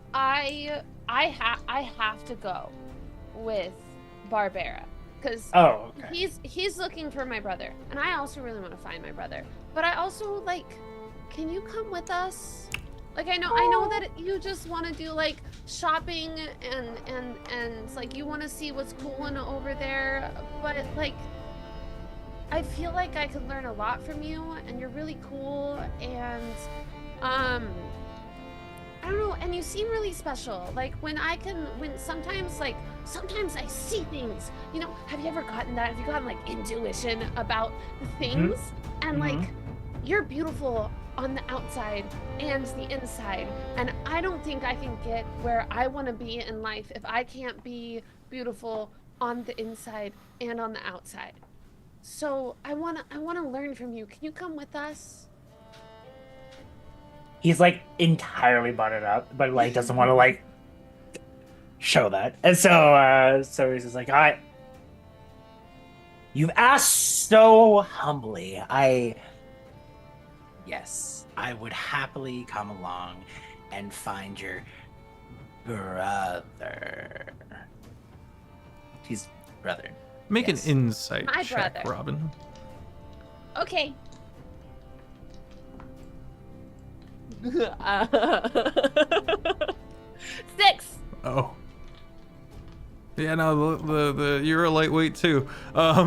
have to go with Barbara because Oh, okay. he's looking for my brother, and I also really want to find my brother. But I also like, can you come with us? Like I know that you just want to do like shopping and like you want to see what's cool and over there, but like I feel like I could learn a lot from you, and you're really cool, and I don't know, and you seem really special. Like when sometimes I see things. You know, have you ever gotten that? Have you gotten like intuition about things? And like you're beautiful on the outside and the inside, and I don't think I can get where I want to be in life if I can't be beautiful on the inside and on the outside. So I want to learn from you. Can you come with us? He's like entirely buttered up, but like doesn't want to like show that. And so he's just like, you've asked so humbly. Yes, I would happily come along and find your brother. He's brother. Make Yes. an insight My check, brother. Robin. Okay. 6. Oh. Yeah, no, the you're a lightweight too. That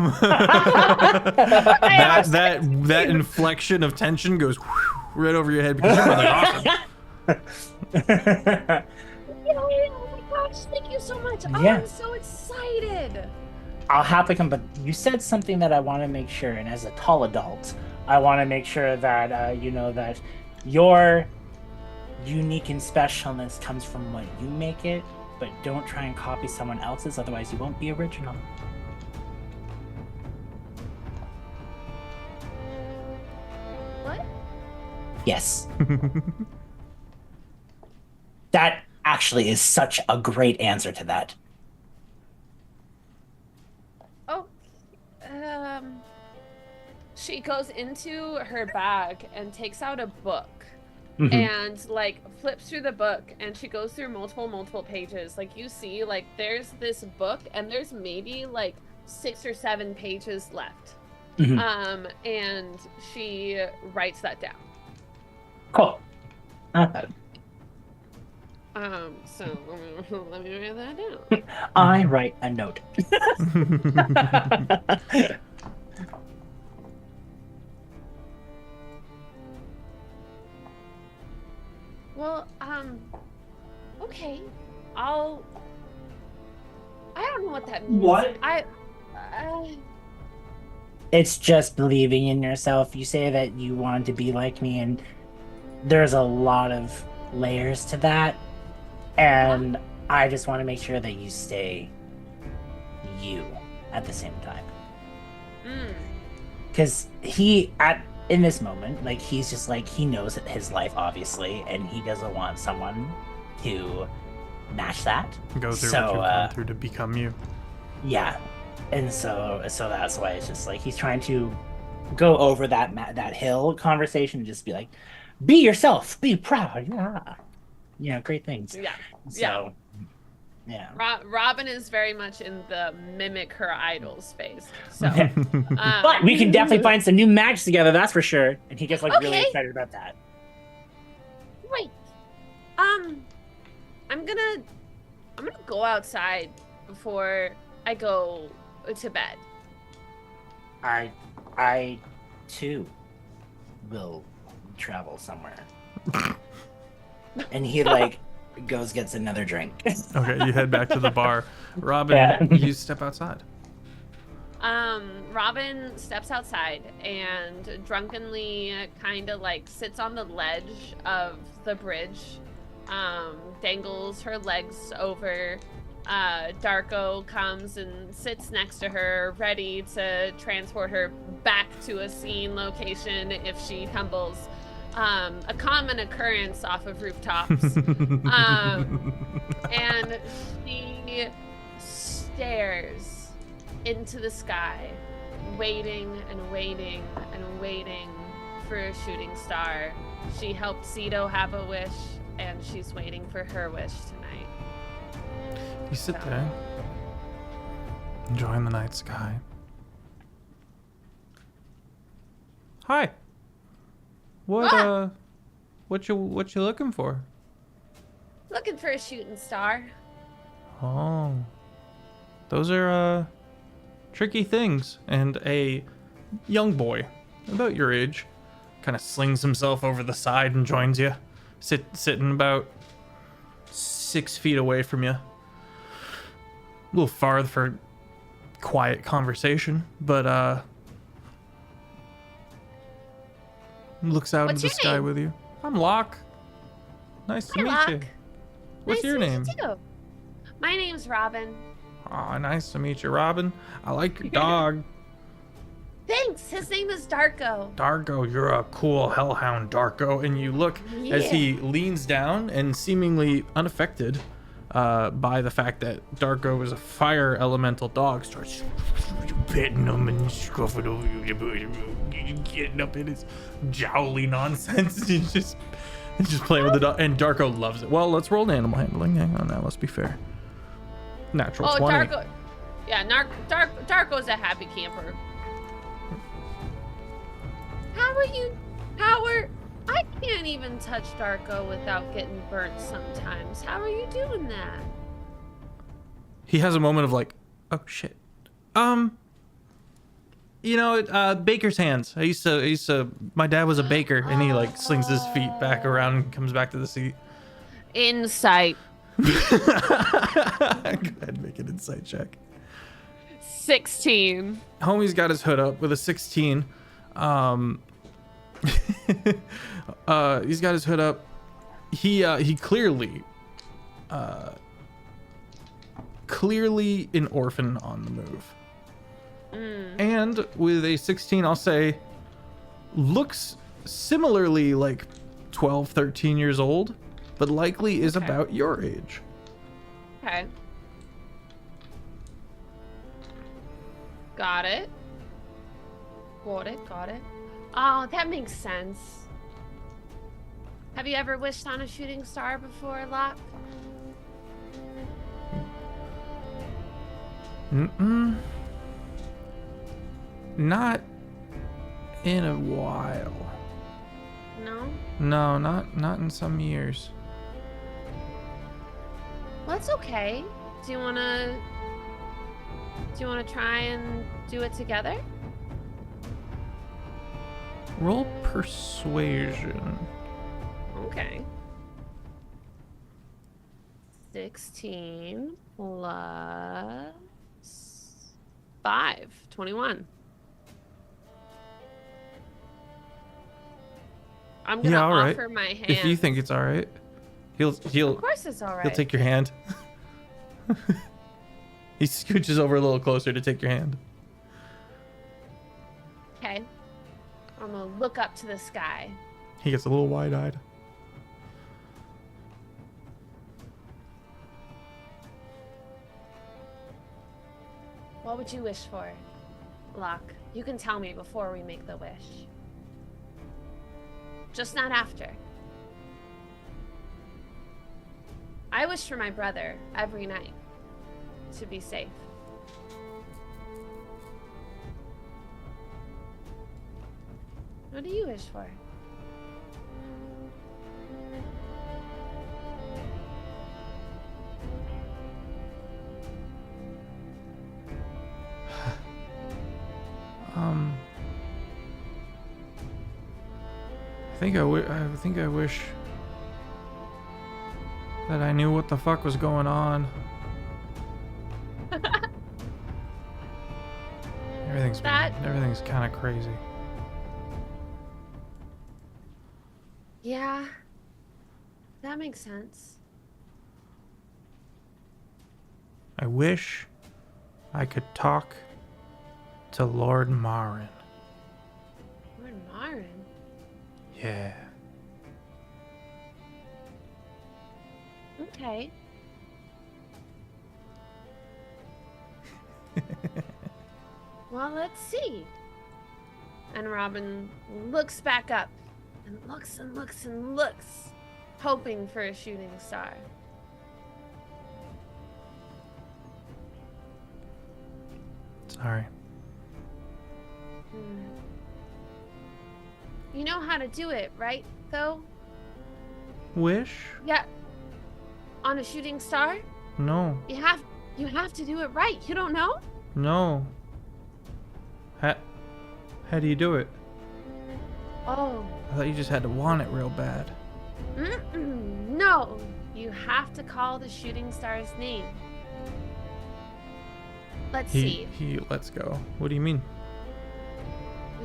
inflection of tension goes right over your head because you're really awesome. Oh my gosh, thank you so much. Oh, Yeah. I'm so excited. I'll happily come, but you said something that I want to make sure, and as a tall adult, I want to make sure that you know that your unique and specialness comes from what you make it, but don't try and copy someone else's, otherwise you won't be original. What? Yes. That actually is such a great answer to that. Oh, she goes into her bag and takes out a book and like flips through the book, and she goes through multiple pages. Like you see, like there's this book and there's maybe like 6 or 7 pages left. And she writes that down. Cool. Not bad. So let me write that down. I write a note. Well, okay. I don't know what that means. What? It's just believing in yourself. You say that you want to be like me, and there's a lot of layers to that. And I just want to make sure that you stay you at the same time. Because in this moment, like, he's just like, he knows his life, obviously, and he doesn't want someone to match that. Go through what you've gone through to become you. Yeah. And so that's why it's just like he's trying to go over that hill conversation and just be like, be yourself, be proud, yeah, great things. Yeah. So Yeah. Robin is very much in the mimic her idol's phase. So, But we can definitely find some new magic together, that's for sure. And he gets like really Okay. excited about that. wait. I'm gonna go outside before I go to bed. I too will travel somewhere. And he like gets another drink. Okay, you head back to the bar. Robin, you step outside. Robin steps outside and drunkenly kind of like sits on the ledge of the bridge, dangles her legs over. Darko comes and sits next to her, ready to transport her back to a scene location if she tumbles. A common occurrence off of rooftops. And she stares into the sky, waiting and waiting and waiting for a shooting star. She helped Zito have a wish, and she's waiting for her wish tonight. You sit there, enjoying the night sky. Hi. What you looking for? Looking for a shooting star. Oh. Those are tricky things. And a young boy, about your age, kind of slings himself over the side and joins you. Sitting about 6 feet away from you. A little farther for quiet conversation, but looks out What's into the your sky name? with you. I'm Locke. Nice to Hi, meet Locke. you. What's Nice your to name? meet you too. My name's Robin. Aw, nice to meet you, Robin. I like your dog. Thanks. His name is Darko. Darko, you're a cool hellhound, Darko. And you look as he leans down and seemingly unaffected by the fact that Darko is a fire elemental dog, starts petting him and scuffing over you, getting up in his jowly nonsense. He's just playing with the dog. And Darko loves it. Well, let's roll an animal handling. Hang on, that must be fair. Natural 20. Darko. Yeah, Darko's a happy camper. I can't even touch Darko without getting burnt sometimes. How are you doing that? He has a moment of like, oh shit. Baker's hands. I used to, my dad was a baker, and he like slings his feet back around and comes back to the seat. Insight. Go ahead and make an insight check. 16. Homie's got his hood up with a 16. He's got his hood up. He clearly an orphan on the move. And with a 16, I'll say, looks similarly like 12, 13 years old, but likely is about your age. Okay. Got it. Got it. Oh, that makes sense. Have you ever wished on a shooting star before, Locke? Not in a while. No? No, not in some years. Well, that's okay. Do you wanna try and do it together? Roll persuasion. Okay. 16 plus 5, 21. I'm gonna Yeah, all right. offer my hand. If you think it's all right, he'll Of course it's all right. he'll take your hand. He scooches over a little closer to take your hand. Okay. I'm gonna look up to the sky. He gets a little wide-eyed. What would you wish for, Locke? You can tell me before we make the wish. Just not after. I wish for my brother every night to be safe. What do you wish for? I think I wish that I knew what the fuck was going on. Everything's kind of crazy. Yeah, that makes sense. I wish I could talk to Lord Marin. Lord Marin? Yeah. Okay. Well, let's see. And Robin looks back up and looks and looks and looks, hoping for a shooting star. Sorry. You know how to do it, right, though? Wish? Yeah. On a shooting star? No. You have to do it right. You don't know? No. How do you do it? Oh. I thought you just had to want it real bad. No. You have to call the shooting star's name. Let's see. Let's go. What do you mean?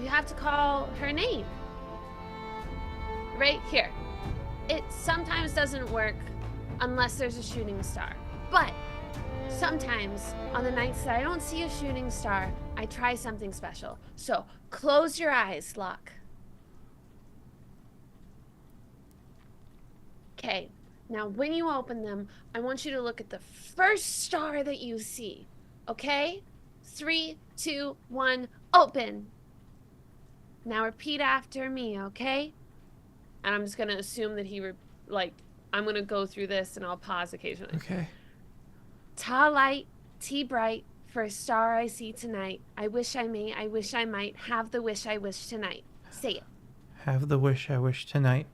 You have to call her name. Right here. It sometimes doesn't work unless there's a shooting star. But sometimes on the nights that I don't see a shooting star, I try something special. So close your eyes, Locke. Okay. Now when you open them, I want you to look at the first star that you see. Okay? 3, 2, 1, open. Now repeat after me, okay? And I'm just going to assume that I'm going to go through this and I'll pause occasionally. Okay. Ta light, T bright, for a star I see tonight. I wish I may, I wish I might, have the wish I wish tonight. Say it. Have the wish I wish tonight.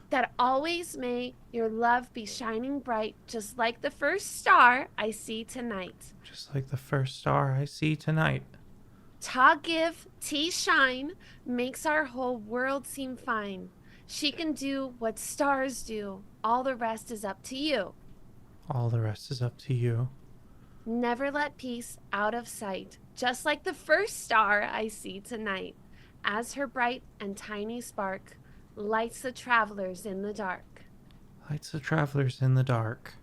That always may your love be shining bright, just like the first star I see tonight. Just like the first star I see tonight. Ta give, T shine, makes our whole world seem fine. She can do what stars do. All the rest is up to you. All the rest is up to you. Never let peace out of sight, just like the first star I see tonight, as her bright and tiny spark lights the travelers in the dark. Lights the travelers in the dark.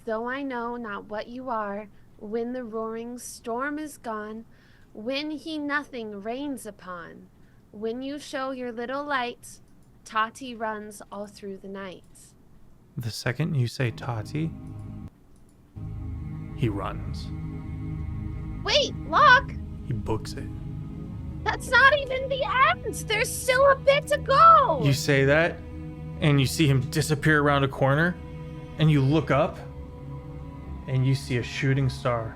Though I know not what you are, when the roaring storm is gone, when he nothing reigns upon, when you show your little light, Tati runs all through the night. The second you say Tati, he runs. Wait, Locke! He books it. That's not even the end! There's still a bit to go! You say that, and you see him disappear around a corner, and you look up, and you see a shooting star.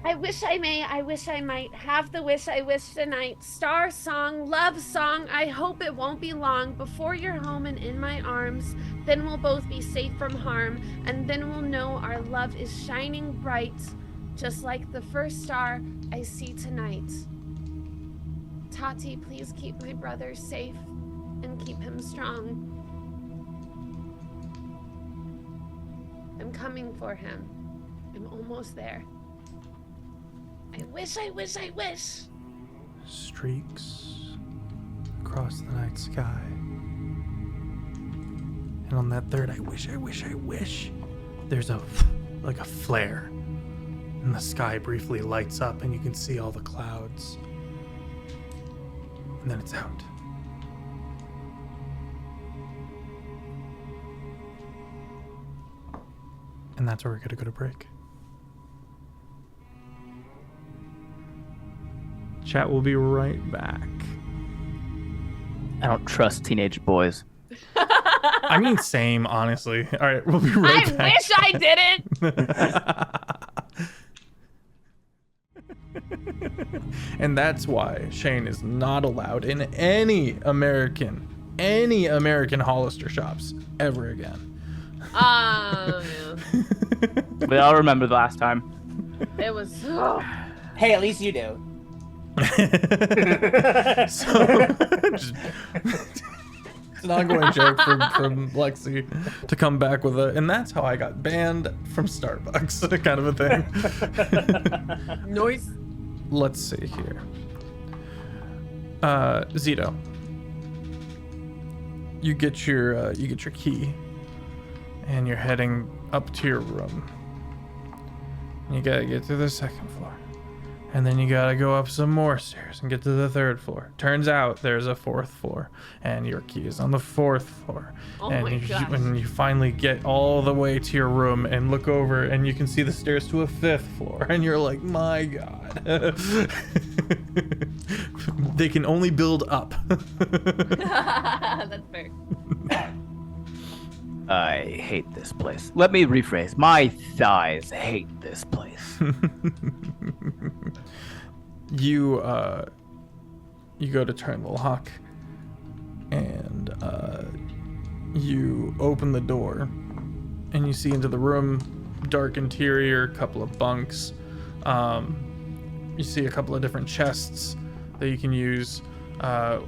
I wish I may, I wish I might, have the wish I wish tonight. Star song, love song, I hope it won't be long before you're home and in my arms. Then we'll both be safe from harm, and then we'll know our love is shining bright, just like the first star I see tonight. Tati, please keep my brother safe and keep him strong. I'm coming for him. I'm almost there. I wish, I wish, I wish. Streaks across the night sky. And on that third, I wish, I wish, I wish, there's a flare. And the sky briefly lights up and you can see all the clouds. And then it's out. And that's where we're gonna go to break. Chat will be right back. I don't trust teenage boys. I mean, same, honestly. All right, we'll be right I back. wish I didn't. And that's why Shane is not allowed in any American Hollister shops ever again. Yeah. We all remember the last time. It was. Hey, at least you do. So, just, it's an ongoing joke from Lexi to come back with and that's how I got banned from Starbucks, kind of a thing. Noise. Let's see here. Zito, you get your key, and you're heading up to your room. You gotta get to the second floor, and then you gotta go up some more stairs and get to the third floor. Turns out there's a fourth floor, and your key is on the fourth floor. Oh And my gosh. when you finally get all the way to your room and look over, and you can see the stairs to a fifth floor, and you're like, my God. They can only build up. That's fair. I hate this place. Let me rephrase. My thighs hate this place. You go to turn the lock, and you open the door, and you see into the room, dark interior, couple of bunks. You see a couple of different chests that you can use.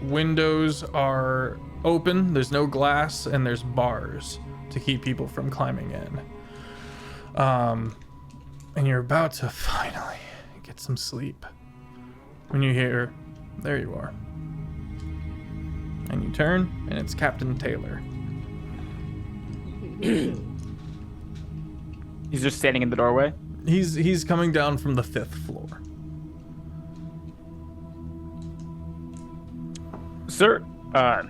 Windows are open, there's no glass, and there's bars to keep people from climbing in. And you're about to finally get some sleep when you hear, there you are. And you turn, and it's Captain Taylor. He's just standing in the doorway. He's coming down from the 5th floor. Sir, I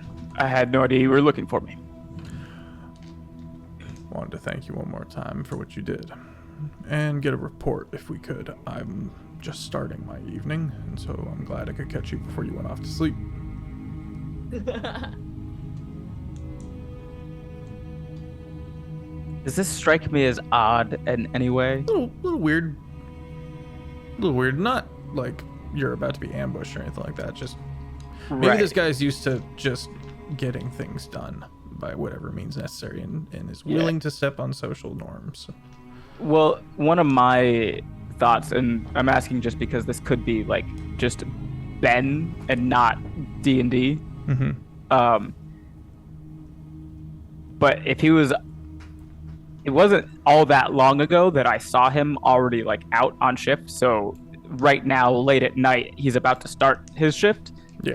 had no idea you were looking for me. Wanted to thank you one more time for what you did, and get a report if we could. I'm just starting my evening, and so I'm glad I could catch you before you went off to sleep. Does this strike me as odd in any way? Little weird. Little weird. Not like you're about to be ambushed or anything like that. Just maybe this guy's used to just getting things done by whatever means necessary, and is willing to step on social norms. Well, one of my thoughts, and I'm asking just because this could be like just Ben and not D&D. Mm-hmm. But if he was, it wasn't all that long ago that I saw him already like out on shift. So right now, late at night, he's about to start his shift. Yeah.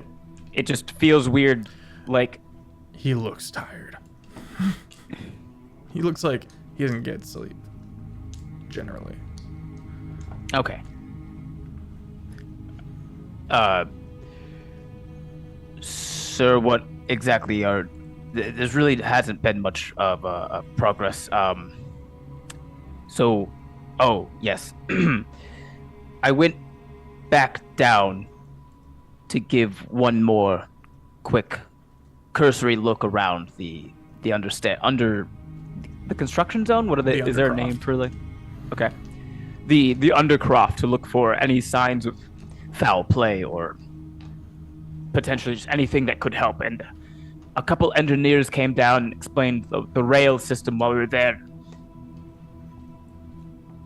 It just feels weird, like. He looks tired. He looks like he doesn't get sleep, generally. Okay. Sir, what exactly are... There really hasn't been much of progress. So... Oh, yes. I went back down to give one more quick cursory look around the under the construction zone. What are they? Is there a name for like? Okay, the undercroft, to look for any signs of foul play or potentially just anything that could help. And a couple engineers came down and explained the rail system while we were there,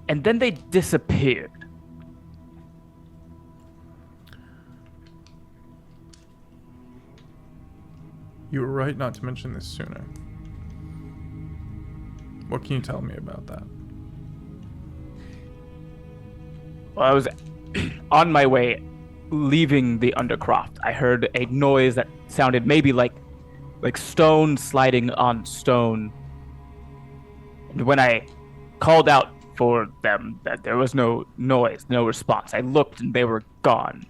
and then they disappeared. You were right not to mention this sooner. What can you tell me about that? Well, I was on my way leaving the undercroft. I heard a noise that sounded maybe like stone sliding on stone. And when I called out for them, that there was no noise, no response, I looked and they were gone.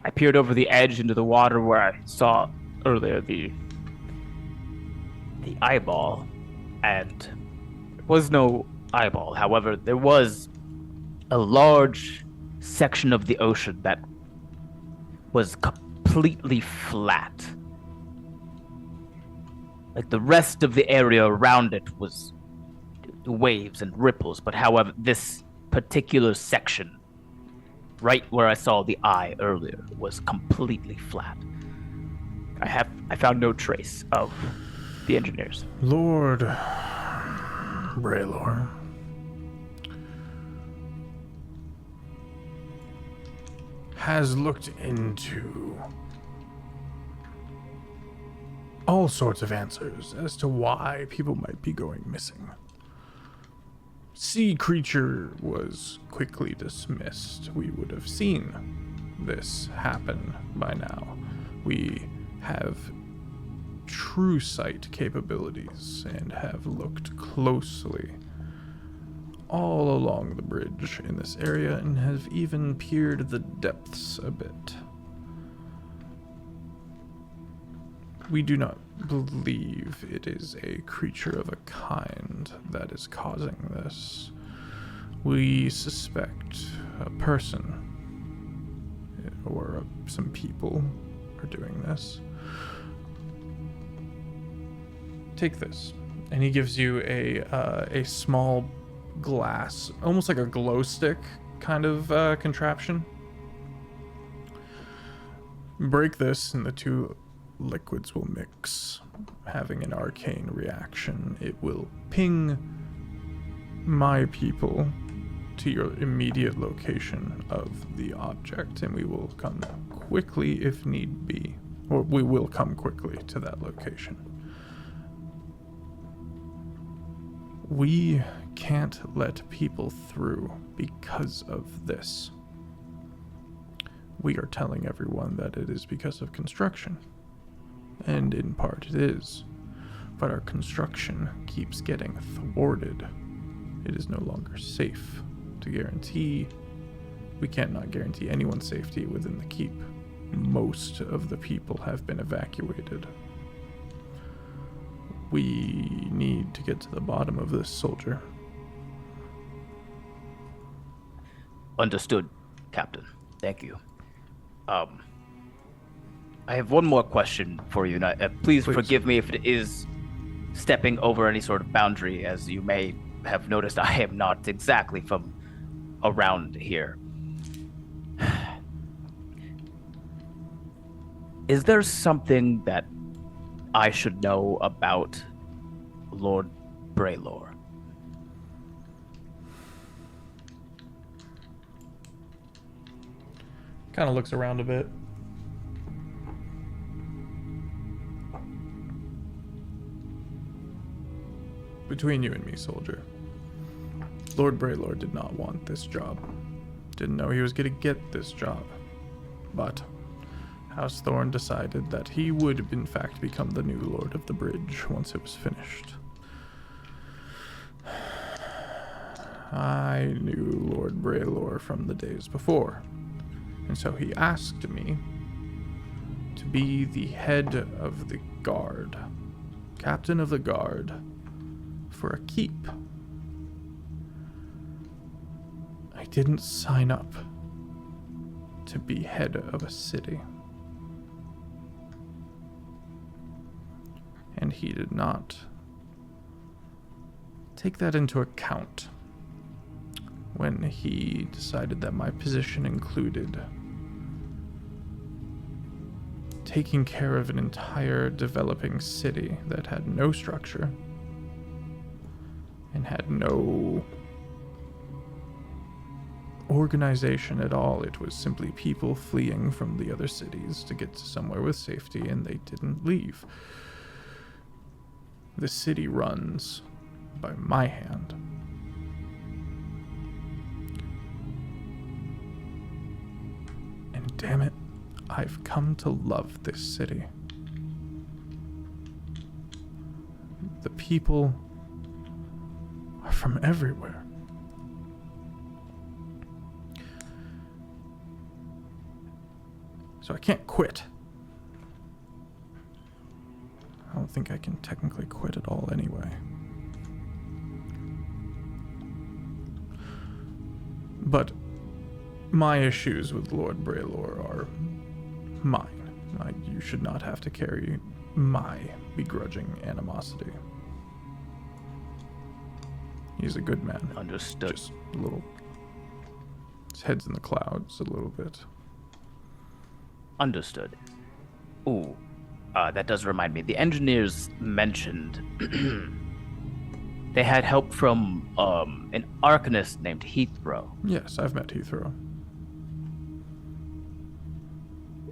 I peered over the edge into the water where I saw earlier the eyeball, and there was no eyeball. However, there was a large section of the ocean that was completely flat. Like the rest of the area around it was waves and ripples, but however, this particular section, right where I saw the eye earlier, was completely flat. I found no trace of the engineers. Lord Braylor. Has looked into all sorts of answers as to why people might be going missing. Sea creature was quickly dismissed. We would have seen this happen by now. We have true sight capabilities and have looked closely all along the bridge in this area and have even peered the depths a bit. We do not believe it is a creature of a kind that is causing this. We suspect a person or some people are doing this. Take this. And he gives you a small glass, almost like a glow stick kind of contraption. Break this and the two liquids will mix, having an arcane reaction. It will ping my people to your immediate location of the object, and we will come quickly if need be. Or we will come quickly to that location. We can't let people through because of this. We are telling everyone that it is because of construction. And in part it is. But our construction keeps getting thwarted. It is no longer safe to guarantee. We cannot guarantee anyone's safety within the keep. Most of the people have been evacuated. We need to get to the bottom of this, soldier. Understood, Captain. Thank you. I have one more question for you. Now, please forgive me if it is stepping over any sort of boundary. As you may have noticed, I am not exactly from around here. Is there something that I should know about Lord Braylor? Kind of looks around a bit. Between you and me, soldier, Lord Braylor did not want this job. Didn't know he was going to get this job. But House Thorn decided that he would, in fact, become the new Lord of the Bridge once it was finished. I knew Lord Braylor from the days before, and so he asked me to be the head of the guard, captain of the guard, for a keep. I didn't sign up to be head of a city. And he did not take that into account when he decided that my position included taking care of an entire developing city that had no structure and had no organization at all. It was simply people fleeing from the other cities to get to somewhere with safety, and they didn't leave. The city runs by my hand. And damn it, I've come to love this city. The people are from everywhere. So I can't quit. I don't think I can technically quit at all anyway. But my issues with Lord Braylor are mine. You should not have to carry my begrudging animosity. He's a good man. Understood. Just a little. His head's in the clouds a little bit. Understood. Ooh, that does remind me. The engineers mentioned they had help from an arcanist named Heathrow. Yes, I've met Heathrow.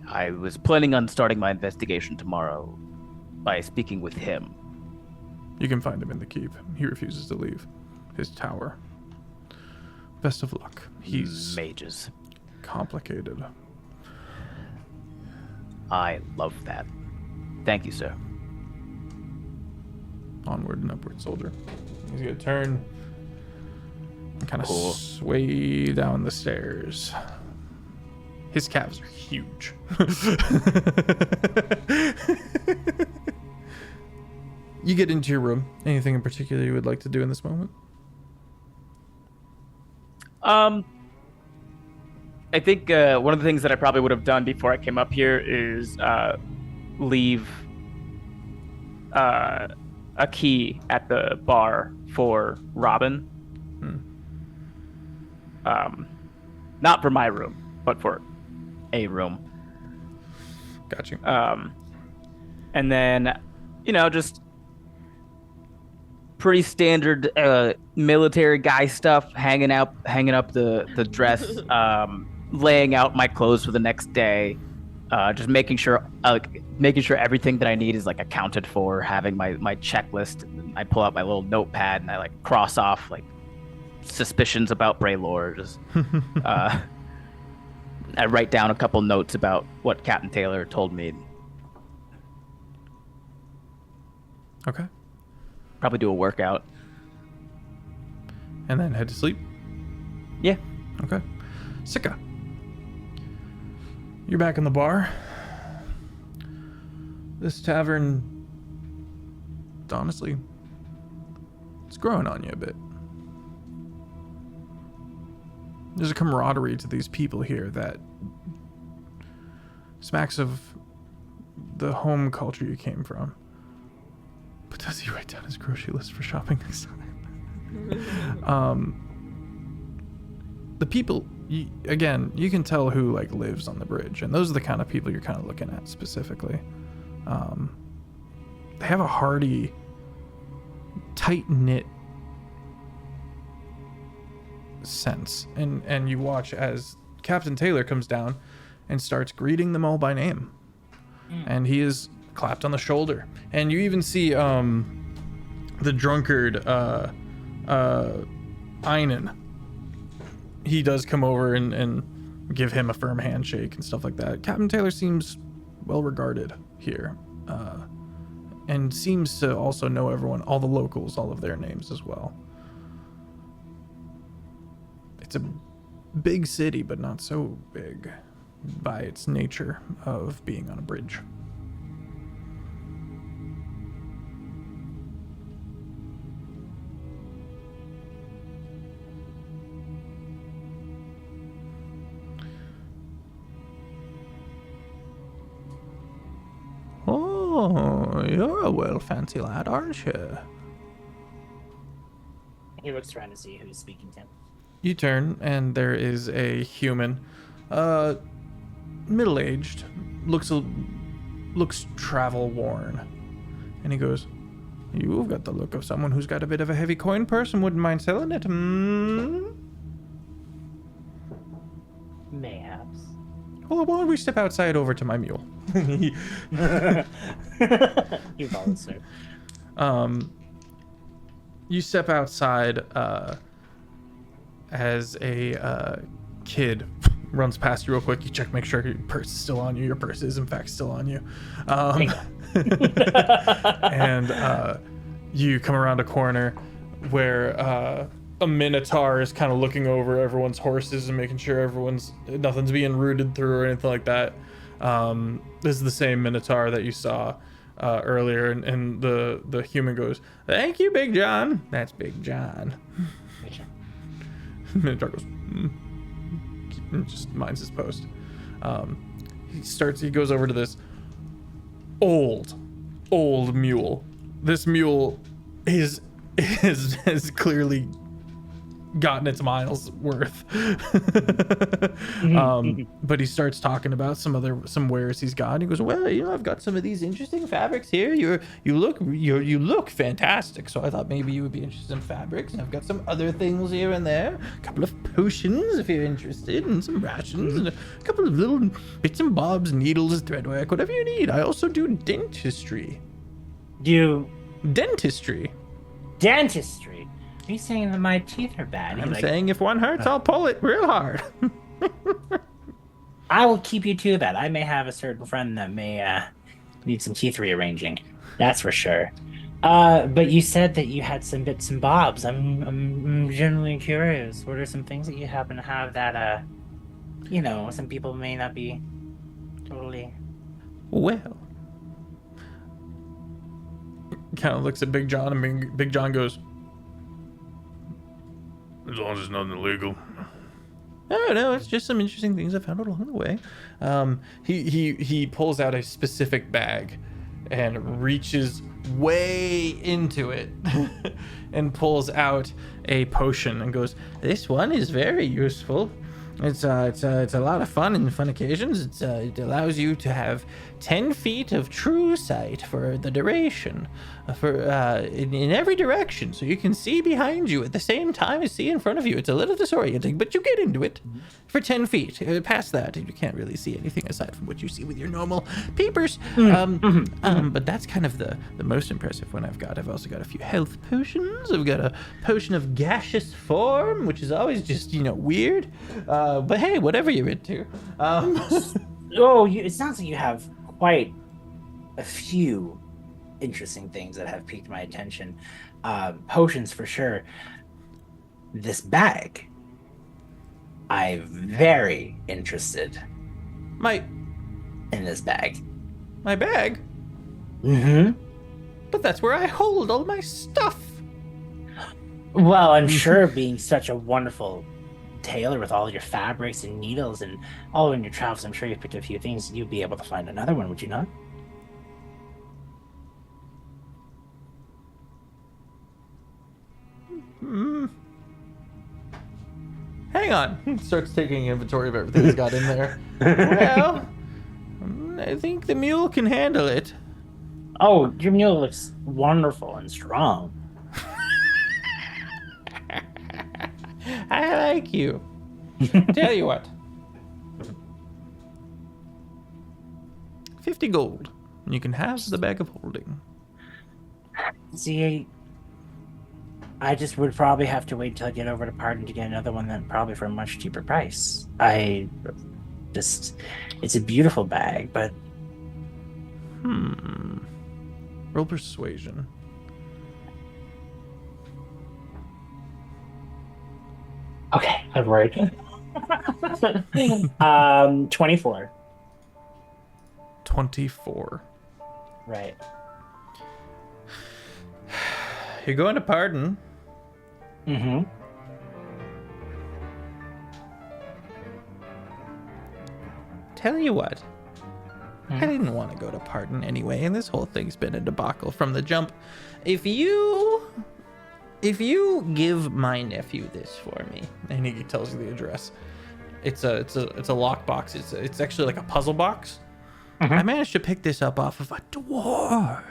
I was planning on starting my investigation tomorrow by speaking with him. You can find him in the keep. He refuses to leave his tower. Best of luck. He's mages. complicated. I love that. Thank you, sir. Onward and upward, soldier. He's gonna turn and kind of Cool. sway down the stairs. His calves are huge. You get into your room. Anything in particular you would like to do in this moment? I think one of the things that I probably would have done before I came up here is leave a key at the bar for Robin. Not for my room, but for a room. Got you. And then, just pretty standard military guy stuff, hanging up the dress, laying out my clothes for the next day, just making sure everything that I need is accounted for, having my checklist. I pull out my little notepad and I cross off suspicions about Braylor. Just I write down a couple notes about what Captain Taylor told me. Okay. Probably do a workout. And then head to sleep? Yeah. Okay. Sika. You're back in the bar. This tavern, honestly, it's growing on you a bit. There's a camaraderie to these people here that smacks of the home culture you came from. But does he write down his grocery list for shopping next time? The people, you can tell who lives on the bridge, and those are the kind of people you're kind of looking at specifically. They have a hearty, tight-knit sense, and you watch as Captain Taylor comes down and starts greeting them all by name, and he is clapped on the shoulder, and you even see the drunkard Einan. He does come over and give him a firm handshake and stuff like that. Captain Taylor seems well regarded here, and seems to also know everyone, all the locals, all of their names as well. It's a big city, but not so big by its nature of being on a bridge. Oh, you're a well fancy lad, aren't you? He looks around to see who's speaking to him. You turn, and there is a human, middle-aged, looks travel worn, and he goes, "You've got the look of someone who's got a bit of a heavy coin purse and wouldn't mind selling it." Mayhaps. Well, why don't we step outside over to my mule? You follow, sir. You step outside as a kid runs past you real quick. You check, make sure your purse is still on you. Your purse is, in fact, still on you. And you come around a corner where a minotaur is kind of looking over everyone's horses and making sure nothing's being rooted through or anything like that. This is the same minotaur that you saw earlier, and the human goes, "Thank you, Big John." That's Big John. Minotaur goes, and just minds his post. He goes over to this old old mule. This mule is clearly gotten its miles worth. But he starts talking about some wares he's got. He goes, well, I've got some of these interesting fabrics here. You look fantastic, so I thought maybe you would be interested in fabrics. And I've got some other things here and there, a couple of potions if you're interested, and some rations, and a couple of little bits and bobs, needles, threadwork, whatever you need. I also do dentistry. Dentistry. Are you saying that my teeth are bad? I'm saying if one hurts, I'll pull it real hard. I will keep you to that. I may have a certain friend that may need some teeth rearranging. That's for sure. But you said that you had some bits and bobs. I'm generally curious. What are some things that you happen to have that, some people may not be totally... Well... Kind of looks at Big John, and Big John goes... As long as it's nothing illegal. No, it's just some interesting things I found along the way. He pulls out a specific bag and reaches way into it and pulls out a potion and goes, this one is very useful. It's a lot of fun and fun occasions. It allows you to have 10 feet of true sight for the duration, in every direction, so you can see behind you at the same time as see in front of you. It's a little disorienting, but you get into it for 10 feet. Past that, you can't really see anything aside from what you see with your normal peepers. But that's kind of the most impressive one I've got. I've also got a few health potions. I've got a potion of gaseous form, which is always just, weird. But hey, whatever you're into. It sounds like you have quite a few interesting things that have piqued my attention. Potions for sure. This bag, I'm very interested in this bag. My bag? Mm-hmm. But that's where I hold all my stuff. Well, I'm sure being such a wonderful tailor with all your fabrics and needles and all in your travels, I'm sure you've picked a few things. You'd be able to find another one, would you not? Hang on. He starts taking inventory of everything he's got in there. Well, I think the mule can handle it. Oh, your mule looks wonderful and strong. I like you. Tell you what. 50 gold. And you can have the bag of holding. See, I just would probably have to wait till I get over to Pardon to get another one, then probably for a much cheaper price. It's a beautiful bag, but... Roll persuasion. Okay, I'm worried. 24. 24. Right. You're going to Pardon. Mm-hmm. Tell you what. I didn't want to go to Pardon anyway, and this whole thing's been a debacle from the jump. If you give my nephew this for me, and he tells you the address, it's a lockbox. It's actually like a puzzle box. I managed to pick this up off of a dwarf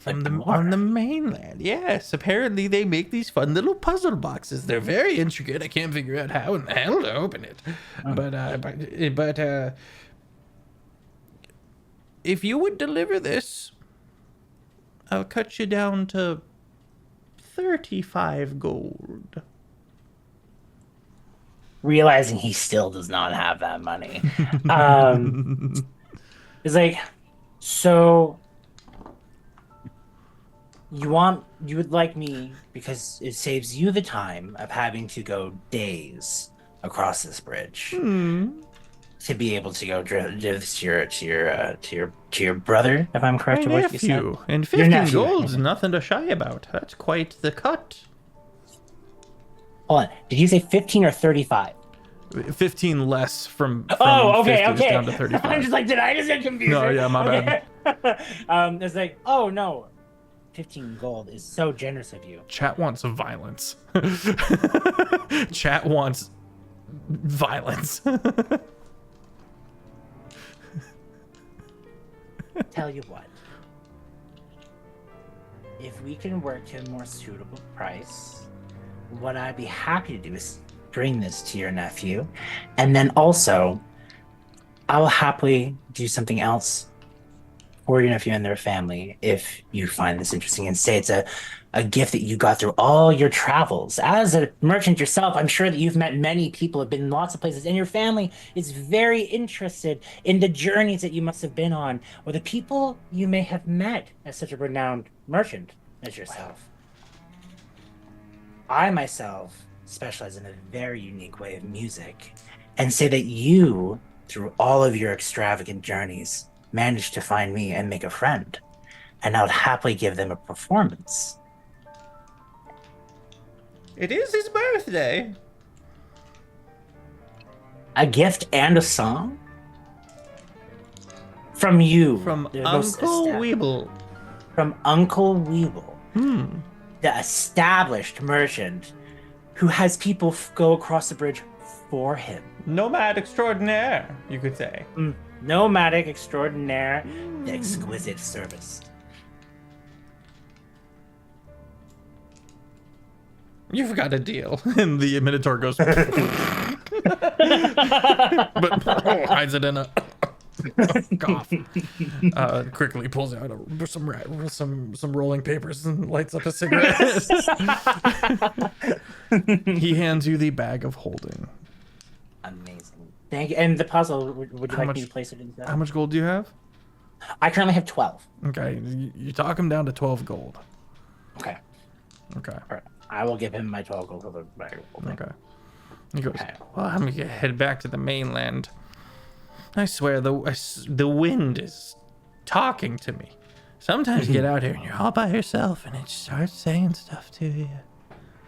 on the mainland. Yes, apparently they make these fun little puzzle boxes. They're very intricate. I can't figure out how in the hell to open it. But if you would deliver this, I'll cut you down to 35 gold. Realizing he still does not have that money. It's like, so you would like me, because it saves you the time of having to go days across this bridge to be able to go give this to your brother, if I'm correct. My What you said. nephew. And 15 gold's nothing to shy about. That's quite the cut. Hold on. Did you say 15 or 35? 15 less from Oh, okay, 50 is okay. down to 35. I'm just like, did I just get confused? No, yeah, my bad. It's like, oh no, 15 gold is so generous of you. Chat wants violence. Chat wants violence. Tell you what, if we can work to a more suitable price, what I'd be happy to do is bring this to your nephew, and then also I will happily do something else for your nephew and their family if you find this interesting, and say it's a gift that you got through all your travels. As a merchant yourself, I'm sure that you've met many people, have been in lots of places, and your family is very interested in the journeys that you must have been on, or the people you may have met as such a renowned merchant as yourself. I myself specialize in a very unique way of music, and say that you, through all of your extravagant journeys, managed to find me and make a friend, and I would happily give them a performance. It is his birthday. A gift and a song? From you. From the most Uncle estab- Weeble. From Uncle Weeble. The established merchant who has people go across the bridge for him. Nomad extraordinaire, you could say. Nomadic extraordinaire, the exquisite service. You've got a deal. And the Minotaur goes, but hides it in a cough. Quickly pulls out some rolling papers and lights up a cigarette. He hands you the bag of holding. Amazing. Thank you. And the puzzle, would you like me to place it in that? How much gold do you have? I currently have 12. Okay, you talk him down to 12 gold. Okay. Okay. All right. I will give him my 12 gold for the bag of holding. Okay. He goes, Okay. well, I'm gonna head back to the mainland. I swear the wind is talking to me. Sometimes you get out here and you're all by yourself and it starts saying stuff to you.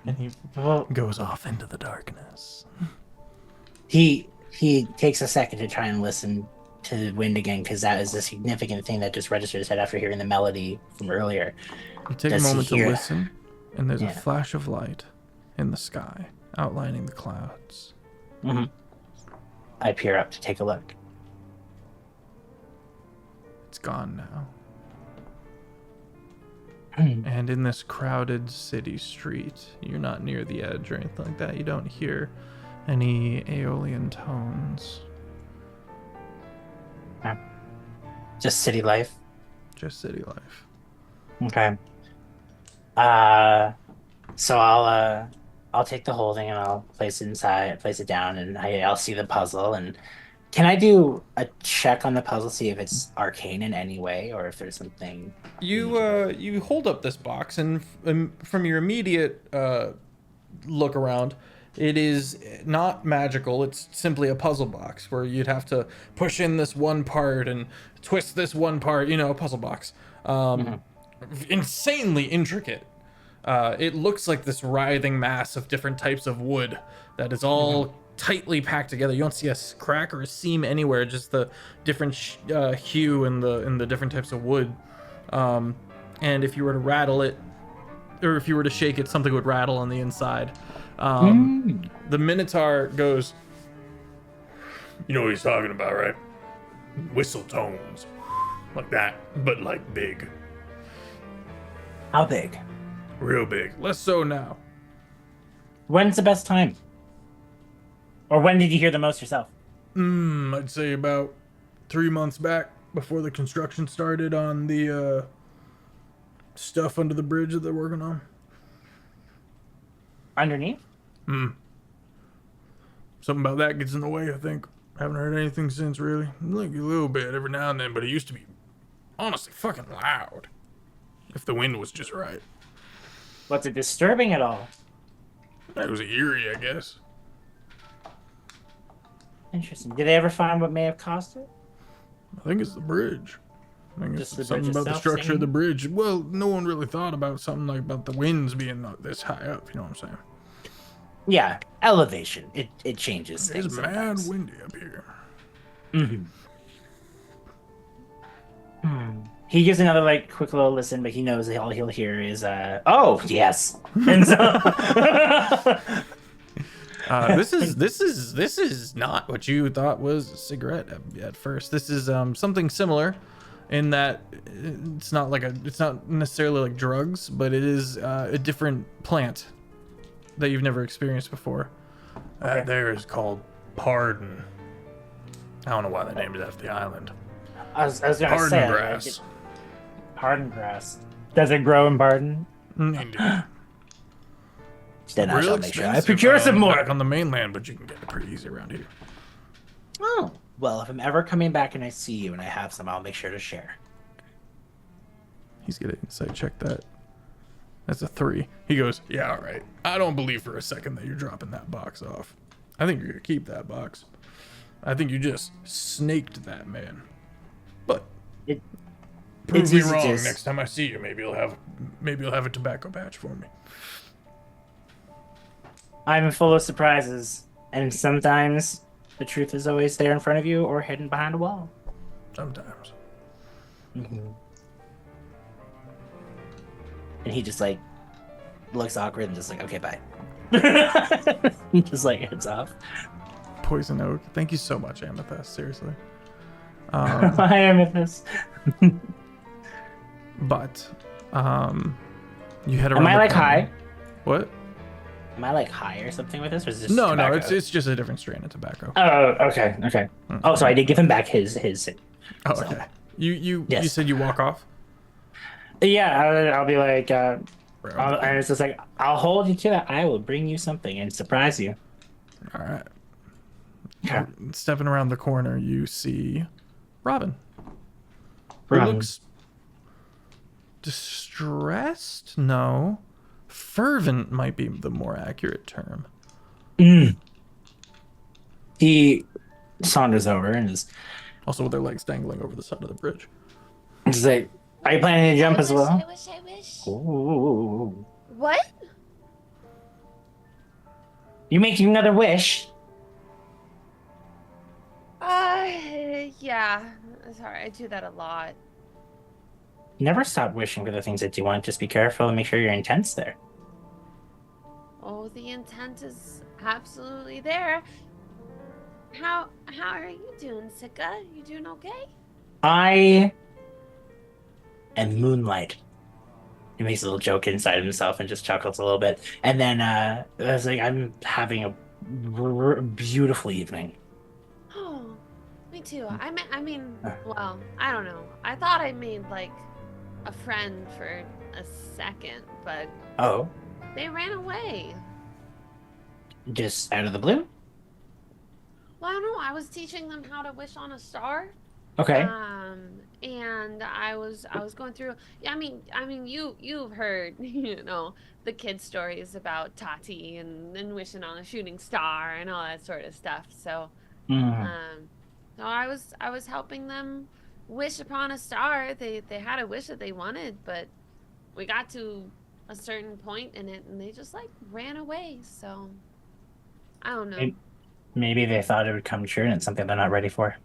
And he goes off into the darkness. He takes a second to try and listen to the wind again, because that is a significant thing that just registered his head after hearing the melody from earlier. You take Does a he moment to hear- listen, and there's a Yeah. flash of light in the sky, outlining the clouds. I peer up to take a look. It's gone now. And in this crowded city street, you're not near the edge or anything like that. You don't hear any Aeolian tones. Just city life. Just city life. Okay. So I'll take the holding and I'll place it down, and I'll see the puzzle. And can I do a check on the puzzle, see if it's arcane in any way, or if there's something? You hold up this box, and from your immediate look around, it is not magical. It's simply a puzzle box where you'd have to push in this one part and twist this one part. A puzzle box. Insanely intricate. It looks like this writhing mass of different types of wood that is all tightly packed together. You don't see a crack or a seam anywhere, just the different hue and the different types of wood. And if you were to rattle it, or if you were to shake it, something would rattle on the inside. The Minotaur goes, you know what he's talking about, right? Whistle tones. Like that, but like big. How big? Real big. Less so now. When's the best time? Or when did you hear the most yourself? I'd say about 3 months back, before the construction started on the stuff under the bridge that they're working on. Underneath? Something about that gets in the way, I think. Haven't heard anything since, really. Like a little bit every now and then, but it used to be honestly fucking loud. If the wind was just right. Was it disturbing at all? It was eerie, I guess. Interesting. Did they ever find what may have caused it? I think it's the bridge. I think Just it's the bridge something about the itself, structure of the same? bridge. Well, no one really thought about something like about the winds being this high up, you know what I'm saying? Yeah, elevation. It changes It's things mad sometimes. windy up here. He gives another like quick little listen, but he knows that all he'll hear is oh yes. And so This is not what you thought was a cigarette at first. This is something similar, in that it's not necessarily like drugs, but it is a different plant that you've never experienced before. Okay. There is called pardon. I don't know why they named it after the island. I was gonna Pardon say grass. Pardon grass. Does it grow in Pardon? Indeed. Then I Real shall make sure I expensive, procure some more. back on the mainland, but you can get it pretty easy around here. Oh, well, if I'm ever coming back and I see you and I have some, I'll make sure to share. He's gonna insight check that. That's a 3. He goes, yeah, all right. I don't believe for a second that you're dropping that box off. I think you're gonna keep that box. I think you just snaked that man. But It's prove me easy to wrong just- next time I see you. Maybe you'll have a tobacco patch for me. I'm full of surprises, and sometimes the truth is always there in front of you or hidden behind a wall. Sometimes. And he just like looks awkward and just like, okay, bye. Just like heads off. Poison oak. Thank you so much, Amethyst. Seriously. Hi, Amethyst. But you head around. Am I the like corner. high? What? Am I like high or something with this? Or is this No, tobacco? it's just a different strain of tobacco. Oh, okay. Oh, so I did give him back his. Oh, so. okay. You Yes. said you walk off. Yeah, I'll be like, and All it's just like, I'll hold you to that. I will bring you something and surprise you. right. Okay. Stepping around the corner, you see Robin. Who Robin. looks distressed? No. Fervent might be the more accurate term. He saunters over and is Also with their legs dangling over the side of the bridge. just like, are you planning to jump as well? I wish. Ooh. What? You making another wish? Yeah. Sorry, I do that a lot. Never stop wishing for the things that you want. Just be careful and make sure your intent's there. Oh, the intent is absolutely there. How are you doing, Sika? You doing okay? I am Moonlight. He makes a little joke inside himself and just chuckles a little bit. And then I was like, I'm having a beautiful evening. Oh, me too. I mean, well, I don't know. I thought I made like a friend for a second, but Oh, they ran away. just out of the blue? Well, I don't know. I was teaching them how to wish on a star. Okay. And I was going through. I mean, you've heard, the kid stories about Tati and wishing on a shooting star and all that sort of stuff. So, so I was helping them wish upon a star. They had a wish that they wanted, but we got to a certain point in it, and they just like ran away. So, I don't know. Maybe they thought it would come true and it's something they're not ready for.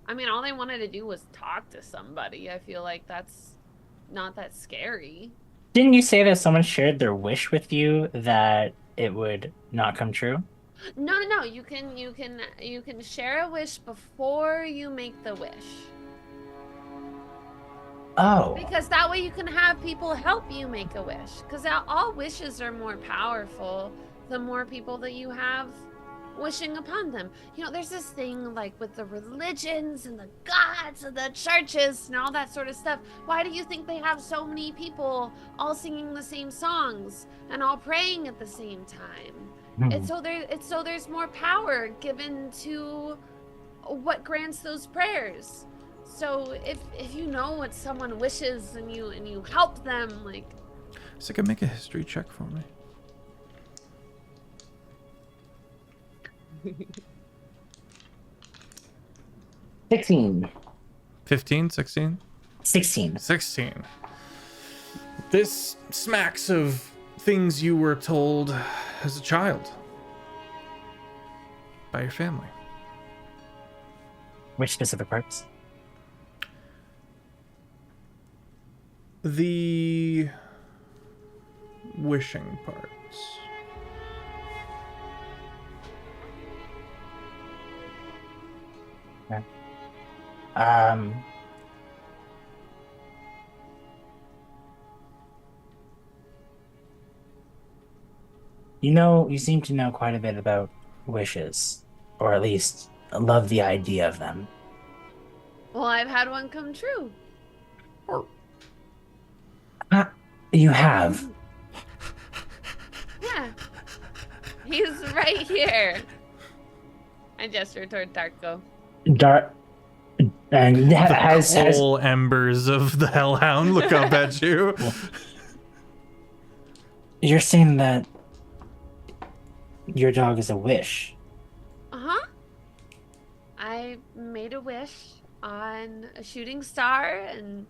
I mean, all they wanted to do was talk to somebody. I feel like that's not that scary. Didn't you say that someone shared their wish with you that it would not come true? No. You can share a wish before you make the wish. Oh. Because that way you can have people help you make a wish. Because all wishes are more powerful the more people that you have wishing upon them. There's this thing like with the religions and the gods and the churches and all that sort of stuff. Why do you think they have so many people all singing the same songs and all praying at the same time? It's so there's more power given to what grants those prayers. So if you know what someone wishes and you help them, like. Sika, make a history check for me. 16. 15, 16? 16. 16. This smacks of things you were told as a child by your family. Which specific parts? The wishing parts. Okay. You seem to know quite a bit about wishes, or at least love the idea of them. Well, I've had one come true. You have. Yeah. He's right here. I gesture toward Darko. And The coal embers of the Hellhound look up at you. You're saying that your dog is a wish. Uh-huh. I made a wish on a shooting star, and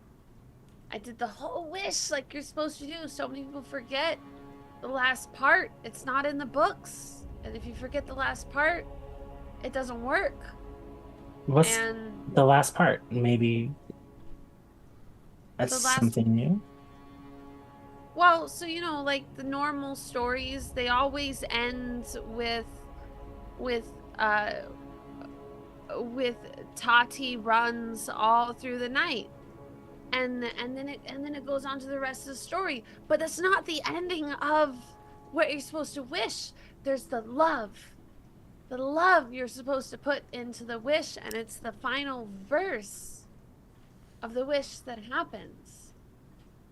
I did the whole wish like you're supposed to do. So many people forget the last part. It's not in the books. And if you forget the last part, it doesn't work. What's the last part? Maybe that's something new? Well, so like the normal stories, they always end with Tati runs all through the night. And then it goes on to the rest of the story. But that's not the ending of what you're supposed to wish. There's the love. The love you're supposed to put into the wish, and it's the final verse of the wish that happens.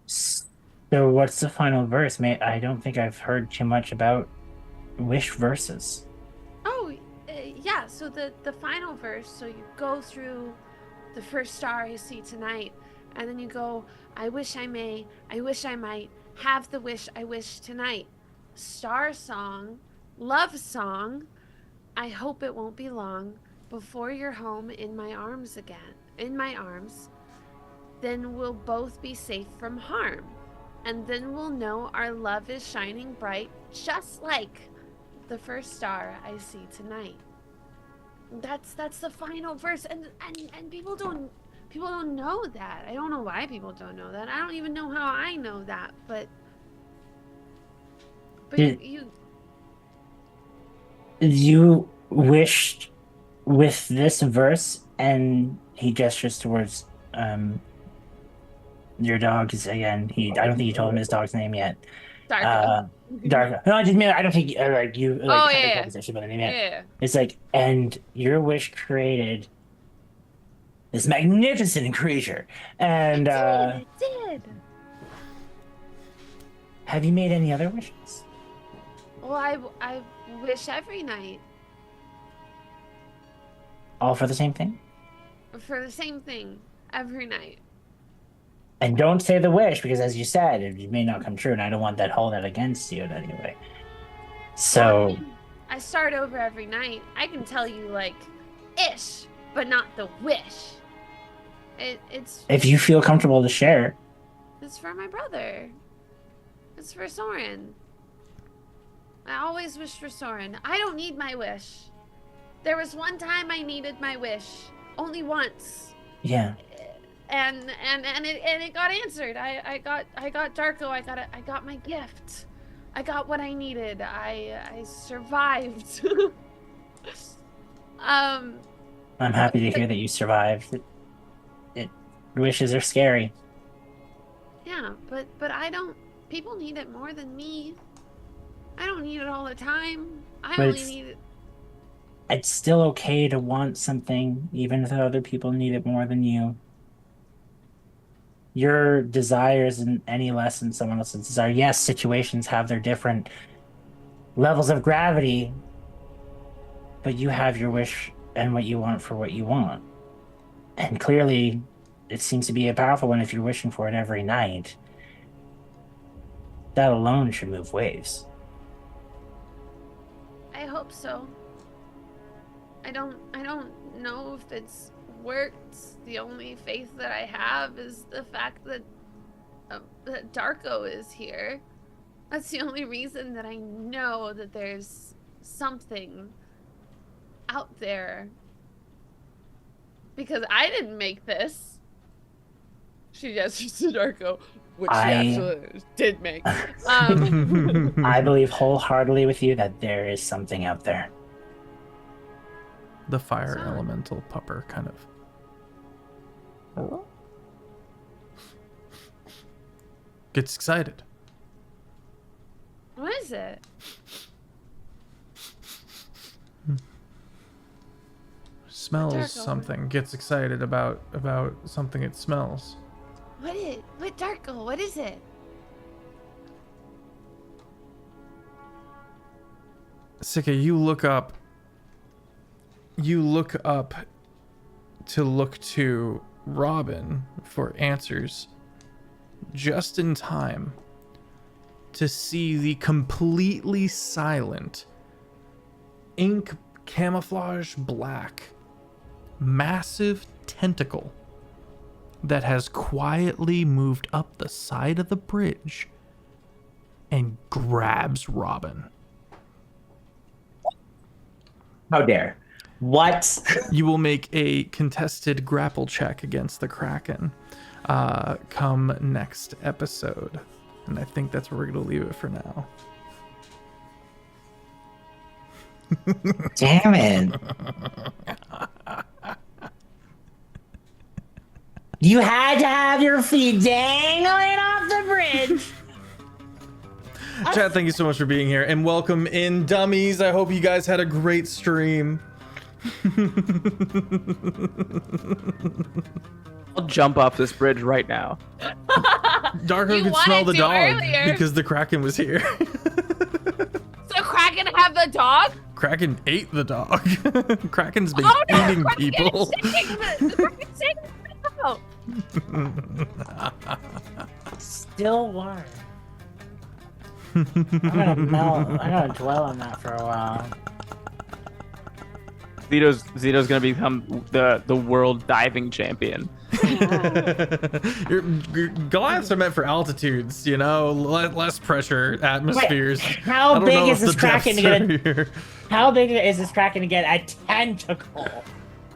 So what's the final verse? I don't think I've heard too much about wish verses. Oh, yeah. So the final verse, so you go through the first star you see tonight, and then you go, I wish I may, I wish I might, have the wish I wish tonight. Star song, love song, I hope it won't be long before you're home in my arms again, in my arms. Then we'll both be safe from harm. And then we'll know our love is shining bright, just like the first star I see tonight. That's the final verse, and people don't know that. I don't know why people don't know that. I don't even know how I know that, but you wished with this verse, and he gestures towards your dog is again. I don't think you told him his dog's name yet. Darko. Darko. No, I just mean I don't think had a yeah. conversation about the name yet. Yeah. It's like, and your wish created this magnificent creature. And It did. Have you made any other wishes? Well, I wish every night All for the same thing? for the same thing every night. And don't say the wish, because as you said, it may not come true, and I don't want that hold that against you in any way. So I start over every night. I can tell you like ish, but not the wish. It's if you feel comfortable to share. It's for my brother. It's for Soren. I always wish for Soren. I don't need my wish. There was one time I needed my wish. Only once. Yeah. And it got answered. I got Darko. I got my gift. I got what I needed. I survived. I'm happy to hear that you survived. Wishes are scary. Yeah, but I don't. People need it more than me. I don't need it all the time. I only need it. It's still okay to want something, even if other people need it more than you. Your desire isn't any less than someone else's desire. Yes, situations have their different levels of gravity, but you have your wish and what you want for what you want. And clearly, it seems to be a powerful one if you're wishing for it every night. That alone should move waves. I hope so. I don't know if it's worked. The only faith that I have is the fact that Darko is here. That's the only reason that I know that there's something out there. Because I didn't make this. She gestures to Darko, which she actually did make. I believe wholeheartedly with you that there is something out there. The fire elemental pupper kind of gets excited. What is it? Smells Darko. something. Gets excited about something it smells. What Darko? What is it? Sika, you look up to look to Robin for answers just in time to see the completely silent, ink camouflage black, massive tentacle that has quietly moved up the side of the bridge and grabs Robin. How dare. What? You will make a contested grapple check against the Kraken come next episode. And I think that's where we're going to leave it for now. Damn it. You had to have your feet dangling off the bridge. Chat, thank you so much for being here. And welcome in, dummies. I hope you guys had a great stream. I'll jump off this bridge right now. Darko You could smell wanted the to dog earlier. because the Kraken was here. So Kraken have the dog? Kraken ate the dog. Kraken's been Oh no! eating people. Kraken's taking the out. Still warm. I'm gonna dwell on that for a while. Zito's gonna become the world diving champion. Goliaths are meant for altitudes, you know, less pressure, atmospheres. Wait, how big is this Kraken to get here. How big is this Kraken to get a tentacle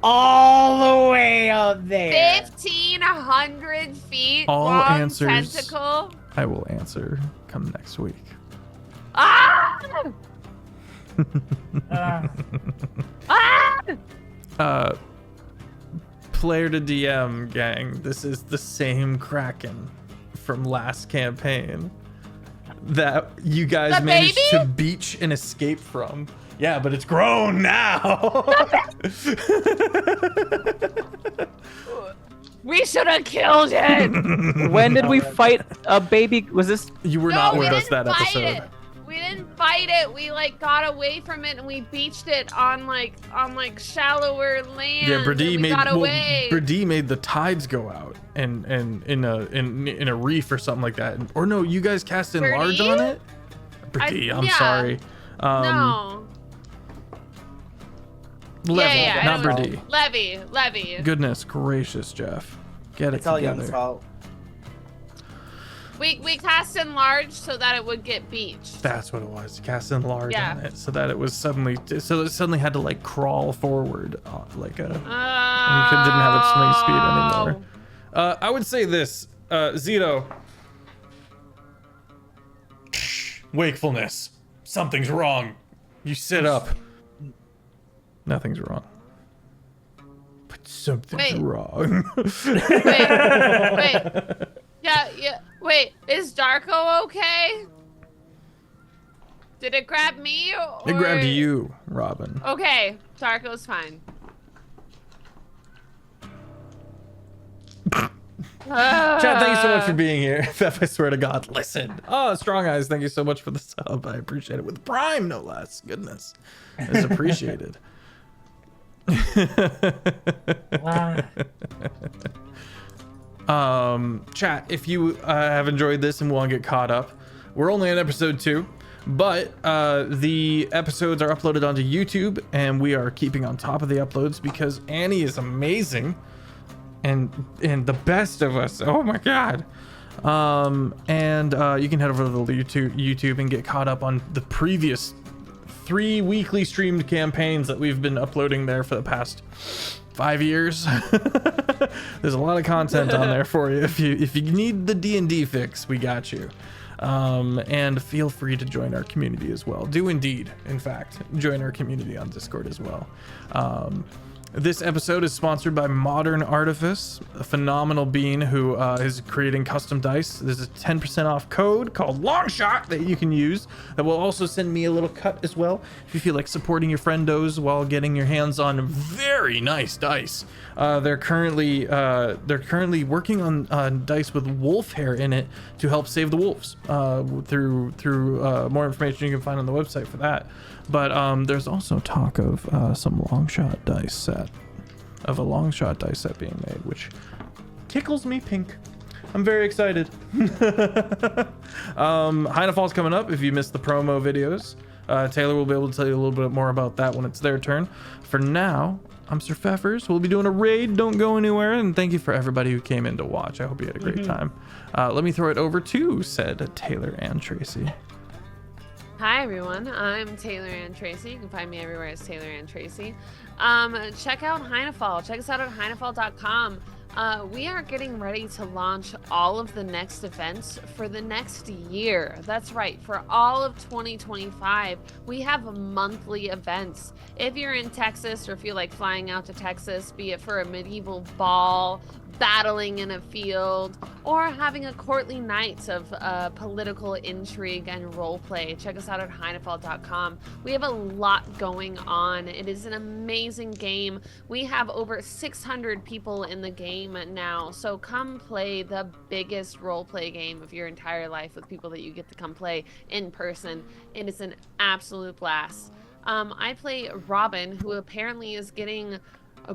all the way up there? 1,500 feet All long answers. tentacle. I will answer come next week. Ah! Ah! Player to DM gang, this is the same Kraken from last campaign that you guys The managed baby? to beach and escape from. Yeah, but it's grown now. We should have killed it. When did we fight a baby? Was this? You were No, not we with us didn't that fight episode. it. We didn't fight it. We like got away from it and we beached it on like shallower land. Yeah, and Brady we got away. Brady made the tides go out and in a reef or something like that. Or no, you guys cast in large Brady? on it. Brady, I'm yeah. sorry. No. Levy, yeah, not I don't- Brady. Levy. Goodness gracious, Jeff. Get it It's all together. Young's fault. We cast in large so that it would get beached. That's what it was. Cast in large Yeah. on it, so that it suddenly had to like crawl forward, like a. And didn't have its swing speed anymore. I would say this, Zito. Wakefulness. Something's wrong. You sit up. Nothing's wrong. But something's Wait. wrong. Wait. Yeah. Wait, is Darko okay? Did it grab me or... It grabbed you, Robin. Okay, Darko's fine. Chad, thank you so much for being here. Feff, I swear to God, listen. Oh, Strong Eyes, thank you so much for the sub. I appreciate it. With Prime, no less. Goodness. It's appreciated. Wow. Chat, if you have enjoyed this and want to get caught up, we're only on episode 2, but the episodes are uploaded onto YouTube, and we are keeping on top of the uploads because Annie is amazing and the best of us. Oh my God. And you can head over to the YouTube and get caught up on the previous 3 weekly streamed campaigns that we've been uploading there for the past 5 years. There's a lot of content on there for you. If you need the D&D fix, we got you. And feel free to join our community as well. Do indeed, in fact, join our community on Discord as well. This episode is sponsored by Modern Artifice, a phenomenal being who is creating custom dice. There's a 10% off code called Longshot that you can use that will also send me a little cut as well if you feel like supporting your friendos while getting your hands on very nice dice. They're currently working on dice with wolf hair in it to help save the wolves through more information you can find on the website for that. But there's also talk of some Longshot dice set, of a Longshot dice set being made, which tickles me pink. I'm very excited. Heinefall's coming up. If you missed the promo videos, Taylor will be able to tell you a little bit more about that when it's their turn. For now, I'm Sir Feffers. We'll be doing a raid. Don't go anywhere. And thank you for everybody who came in to watch. I hope you had a great time. Let me throw it over to said Taylor and Tracy. Hi everyone, I'm Taylor and Tracy. You can find me everywhere as Taylor and Tracy. Check out Heinefall. Check us out at heinefall.com. We are getting ready to launch all of the next events for the next year. That's right, for all of 2025, we have monthly events. If you're in Texas or feel like flying out to Texas, be it for a medieval ball, battling in a field, or having a courtly night of political intrigue and roleplay, check us out at heinefall.com. We have a lot going on. It is an amazing game. We have over 600 people in the game now, so come play the biggest roleplay game of your entire life with people that you get to come play in person. It is an absolute blast. I play Robin, who apparently is getting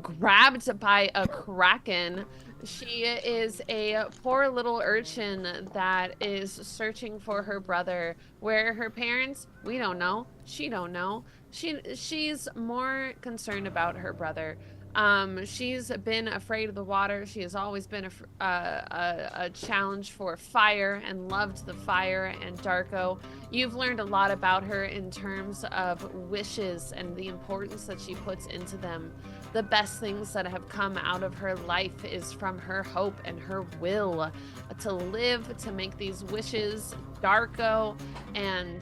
grabbed by a kraken. She is a poor little urchin that is searching for her brother. Where her parents, we don't know. She don't know. She's more concerned about her brother. She's been afraid of the water. She has always been a challenge for fire and loved the fire and Darko. You've learned a lot about her in terms of wishes and the importance that she puts into them. The best things that have come out of her life is from her hope and her will to live, to make these wishes, Darko, and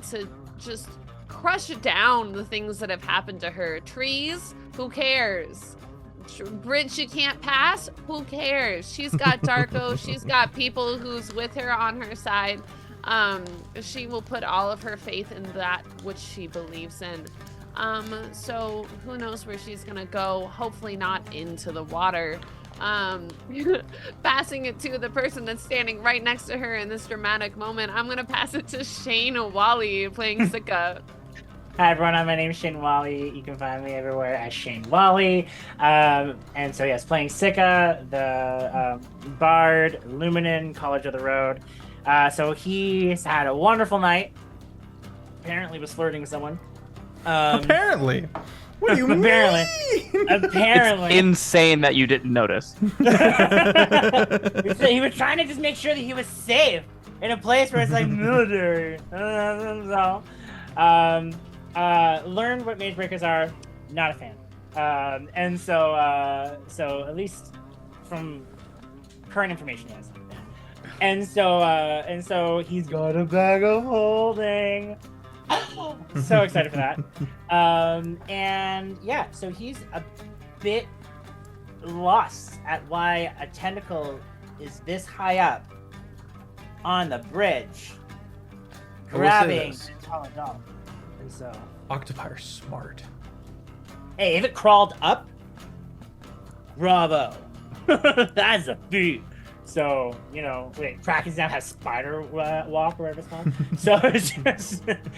to just crush down the things that have happened to her. Trees, who cares? Bridge you can't pass, who cares? She's got Darko, she's got people who's with her on her side. She will put all of her faith in that which she believes in. So who knows where she's gonna go? Hopefully not into the water. Passing it to the person that's standing right next to her in this dramatic moment, I'm gonna pass it to Shane Whalley playing Sika. Hi everyone, my name is Shane Whalley. You can find me everywhere as Shane Whalley. And so yes, playing Sika, the Bard, Luminen, College of the Road. So he's had a wonderful night. Apparently was flirting with someone. Apparently. What do you apparently. mean? Apparently. It's insane that you didn't notice. He was trying to just make sure that he was safe in a place where it's like military. Learned what mage breakers are. Not a fan. And so at least from current information, yes. And so he's got a bag of holding. So excited for that. And yeah, so he's a bit lost at why a tentacle is this high up on the bridge, grabbing a tall dog. And so Octopi are smart. hey, if it crawled up, bravo. That's a feat. So, you know, Krakens now have spider walk or whatever it's called. So it's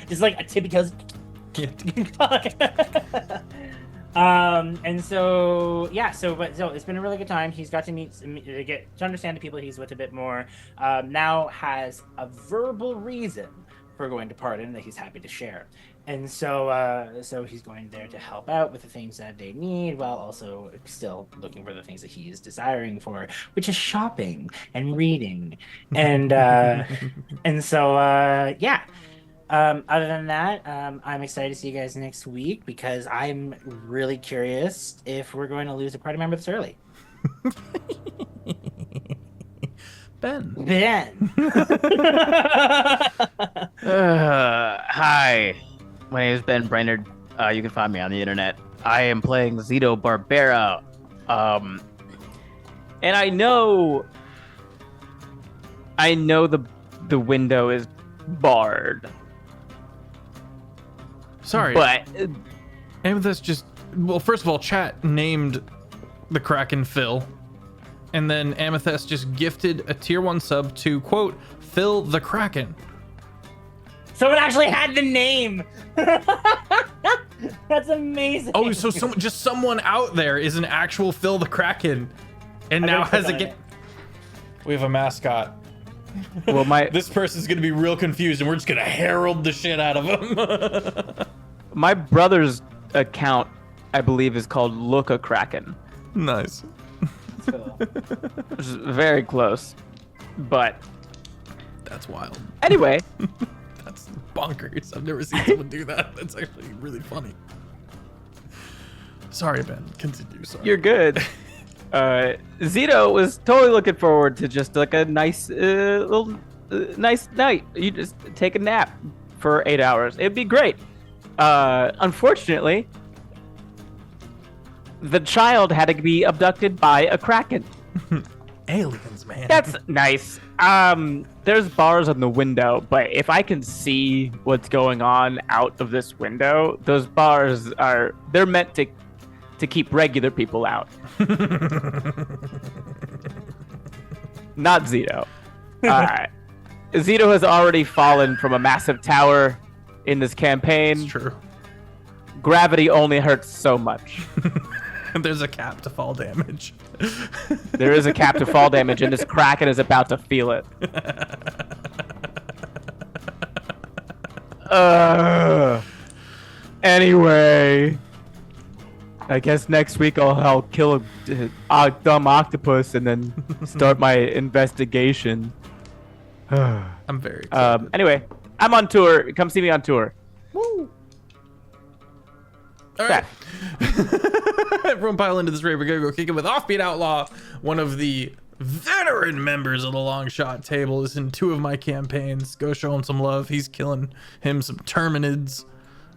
just like a tippy toes. And so, yeah, so it's been a really good time. He's got to get to understand the people he's with a bit more. Now has a verbal reason for going to pardon that he's happy to share. And so he's going there to help out with the things that they need, while also still looking for the things that he is desiring for, which is shopping and reading, and so yeah. Other than that, I'm excited to see you guys next week because I'm really curious if we're going to lose a party member this early. Ben. Hi, my name is Ben Brainard. You can find me on the internet. I am playing Zito Barbera. And I know the window is barred. Sorry. But Amethyst just, well, first of all, chat named the Kraken Phil. And then Amethyst just gifted a tier 1 sub to, quote, Phil the Kraken. Someone actually had the name. That's amazing. Oh, so someone out there is an actual Phil the Kraken. And now has a get. We have a mascot. Well, this person's going to be real confused and we're just going to herald the shit out of him. my brother's account, I believe, is called Look a Kraken. Nice. Cool. Which is very close. But That's wild. anyway, That's bonkers. I've never seen someone do that. That's actually really funny. Sorry, Ben. Continue. Sorry. you're good. Zito was totally looking forward to just like a nice nice night. You just take a nap for 8 hours. It'd be great. Unfortunately, the child had to be abducted by a kraken. Aliens, man. That's nice. There's bars on the window, but if I can see what's going on out of this window, those bars they're meant to keep regular people out. Not Zito. Zito has already fallen from a massive tower in this campaign. It's true. Gravity only hurts so much. There's a cap to fall damage. There is a cap to fall damage, and this kraken is about to feel it. Anyway, I guess next week I'll kill a dumb octopus and then start my investigation. I'm very excited. Anyway, I'm on tour. Come see me on tour. Woo! All right. Everyone pile into this raid. We're going to go kick it with Offbeat Outlaw, one of the veteran members of the Long Shot table. Is in 2 of my campaigns. Go show him some love. He's killing him some Terminids.